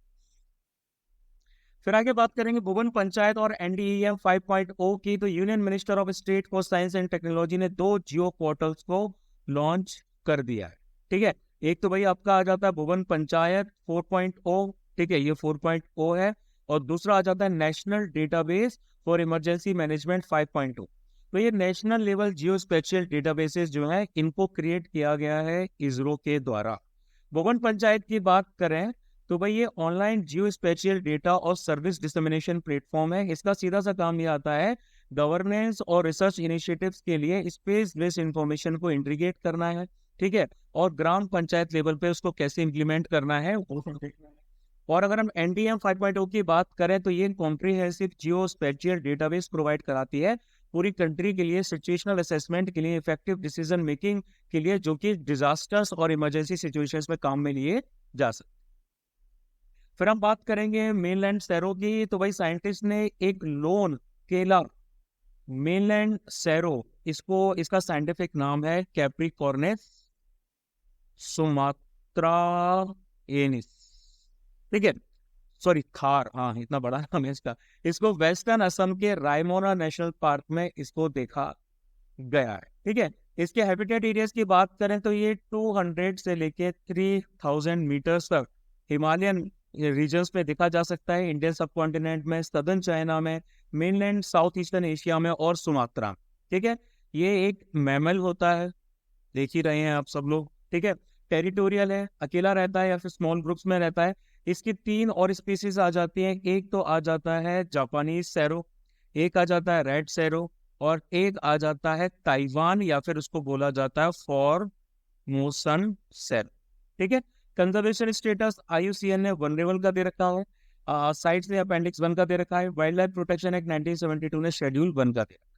फिर आगे बात करेंगे भुवन पंचायत और एनडीईएम 5.0 की। तो union minister of state for science and technology ने 2 जियो पोर्टल्स को लॉन्च कर दिया है। ठीक है। एक तो भाई आपका आ जाता है भुवन पंचायत 4.0। ठीक है, ये 4.0 है। और दूसरा आ जाता है national database for emergency management 5.2। तो ये नेशनल लेवल जियो स्पेशियल डेटाबेसेस जो है इनको क्रिएट किया गया है इसरो के द्वारा। भुवन पंचायत की बात करें तो भाई ये ऑनलाइन जियो स्पेशियल डेटा और सर्विस डिसमिनेशन प्लेटफॉर्म है। इसका सीधा सा काम ये आता है गवर्नेंस और रिसर्च इनिशिएटिव्स के लिए स्पेस बेस्ड इंफॉर्मेशन को इंटीग्रेट करना है। ठीक है। और ग्राम पंचायत लेवल पे उसको कैसे इंप्लीमेंट करना है वो सब देखना है। और अगर हम एनडीएम 5.0 की बात करें तो ये कॉम्प्रिहेंसिव जियो स्पेशियल डेटाबेस प्रोवाइड कराती है पूरी कंट्री के लिए, सिचुएशनल असेसमेंट के लिए, इफेक्टिव डिसीजन मेकिंग के लिए, जो कि डिजास्टर्स और इमरजेंसी सिचुएशंस में काम में लिए जा सकते। फिर हम बात करेंगे मेनलैंड सैरो की। तो भाई साइंटिस्ट ने एक लोन केला मेनलैंड सैरो, इसका साइंटिफिक नाम है कैप्रिकॉर्नेस सुमात्रा एनिस। ठीक है। सॉरी, खार, हाँ इतना बड़ा नाम है इसका। इसको वेस्टर्न असम के रायमोना नेशनल पार्क में इसको देखा गया है। ठीक है। इसके हैबिटेट एरियाज की बात करें तो ये 200 से लेके 3000 मीटर्स तक हिमालयन रीजन्स में देखा जा सकता है। इंडियन सब कॉन्टिनेंट में, सदर्न चाइना में, मेनलैंड साउथ ईस्टर्न एशिया में और सुमात्रा। ठीक है। ये एक मैमल होता है, देख ही रहे हैं आप सब लोग। ठीक है। टेरिटोरियल है, अकेला रहता है या फिर स्मॉल ग्रुप्स में रहता है। इसकी 3 और स्पीसीज आ जाती हैं। एक तो आ जाता है जापानीज सैरो, एक आ जाता है रेड सैरो, और एक आ जाता है ताइवान या फिर उसको बोला जाता है फॉर्मोसन सैरो। ठीक है। कंजर्वेशन स्टेटस IUCN ने वनरेबल का दे रखा है। साइट्स ने अपेंडिक्स 1 का दे रखा है। वाइल्ड लाइफ प्रोटेक्शन एक्ट 1972 ने शेड्यूल 1 का दे रखा है।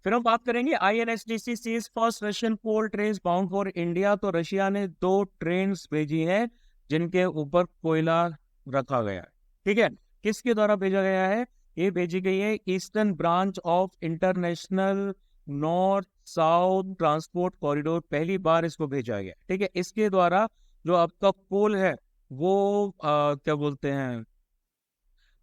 फिर हम बात करेंगे INSTC sees first Russian coal train bound for India. तो रशिया ने 2 ट्रेन भेजी हैं जिनके ऊपर कोयला रखा गया है। ठीक है। किसके द्वारा भेजा गया है? ये भेजी गई है eastern branch of international north south transport corridor, पहली बार इसको भेजा गया। ठीक है। इसके द्वारा जो आपका कोल है वो क्या बोलते हैं,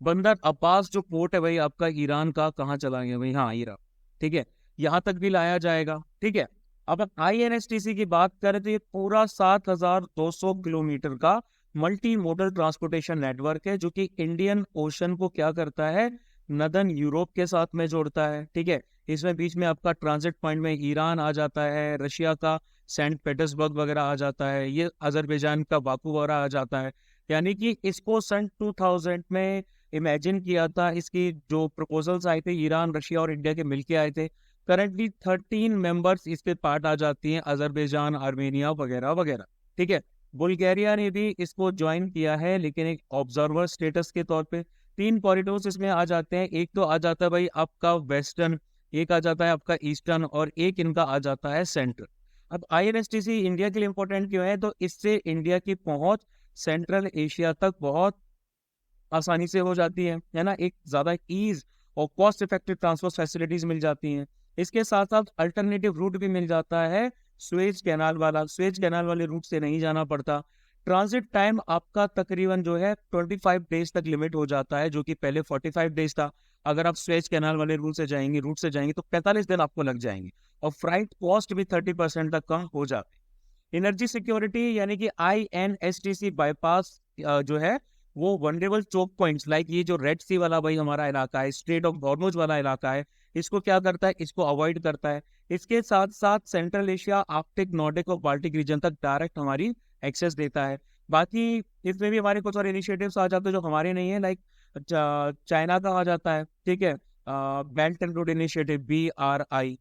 बंदर अब्बास जो पोर्ट है भाई आपका ईरान का, कहाँ चला गया भाई, हाँ ईरान। ठीक है। यहाँ तक भी लाया जाएगा। ठीक है। अब INSTC की बात करें तो ये पूरा 7200 किलोमीटर का मल्टी मोडल ट्रांसपोर्टेशन नेटवर्क है, जो कि इंडियन ओशन को क्या करता है, नदन यूरोप के साथ में जोड़ता है। ठीक है। इसमें बीच में आपका ट्रांजिट पॉइंट में ईरान आ जाता है, रशिया का सेंट पीटर्सबर्ग वगैरह आ जाता है, ये अजरबैजान का बाकू वगैरह आ जाता है। यानी कि इसको सन 2000 में इमेजिन किया था। इसकी जो प्रपोजल्स आए थे ईरान, रशिया और इंडिया के मिलके आए थे। करंटली 13 मेंबर्स इसके पार्ट आ जाती हैं, अजरबैजान, आर्मेनिया वगैरह वगैरह। ठीक है। बुल्गारिया ने भी इसको ज्वाइन किया है, लेकिन एक ऑब्जर्वर स्टेटस के तौर पे। 3 कॉरिडोर्स इसमें आ जाते हैं। एक तो आ जाता है भाई आपका वेस्टर्न, एक आ जाता है आपका ईस्टर्न, और एक इनका आ जाता है सेंट्रल। अब INSTC इंडिया के लिए इंपॉर्टेंट क्यों है? तो इससे इंडिया की पहुंच सेंट्रल एशिया तक बहुत आसानी से हो जाती है ना। एक ज्यादा ईज और कॉस्ट इफेक्टिव ट्रांसपोर्ट फैसिलिटीज मिल जाती हैं। इसके साथ साथ अल्टरनेटिव रूट भी मिल जाता है, स्वेज कैनाल वाला। स्वेज कैनाल वाले रूट से नहीं जाना पड़ता। ट्रांजिट टाइम आपका तकरीबन जो है 25 डेज तक लिमिट हो जाता है, जो कि पहले 45 डेज था। अगर आप स्वेज कैनाल वाले रूट से जाएंगे तो 45 दिन आपको लग जाएंगे, और फ्राइट कॉस्ट भी 30% तक कम हो जाती है। एनर्जी सिक्योरिटी यानी कि INSTC बाईपास जो है वो वनरेबल चोक पॉइंट्स लाइक ये जो रेड सी वाला भाई हमारा इलाका है, स्ट्रेट ऑफ हॉर्मुज वाला इलाका है, इसको क्या करता है, इसको अवॉइड करता है। इसके साथ साथ सेंट्रल एशिया, आर्कटिक, नॉर्डिक और बाल्टिक रीजन तक डायरेक्ट हमारी एक्सेस देता है। बाकी इसमें भी हमारे कुछ और इनिशिएटिव्स आ जाते हैं जो हमारे नहीं है, लाइक चाइना का आ जाता है, ठीक है, belt and road initiative BRI।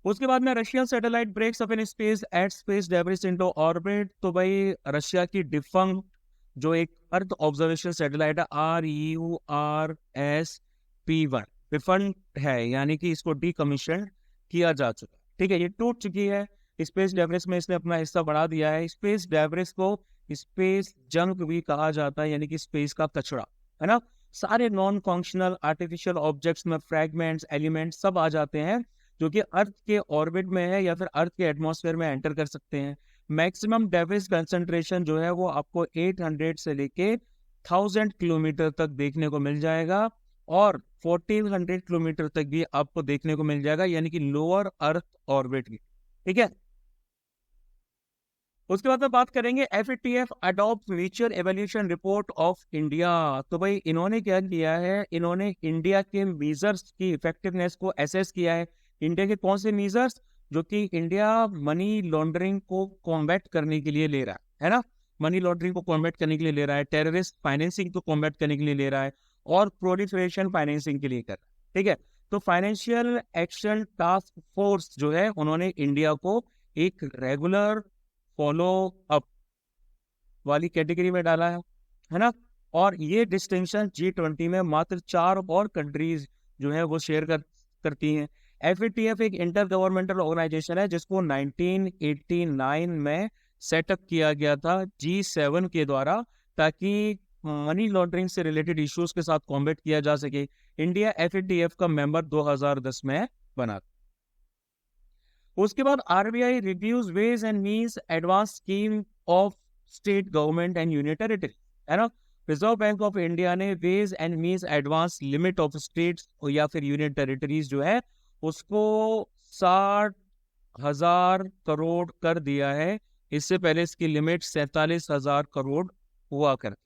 उसके बाद में Russian satellite breaks up in space at space debris into orbit. तो भाई रशिया की डिफंक्ट जो एक अर्थ ऑब्जर्वेशन सैटेलाइट है REURS-P1 डिफंक्ट है, यानी कि इसको डीकमीशन किया जा चुका है, ठीक है, ये टूट चुकी है। स्पेस डेब्रिस में इसने अपना हिस्सा बढ़ा दिया है। स्पेस डेब्रिस को स्पेस जंक भी कहा जाता है, यानी कि स्पेस का कचरा, है ना। सारे नॉन फंक्शनल आर्टिफिशियल ऑब्जेक्ट्स में फ्रैगमेंट्स, एलिमेंट्स सब आ जाते हैं जो कि अर्थ के ऑर्बिट में है या फिर अर्थ के एटमॉस्फेयर में एंटर कर सकते हैं। मैक्सिमम डेविस कंसंट्रेशन जो है वो आपको 800 से लेके 1000 किलोमीटर तक देखने को मिल जाएगा, और 1400 किलोमीटर तक भी आपको देखने को मिल जाएगा, यानी कि लोअर अर्थ ऑर्बिट की, ठीक है। उसके बाद में बात करेंगे FATF adopt nature evolution report of India. तो भाई इन्होंने क्या किया है, इन्होंने इंडिया के मेजर्स की इफेक्टिवनेस को एसेस किया है। इंडिया के कौन से मेजर्स जो कि इंडिया मनी लॉन्ड्रिंग को कॉम्बैट करने के लिए ले रहा है ना, मनी लॉन्ड्रिंग को कॉम्बैट करने के लिए ले रहा है, टेररिस्ट फाइनेंसिंग को कॉम्बैट करने के लिए ले रहा है, और प्रोलिफरेशन फाइनेंसिंग के लिए कर रहा है, ठीक है। तो फाइनेंशियल एक्शन टास्क फोर्स जो है उन्होंने इंडिया को एक रेगुलर फॉलो अप वाली कैटेगरी में डाला है ना। और ये डिस्टिंक्शन G20 में मात्र 4 और कंट्रीज जो है वो शेयर करती हैं। FATF एक इंटर गवर्नमेंटल ऑर्गेनाइजेशन है जिसको 1989 में सेटअप किया गया था G7 के द्वारा, ताकि मनी लॉन्ड्रिंग से रिलेटेड इश्यूज के साथ कॉम्बैट किया जा सके। इंडिया FATF का मेंबर 2010 में बना। उसके बाद RBI reviews ways and means advance scheme of state government and union territory, है ना। रिजर्व बैंक ऑफ इंडिया ने ways and means advance limit of states या फिर यूनियन टेरिटरीज जो है उसको 60,000 करोड़ कर दिया है। इससे पहले इसकी लिमिट 47,000 करोड़ हुआ करती,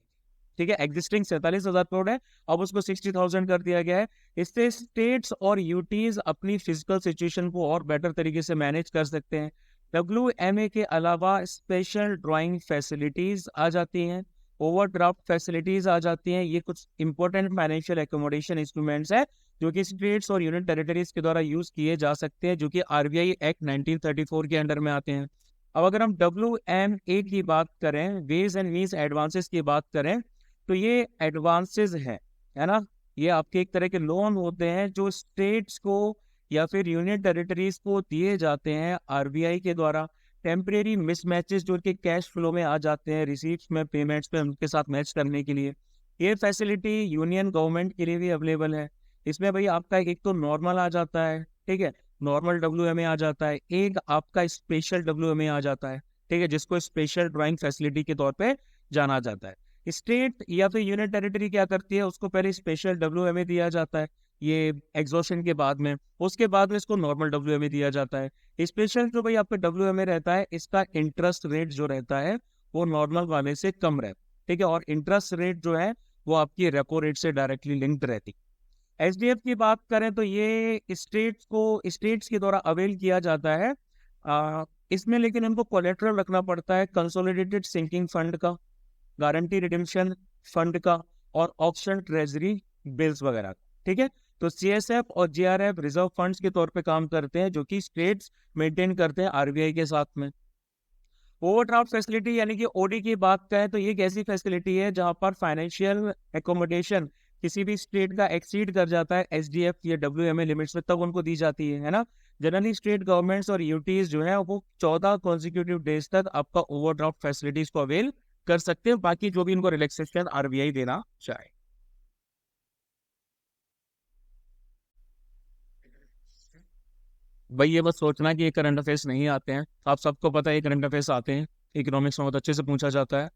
ठीक है। एग्जिस्टिंग 47,000 करोड़ है, अब उसको 60,000 कर दिया गया है। इससे स्टेट्स और यूटीज अपनी फिजिकल सिचुएशन को और बेटर तरीके से मैनेज कर सकते हैं। WMA के अलावा स्पेशल ड्राइंग फैसिलिटीज आ जाती हैं, ओवरड्राफ्ट फैसिलिटीज आ जाती हैं। ये कुछ इंपॉर्टेंट फाइनेंशियल एकोमोडेशन इंस्ट्रूमेंट्स है जो कि स्टेट्स और यूनियन टेरिटरीज के द्वारा यूज किए जा सकते हैं, जो कि RBI एक्ट 1934 के अंडर में आते हैं। अब अगर हम WMA की बात करें, वेज एंड मीन्स एडवांसेस की बात करें, तो ये एडवांसेस है ना। ये आपके एक तरह के लोन होते हैं जो स्टेट्स को या फिर यूनियन टेरिटरीज को दिए जाते हैं RBI के द्वारा। टेम्परेरी मिसमैचेस जो कि कैश फ्लो में आ जाते हैं, रिसीट्स में, पेमेंट्स में, उनके साथ मैच करने के लिए ये फैसिलिटी यूनियन गवर्नमेंट के लिए भी अवेलेबल है। इसमें भाई आपका एक तो नॉर्मल आ जाता है, ठीक है, नॉर्मल WMA आ जाता है, एक आपका स्पेशल WMA आ जाता है, ठीक है, जिसको स्पेशल ड्राइंग फैसिलिटी के तौर पे जाना जाता है। स्टेट या फिर यूनियन टेरिटरी क्या करती है, उसको पहले स्पेशल WMA दिया जाता है ये एग्जॉशन के बाद में, उसके बाद में इसको नॉर्मल WMA दिया जाता है। स्पेशल जो भाई आपका WMA रहता है, इसका इंटरेस्ट रेट जो रहता है वो नॉर्मल वाले से कम रहता है, ठीक है, और इंटरेस्ट रेट जो है वो आपकी रेपो रेट से डायरेक्टली लिंक्ड रहती है। SDF की बात करें तो ये स्टेट्स के द्वारा अवेल किया जाता है। इसमें लेकिन इनको कोलेटरल रखना पड़ता है कंसोलिडेटेड सिंकिंग फंड का, गारंटी रिडेम्पशन फंड का, और ऑप्शन ट्रेजरी बिल्स वगैरह, ठीक है। तो CSF और GRF रिजर्व फंड्स के तौर पे काम करते हैं जो कि स्टेट्स मेंटेन करते हैं RBI के साथ में। ओवरड्राफ्ट फैसिलिटी यानी कि OD की बात करें तो ये एक ऐसी फैसिलिटी है जहां पर फाइनेंशियल एकोमोडेशन किसी भी स्टेट का एक्सीड कर जाता है SDF या WMA लिमिट्स में, तब उनको दी जाती है ना। जनरली स्टेट गवर्नमेंट्स और यूटीज जो है वो 14 कॉन्जिक्यूटिव डेज तक आपका ओवरड्राफ्ट फैसिलिटीज को अवेल कर सकते हैं, बाकी जो भी इनको रिलैक्सेशन RBI देना चाहे। भाई ये बस सोचना कि ये करंट अफेयर्स नहीं आते हैं, आप सबको पता है ये करंट अफेयर्स आते हैं, इकोनॉमिक्स में बहुत अच्छे से पूछा जाता है।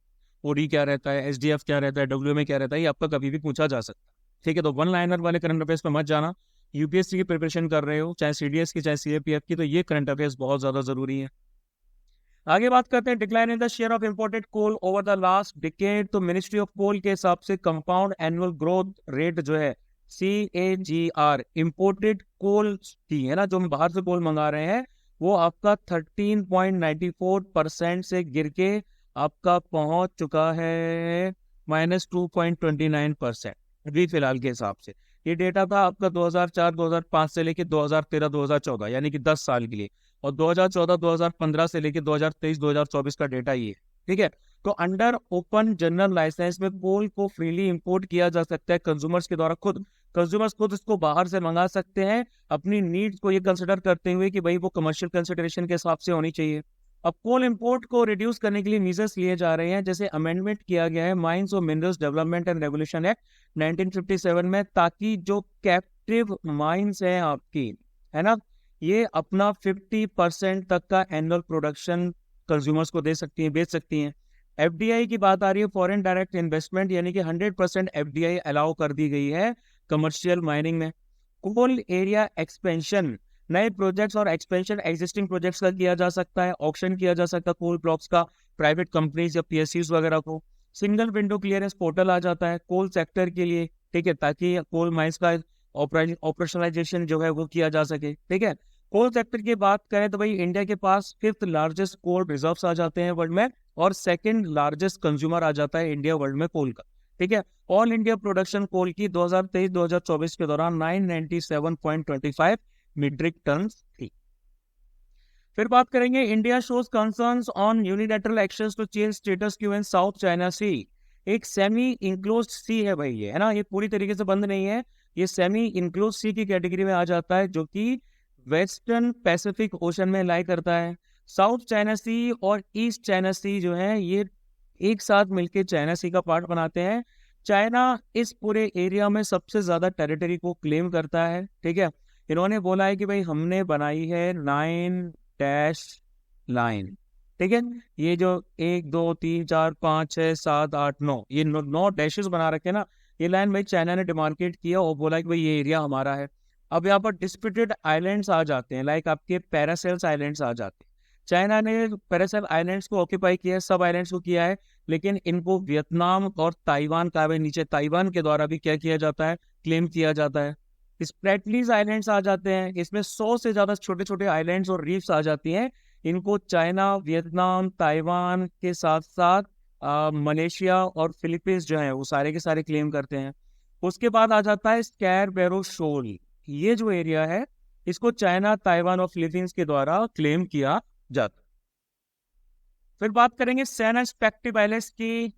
ओडी क्या रहता है, एसडीएफ क्या रहता है, डब्ल्यू में क्या रहता है, ये आपका कभी भी पूछा जा सकता है। ठीक है, तो वन लाइनर वाले करंट अफेयर्स पे मत जाना। यूपीएससी की प्रिपरेशन कर रहे हो, चाहे सीडीएस की चाहे सीएपीएफ की, तो ये करंट अफेयर्स बहुत ज्यादा जरूरी है। आगे बात करते हैं decline in the share of imported coal over the last decade. तो मिनिस्ट्री ऑफ कोल के हिसाब से कंपाउंड एनुअल ग्रोथ रेट जो है CAGR इंपोर्टेड कोल की है ना, जो हम बाहर से कोल मंगा रहे हैं, वो आपका 13.94% से गिर के आपका पहुंच चुका है -2.29% अभी फिलहाल के हिसाब से। ये डेटा था आपका 2004-2005 से लेके 2013-2014, यानी कि 10 साल के लिए। और 2014-2015 से लेके 2023-2024 का डेटा ये है। ठीक है, तो अंडर ओपन जनरल लाइसेंस में कोल को फ्रीली इंपोर्ट किया जा सकता है कंज्यूमर्स के द्वारा। कंज्यूमर्स खुद इसको बाहर से मंगा सकते हैं, अपनी नीड्स को ये कंसिडर करते हुए कि भाई वो कमर्शियल कंसिडरेशन के हिसाब से होनी चाहिए। अब कोल इंपोर्ट को रिड्यूस करने के लिए मीजर्स लिए जा रहे हैं, जैसे अमेंडमेंट किया गया है माइंस और minerals development and regulation act 1957 में, ताकि जो कैप्टिव माइंस है आपकी, है ना, ये अपना 50% तक का एनुअल प्रोडक्शन कंज्यूमर्स को दे सकती हैं, बेच सकती हैं। एफडीआई की बात आ रही है, फॉरेन डायरेक्ट इन्वेस्टमेंट, यानी कि 100% एफडीआई अलाउ कर दी गई है कमर्शियल माइनिंग में। कोल एरिया एक्सपेंशन, नए प्रोजेक्ट्स और एक्सपेंशन एग्जिस्टिंग प्रोजेक्ट्स का किया जा सकता है, ऑक्शन किया जा सकता है कोल ब्लॉक्स का प्राइवेट कंपनीज या पीएसयूज वगैरह को। सिंगल विंडो क्लियरेंस पोर्टल आ जाता है कोल सेक्टर के लिए, ठीक है, ताकि कोल माइंस का ऑपरेशनलाइजेशन जो है वो किया जा सके। ठीक है, कोल सेक्टर की बात करें तो भाई इंडिया के पास 5th लार्जेस्ट कोल रिजर्व्स आ जाते हैं वर्ल्ड में, और 2nd लार्जेस्ट कंज्यूमर आ जाता है इंडिया वर्ल्ड में कोल का। ठीक है, ऑल इंडिया प्रोडक्शन कोल की 2023-2024 के दौरान 997.25 मीट्रिक टन थी। फिर बात करेंगे India shows concerns on unilateral actions to change status quo in South China Sea. एक सेमी इंक्लोज्ड सी है भाई ये, है ना, ये पूरी तरीके से बंद नहीं है, ये सेमी इंक्लोज्ड सी की कैटेगरी में आ जाता है, जो कि वेस्टर्न पैसिफिक ओशन में लाई करता है। साउथ चाइना सी और ईस्ट चाइना सी जो है ये एक साथ मिलकर चाइना सी का पार्ट बनाते हैं। चाइना इस पूरे एरिया में सबसे ज्यादा टेरिटरी को क्लेम करता है। ठीक है, इन्होंने बोला है कि भाई हमने बनाई है 9 डैश लाइन। ठीक है, ये जो 1 2 3 4 5 6 7 8 9, ये 9 डैशेस बना रखे ना, ये लाइन भाई चाइना ने डिमार्केट किया और बोला कि भाई ये एरिया हमारा है। अब यहाँ पर डिस्प्यूटेड आइलैंड्स आ जाते हैं, लाइक आपके पैरासेल्स आइलैंड्स आ जाते हैं। चाइना ने पैरासेल आइलैंड्स को ऑक्यूपाई किया है, सब आइलैंड्स को किया है, लेकिन इनको वियतनाम और ताइवान का, नीचे ताइवान के द्वारा भी क्या किया जाता है, क्लेम किया जाता है। स्प्रेटलीज आइलैंड्स आ जाते हैं, इसमें 100 से ज्यादा छोटे छोटे आइलैंड्स और रीफ्स आ जाती हैं। इनको चाइना, वियतनाम, ताइवान के साथ साथ मलेशिया और फिलीपींस जो है वो सारे के सारे क्लेम करते हैं। उसके बाद आ जाता है स्कैरबेरो शोल, ये जो एरिया है इसको चाइना, ताइवान और फिलीपींस के द्वारा क्लेम किया जाता है। फिर बात करेंगे सैन एस्पेक्टिव आइलैंड्स की।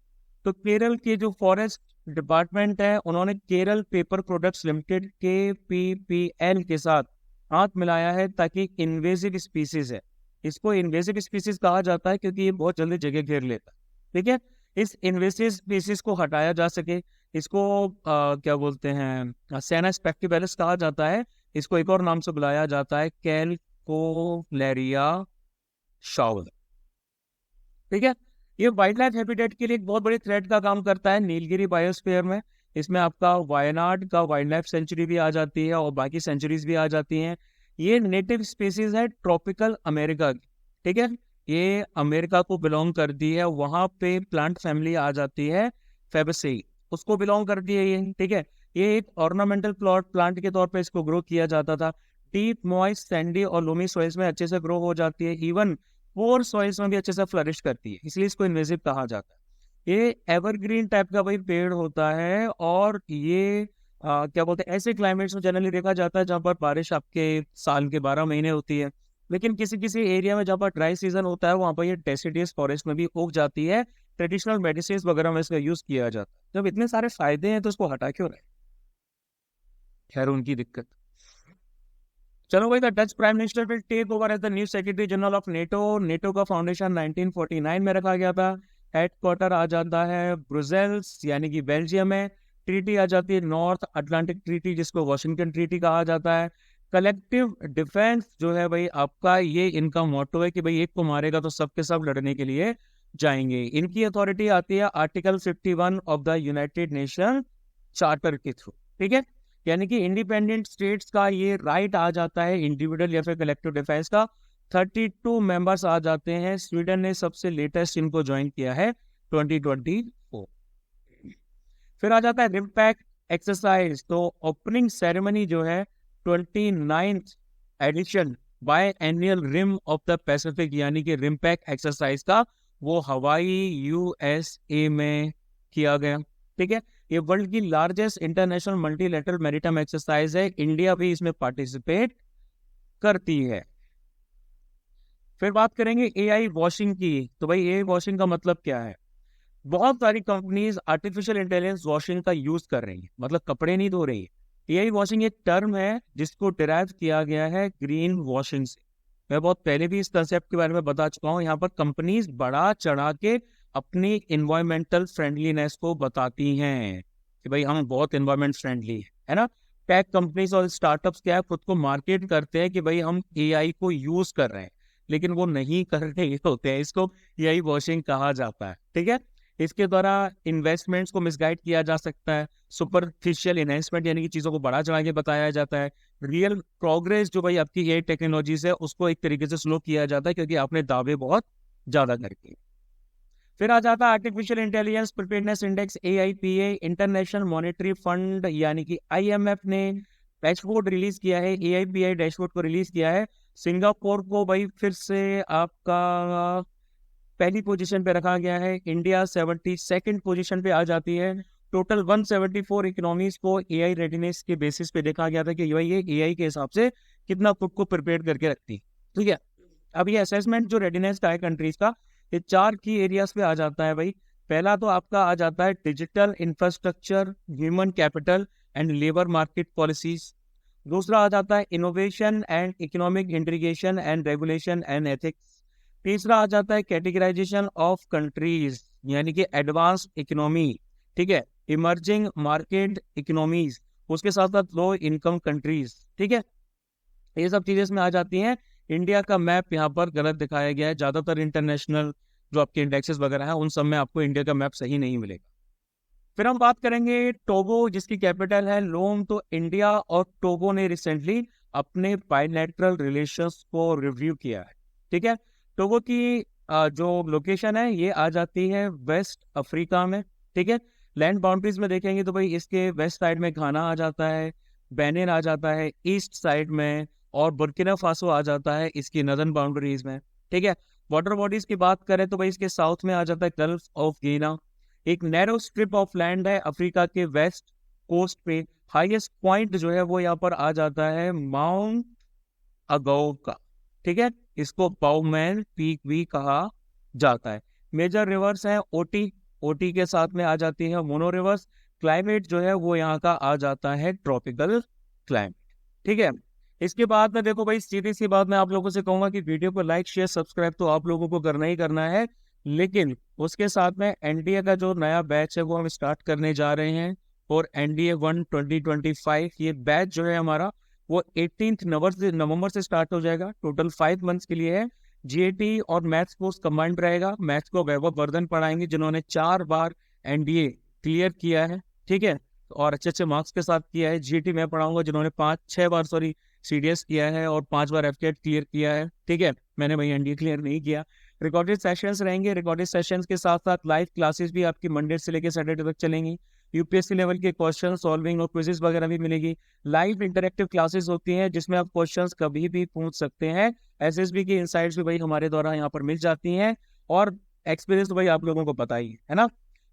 तो केरल के जो फॉरेस्ट डिपार्टमेंट है, उन्होंने Kerala paper products limited KPPL के साथ हाथ मिलाया है, ताकि इन्वेजिव स्पीसीज है, इसको इन्वेजिव स्पीसीज कहा जाता है क्योंकि ये बहुत जल्दी जगह घेर लेता है। ठीक है, इस इन्वेजिव स्पीसीज को हटाया जा सके, इसको क्या बोलते हैं, सैन एस्पेक्टिवैलिस कहा जाता है। इसको एक और नाम से बुलाया जाता है कैलकोलेरिया शाउल। ठीक है, ये वाइल्ड लाइफ हैबिटेट के लिए एक बहुत बड़ी थ्रेट का काम करता है नीलगिरी बायोस्फीयर में। इसमें आपका वायनाड का वाइल्ड लाइफ सेंचुरी भी आ जाती है और बाकी सेंचुरीज भी आ जाती हैं। ये नेटिव स्पीसीज है ट्रॉपिकल अमेरिका की। ठीक है, ये अमेरिका को बिलोंग करती है, वहां पे प्लांट फैमिली आ जाती है फेबेसी, उसको बिलोंग करती है ये। ठीक है, ये एक ऑर्नामेंटल प्लांट के तौर पे इसको ग्रो किया जाता था। डीप मॉइस्ट सैंडी और लोमी सॉइल्स में अच्छे से ग्रो हो जाती है, इवन पोर सॉइल्स में भी अच्छे से फ्लरिश करती है, इसलिए इसको इन्वेसिव कहा जाता है। ये एवरग्रीन टाइप का भाई पेड़ होता है, और ये क्या बोलते हैं, ऐसे क्लाइमेट्स में जनरली देखा जाता है जहाँ पर बारिश आपके साल के 12 महीने होती है, लेकिन किसी किसी एरिया में जहाँ पर ड्राई सीजन होता है वहाँ पर ये डेसिडियस फॉरेस्ट में भी उग जाती है। ट्रेडिशनल मेडिसिन वगैरह में इसका यूज किया जाता है। जब इतने सारे फायदे हैं तो इसको हटा क्यों रहे, खैर उनकी दिक्कत। चलो भाई, the Dutch prime minister will take over as the new secretary general of NATO. NATO का फाउंडेशन 1949 में रखा गया था। हेडक्वार्टर आ जाता है ब्रुसेल्स, यानी कि बेल्जियम में। ट्रीटी आ जाती है नॉर्थ अटलांटिक ट्रीटी, जिसको वॉशिंगटन ट्रीटी कहा जाता है। कलेक्टिव डिफेंस जो है भाई आपका, ये इनका मोटो है कि भाई एक को मारेगा तो सबके सब लड़ने के लिए जाएंगे। इनकी अथॉरिटी आती है article 51 of the United nation charter के थ्रू, ठीक है। यानी कि इंडिपेंडेंट स्टेट्स का ये राइट आ जाता है इंडिविजुअल या फिर कलेक्टिव डिफेंस का। 32 मेंबर्स आ जाते हैं। स्वीडन ने सबसे लेटेस्ट इनको ज्वाइन किया है 2024। फिर आ जाता है रिम्पैक एक्सरसाइज। तो ओपनिंग सेरेमनी जो है 29th edition biannual Rim of the Pacific यानी कि रिम्पैक एक्सरसाइज का, वो हवाई यूएसए में किया गया, ठीक है। ये वर्ल्ड की largest international multilateral maritime exercise है। इंडिया भी इसमें पार्टिसिपेट करती है। फिर बात करेंगे एआई वॉशिंग की। तो भाई एआई वॉशिंग का मतलब क्या है? बहुत सारी कंपनीज आर्टिफिशियल इंटेलिजेंस वॉशिंग का यूज कर रही है, मतलब कपड़े नहीं धो रही है। एआई वॉशिंग एक टर्म है जिसको डिराइव किया गया है ग्रीन वॉशिंग से। मैं बहुत पहले भी इस कंसेप्ट के बारे में बता चुका हूँ। यहाँ पर कंपनीज बढ़ा चढ़ा के अपनी इन्वायरमेंटल फ्रेंडलीनेस को बताती हैं कि भाई हम बहुत इन्वायरमेंट फ्रेंडली है ना। टेक कंपनीज और स्टार्टअप्स क्या है, खुद को मार्केट करते हैं कि भाई हम एआई को यूज कर रहे हैं, लेकिन वो नहीं कर रहे होते हैं। इसको एआई वॉशिंग कहा जाता है, ठीक है। इसके द्वारा इन्वेस्टमेंट्स को मिसगाइड किया जा सकता है। सुपरफिशियल इन्वेस्टमेंट यानी कि चीजों को बढ़ा चढ़ा के बताया जाता है। रियल प्रोग्रेस जो भाई आपकी एआई टेक्नोलॉजीज है उसको एक तरीके से स्लो किया जाता है क्योंकि आपने दावे बहुत ज्यादा करके। फिर आ जाता है artificial intelligence preparedness index AIPA। International monetary fund यानी कि IMF ने डैशबोर्ड रिलीज किया है, AIPA डैशबोर्ड को रिलीज किया है। सिंगापुर को भाई फिर से आपका पहली पोजीशन पे रखा गया है। इंडिया 72nd पोजीशन पे आ जाती है। टोटल 174 इकोनॉमीज को एआई रेडीनेस के बेसिस पे देखा गया था कि भाई ये एआई के हिसाब से कितना खुद को प्रिपेयर करके रखती, ठीक है। अब ये असेसमेंट जो रेडीनेस का है कंट्रीज का, ये 4 की एरियाज पे आ जाता है भाई। पहला तो आपका आ जाता है digital infrastructure, human capital and labour market policies. दूसरा आ जाता है innovation and economic integration and regulation and ethics. तीसरा आ जाता है कैटेगराइजेशन ऑफ कंट्रीज यानी कि एडवांस इकोनॉमी, ठीक है, इमर्जिंग मार्केट इकोनॉमीज, उसके साथ साथ लो इनकम कंट्रीज, ठीक है। ये सब चीजें इसमें आ जाती हैं। इंडिया का मैप यहाँ पर गलत दिखाया गया है। ज्यादातर इंटरनेशनल जो आपके इंडेक्सेस वगैरह हैं उन सब में आपको इंडिया का मैप सही नहीं मिलेगा। फिर हम बात करेंगे टोगो जिसकी कैपिटल है लोम। तो इंडिया और टोगो ने रिसेंटली अपने बायलैटरल रिलेशंस को रिव्यू किया है, ठीक है। टोगो की जो लोकेशन है ये आ जाती है वेस्ट अफ्रीका में, ठीक है। लैंड बाउंड्रीज में देखेंगे तो भाई इसके वेस्ट साइड में घाना आ जाता है, बेनिन आ जाता है ईस्ट साइड में, और बुर्किना फासो आ जाता है इसकी नदर्न बाउंड्रीज में, ठीक है। वाटर बॉडीज की बात करें तो भाई इसके साउथ में आ जाता है गल्फ ऑफ गिना। एक नैरो स्ट्रिप ऑफ लैंड है अफ्रीका के वेस्ट कोस्ट पे। हाईएस्ट पॉइंट जो है वो यहाँ पर आ जाता है माउंट अगौ का, ठीक है। इसको बाउमैन पीक भी कहा जाता है। मेजर रिवर्स है ओटी के साथ में आ जाती है मोनो रिवर्स। क्लाइमेट जो है वो यहाँ का आ जाता है ट्रॉपिकल क्लाइमेट, ठीक है। इसके बाद में देखो भाई सीधी सी बात मैं आप लोगों से कहूंगा कि वीडियो को लाइक शेयर सब्सक्राइब तो आप लोगों को करना ही करना है, लेकिन उसके साथ में एनडीए का जो नया बैच है वो हम स्टार्ट करने जा रहे हैं। और NDA 1 2025 ये बैच जो है हमारा वो 18 नवंबर से स्टार्ट हो जाएगा। टोटल 5 मंथ्स के लिए है। GAT और मैथ्स कोर्स कंबाइंड रहेगा। मैथ्स को वैभव वर्धन पढ़ाएंगे जिन्होंने 4 बार NDA क्लियर किया है, ठीक है, और अच्छे अच्छे मार्क्स के साथ किया है। GAT मैं पढ़ाऊंगा जिन्होंने 6 बार CDS किया है और 5 बार FCAT क्लियर किया है, ठीक है। मैंने भाई NDA क्लियर नहीं किया। रिकॉर्डेड सेशंस रहेंगे। रिकॉर्डेड सेशंस के साथ साथ लाइव क्लासेस भी आपकी मंडे से लेकर सैटरडे तक चलेंगी। यूपीएससी लेवल के क्वेश्चन सॉल्विंग और क्विजेस वगैरह भी मिलेगी। लाइव इंटरेक्टिव क्लासेस होती हैं जिसमें आप क्वेश्चंस कभी भी पूछ सकते हैं। SSB की इनसाइट्स भी भाई हमारे द्वारा यहाँ पर मिल जाती हैं, और एक्सपीरियंस तो भाई आप लोगों को पता ही है ना।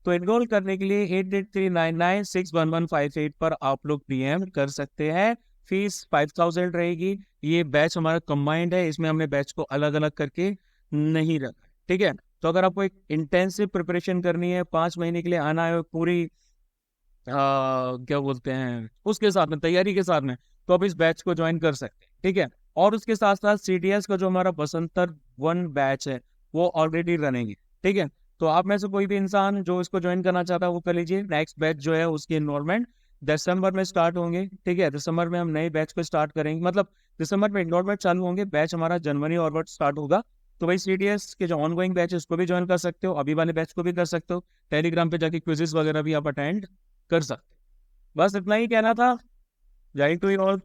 तो इनरोल करने के लिए 8839961158 पर आप लोग DM कर सकते हैं। फीस 5000 रहेगी। ये बैच हमारा कंबाइंड है, इसमें हमने बैच को अलग अलग करके नहीं रखा, ठीक है। तो अगर आपको एक इंटेंसिव प्रिपरेशन करनी है, 5 महीने के लिए आना है पूरी क्या बोलते हैं उसके साथ में तैयारी के साथ में, तो आप इस बैच को ज्वाइन कर सकते हैं, ठीक है। और उसके साथ साथ CDS का जो हमारा बसंतर 1 बैच है वो ऑलरेडी रनेगी, ठीक है। तो आप में से कोई भी इंसान जो इसको ज्वाइन करना चाहता है वो कर लीजिए। नेक्स्ट बैच जो है उसकी एनरोलमेंट दिसंबर में स्टार्ट होंगे, ठीक है। दिसंबर में हम नए बैच को स्टार्ट करेंगे, मतलब दिसंबर में एनरोलमेंट चालू होंगे, बैच हमारा जनवरी और स्टार्ट होगा। तो भाई CDS के जो ऑनगोइंग बैच है उसको भी ज्वाइन कर सकते हो, अभी वाले बैच को भी कर सकते हो, टेलीग्राम पे जाके क्विजेस वगैरह भी आप अटेंड कर सकते हो। बस इतना ही कहना था। जय टू यू ऑल।